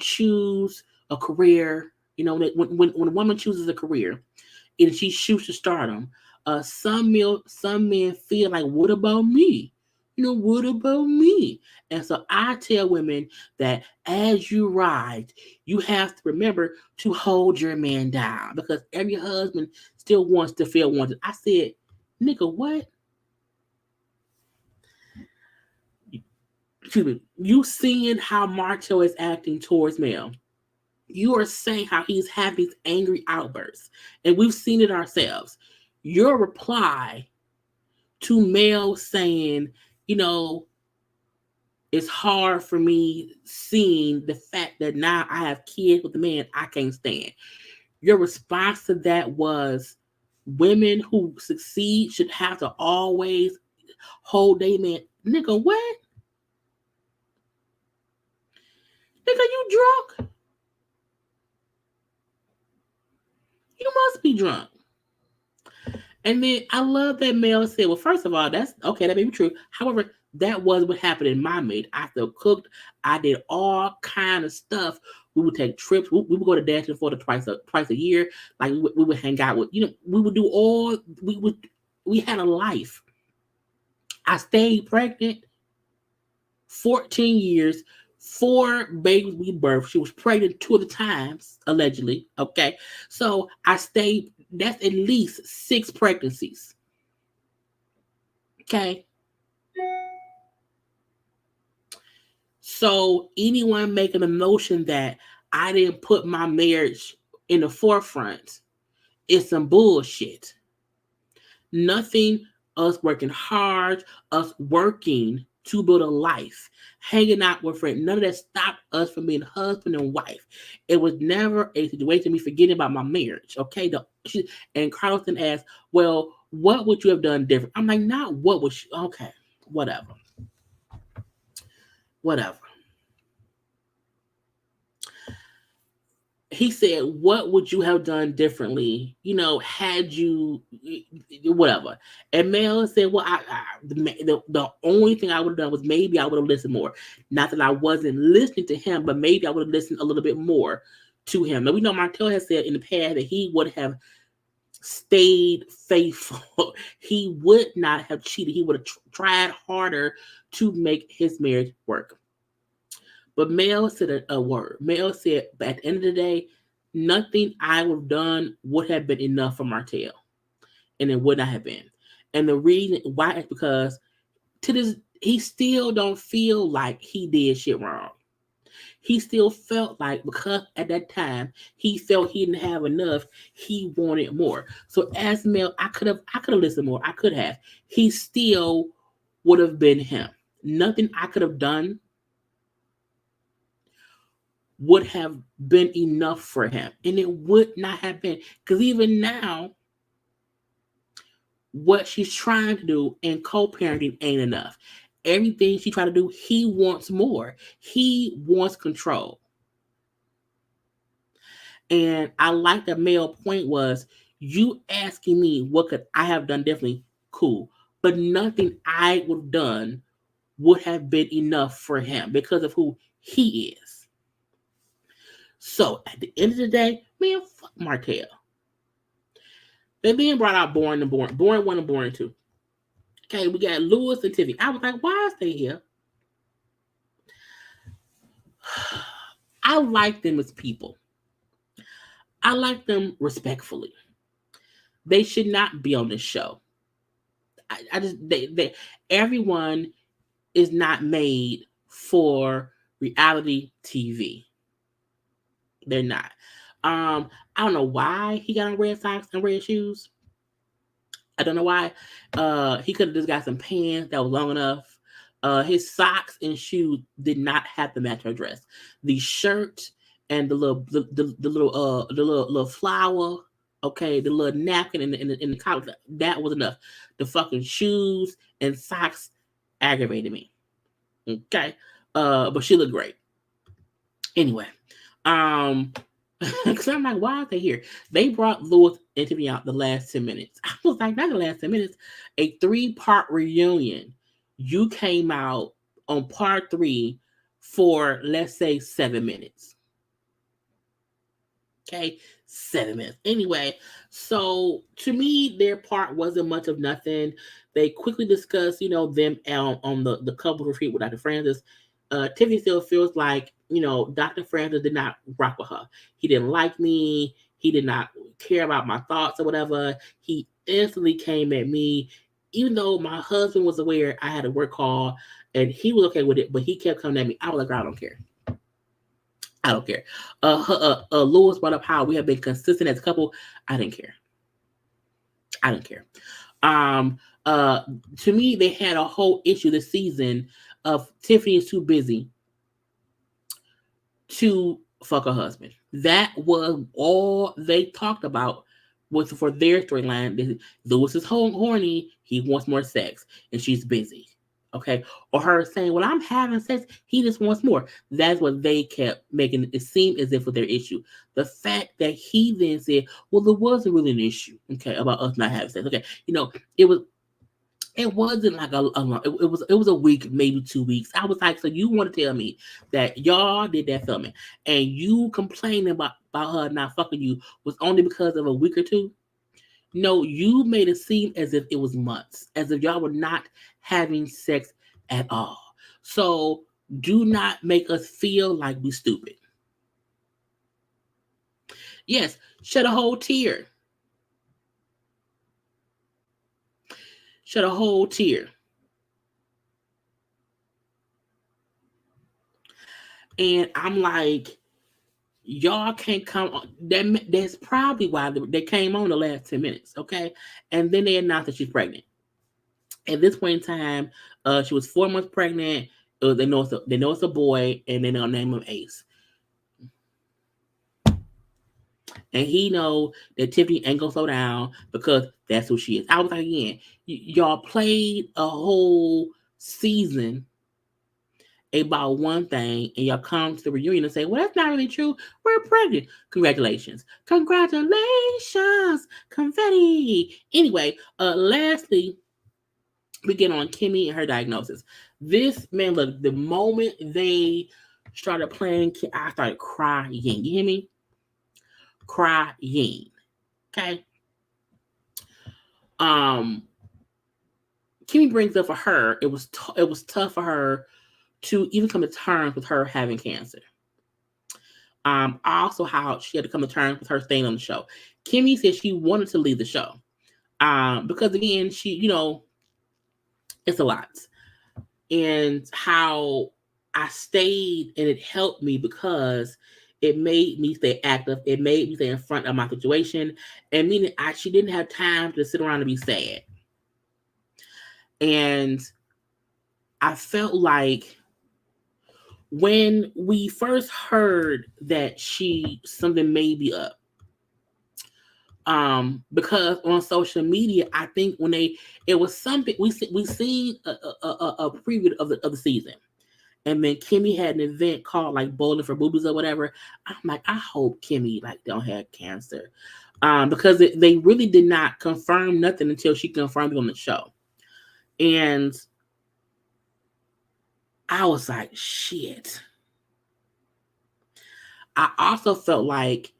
choose a career, when a woman chooses a career and she shoots to stardom, some men feel like, what about me? What about me? And so I tell women that as you rise, you have to remember to hold your man down because every husband still wants to feel wanted. I said, nigga, what? Excuse me. You seeing how Martell is acting towards Mel. You are saying how he's having these angry outbursts. And we've seen it ourselves. Your reply to Mel saying, it's hard for me seeing the fact that now I have kids with a man I can't stand. Your response to that was women who succeed should have to always hold their man. Nigga, what? Nigga, you drunk? You must be drunk. And then I love that Mel said, well, first of all, that's okay, that may be true. However, that was what happened in my maid. I still cooked. I did all kind of stuff. We would take trips. We would go to dancing for twice a year. Like we would hang out with, we would do all, we had a life. I stayed pregnant 14 years, 4 babies we birthed. She was pregnant 2 of the times, allegedly. Okay. So I stayed, that's at least 6 pregnancies. Okay. So anyone making the notion that I didn't put my marriage in the forefront is some bullshit. Nothing, us working hard, us working to build a life, hanging out with friends, none of that stopped us from being husband and wife. It was never a situation of me forgetting about my marriage. Okay. And Carlton asked, well, what would you have done different? I'm like, not what would you, okay, whatever. He said, what would you have done differently, had you, whatever. And Mel said, well, the only thing I would have done was maybe I would have listened more. Not that I wasn't listening to him, but maybe I would have listened a little bit more to him. Now we know Martell has said in the past that he would have stayed faithful. He would not have cheated. He would have tried harder to make his marriage work. But Mel said a word. Mel said, but at the end of the day, nothing I would have done would have been enough for Martell. And it would not have been. And the reason why is because to this, he still don't feel like he did shit wrong. He still felt like because at that time he felt he didn't have enough, he wanted more. So as Mel, I could have listened more. I could have. He still would have been him. Nothing I could have done would have been enough for him. And it would not have been. Because even now, what she's trying to do in co-parenting ain't enough. Everything she tried to do, he wants more. He wants control. And I like that Mel point was, you asking me what could I have done differently, cool. But nothing I would have done would have been enough for him because of who he is. So at the end of the day, man, fuck Martell. They then brought out Boring and Boring. Boring 1 and Boring 2. Okay, we got Louis and Tiffany. I was like, why is they here? I like them as people. I like them respectfully. They should not be on this show. I just everyone is not made for reality TV. They're not. I don't know why he got on red socks and red shoes. I don't know why. He could have just got some pants that was long enough. His socks and shoes did not have to match her dress. The shirt and the little flower, okay, the little napkin in the collar, that was enough. The fucking shoes and socks aggravated me. Okay, but she looked great. Anyway, because I'm like, why are they here? They brought Louis and Tiffany out the last 10 minutes. I was like, not the last 10 minutes. A 3-part reunion. You came out on part 3 for, let's say, 7 minutes. Okay, 7 minutes. Anyway, so to me, their part wasn't much of nothing. They quickly discussed, them on the couple retreat with Dr. Francis. Tiffany still feels like, Dr. Francis did not rock with her. He didn't like me. He did not care about my thoughts or whatever. He instantly came at me, even though my husband was aware I had a work call and he was okay with it, but he kept coming at me. I was like, I don't care. I don't care. Louis brought up how we have been consistent as a couple. I didn't care. I don't care. To me, they had a whole issue this season of Tiffany is too busy to fuck her husband. That was all they talked about for their storyline. Louis is horny. He wants more sex, and she's busy. Okay, or her saying, "Well, I'm having sex. He just wants more." That's what they kept making it seem as if was their issue. The fact that he then said, "Well, there wasn't really an issue, okay, about us not having sex." Okay, it was. It wasn't like it was a week, maybe 2 weeks. I was like, so you want to tell me that y'all did that filming and you complaining about her not fucking you was only because of a week or two? No, you made it seem as if it was months, as if y'all were not having sex at all. So do not make us feel like we stupid. Yes, shed a whole tear. Shed a whole tear. And I'm like, y'all can't come on. That's probably why they came on the last 10 minutes, okay? And then they announced that she's pregnant. At this point in time, she was 4 months pregnant. They know it's a boy, and they're gonna name him Ace. And he know that Tiffany ain't gonna slow down because that's who she is. I was like, again, y'all played a whole season about one thing, and y'all come to the reunion and say, well, that's not really true. We're pregnant. Congratulations. Congratulations. Confetti. Anyway, lastly, we get on Kimmy and her diagnosis. This, man, look, the moment they started playing, I started crying. You hear me? crying. Okay. Um, Kimmy brings up for her, it was tough for her to even come to terms with her having cancer. Also how she had to come to terms with her staying on the show. Kimmy said she wanted to leave the show. Because again, it's a lot. And how I stayed and it helped me because it made me stay active. It made me stay in front of my situation. And meaning she didn't have time to sit around and be sad. And I felt like when we first heard that something may be up, because on social media, I think when it was something we seen a preview of the season, and then Kimmy had an event called like Bowling for Boobies or whatever. I'm like, I hope Kimmy like don't have cancer, because they really did not confirm nothing until she confirmed it on the show, and I was like, shit. I also felt like,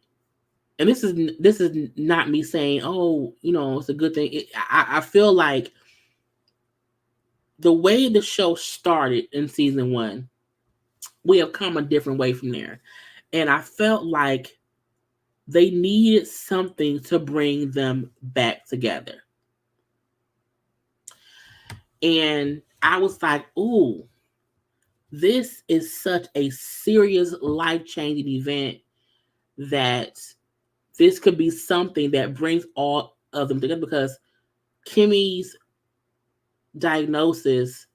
and this is not me saying, oh, it's a good thing. I feel like the way the show started in season 1, we have come a different way from there. And I felt like they needed something to bring them back together. And I was like, ooh, this is such a serious life-changing event that this could be something that brings all of them together, because Kimmy's diagnosis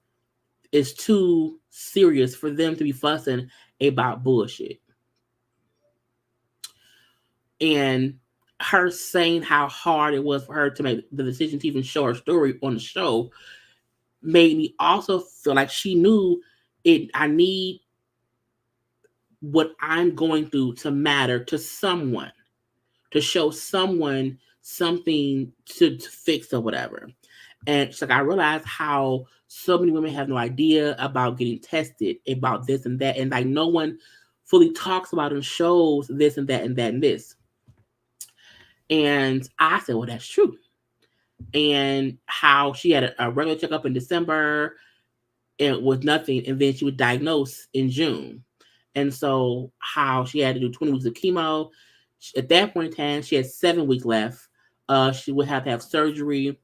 is too serious for them to be fussing about bullshit. And her saying how hard it was for her to make the decision to even show her story on the show made me also feel like she knew it. I need what I'm going through to matter to someone, to show someone something to fix or whatever. And she's like, I realized how so many women have no idea about getting tested, about this and that. And like no one fully talks about and shows this and that and that and this. And I said, well, that's true. And how she had a regular checkup in December and it was nothing. And then she was diagnosed in June. And so how she had to do 20 weeks of chemo. At that point in time, she had 7 weeks left. She would have to have surgery.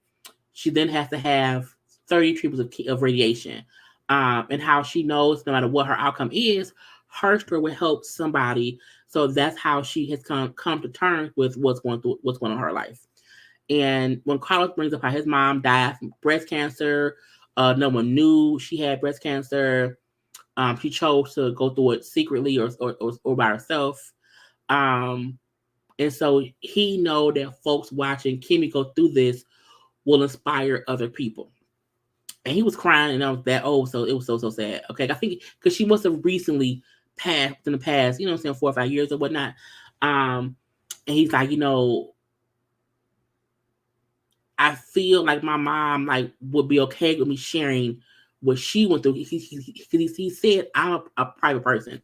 She then has to have 30 treatments of radiation. And how she knows no matter what her outcome is, her story will help somebody. So that's how she has come to terms with what's going on in her life. And when Carlos brings up how his mom died from breast cancer, no one knew she had breast cancer. She chose to go through it secretly or by herself. And so he know that folks watching Kimmy go through this will inspire other people. And he was crying, and I was that old, so it was so sad. Okay, I think because she must have recently passed in the past, 4 or 5 years or whatnot. And he's like, I feel like my mom would be okay with me sharing what she went through. He said I'm a private person,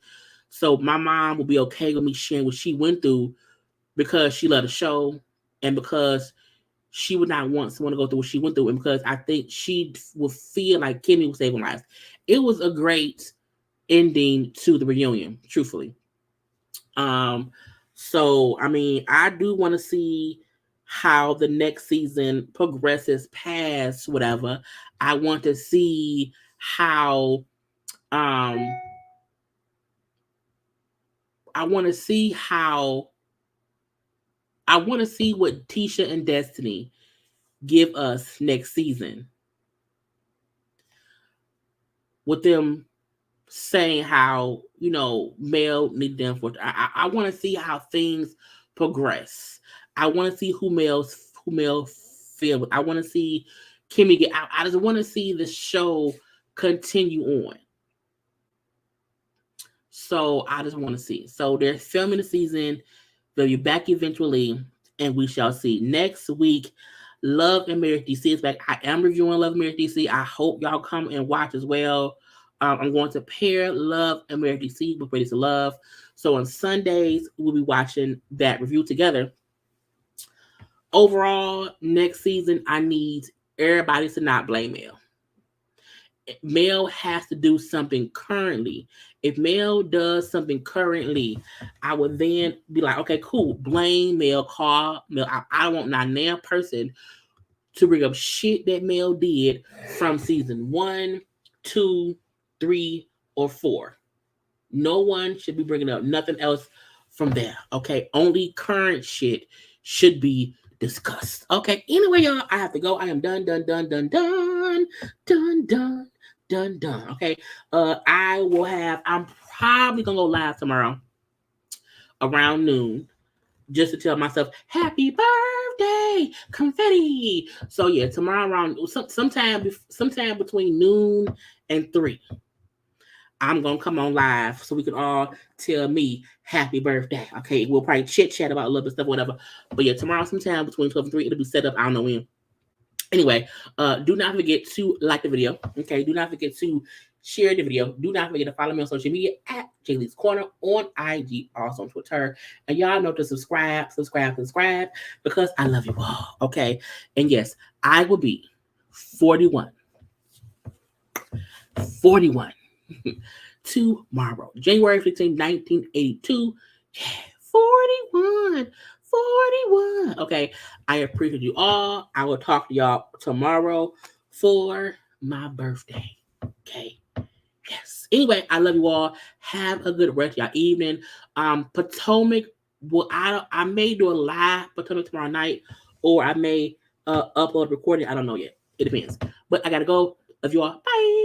so my mom would be okay with me sharing what she went through because she loved the show and because she would not want someone to go through what she went through, and because I think she would feel like Kimmy was saving lives. It was a great ending to the reunion, truthfully. So I mean, I do want to see how the next season progresses past whatever. I want to see how I want to see what Tisha and Destiny give us next season. With them saying how, Mel need them for. I want to see how things progress. I want to see who Mel feel. I want to see Kimmy get out. I just want to see the show continue on. So I just want to see. So they're filming the season. They'll be back eventually, and we shall see. Next week, Love and Marriage DC is back. I am reviewing Love and Marriage DC. I hope y'all come and watch as well. I'm going to Pair, Love, and Marriage DC with Ready to Love. So on Sundays, we'll be watching that review together. Overall, next season, I need everybody to not blame Mel. Mel has to do something currently. If Mel does something currently, I would then be like, okay, cool. Blame Mel, call Mel. I want not now person to bring up shit that Mel did from season 1, 2, 3, or 4. No one should be bringing up nothing else from there. Okay, only current shit should be discussed. Okay, anyway, y'all, I have to go. I am done. Okay, I'm probably gonna go live tomorrow around noon just to tell myself happy birthday, confetti. So yeah, tomorrow around sometime between noon and 3. I'm gonna come on live so we can all tell me happy birthday. Okay, we'll probably chit chat about a little bit of stuff, whatever. But yeah, tomorrow sometime between 12 and 3, it'll be set up. I don't know when. Anyway, do not forget to like the video. Okay, do not forget to share the video. Do not forget to follow me on social media at JayLeesCorner on IG, also on Twitter. And y'all know to subscribe because I love you all. Okay, and yes, I will be 41. 41. Tomorrow, January 15, 1982. Yeah, 41. Okay, I appreciate you all. I will talk to y'all tomorrow for my birthday. Okay. Yes. Anyway, I love you all. Have a good rest of y'all evening. Potomac. Well, I may do a live Potomac tomorrow night, or I may upload a recording. I don't know yet. It depends. But I gotta go. Love you all. Bye.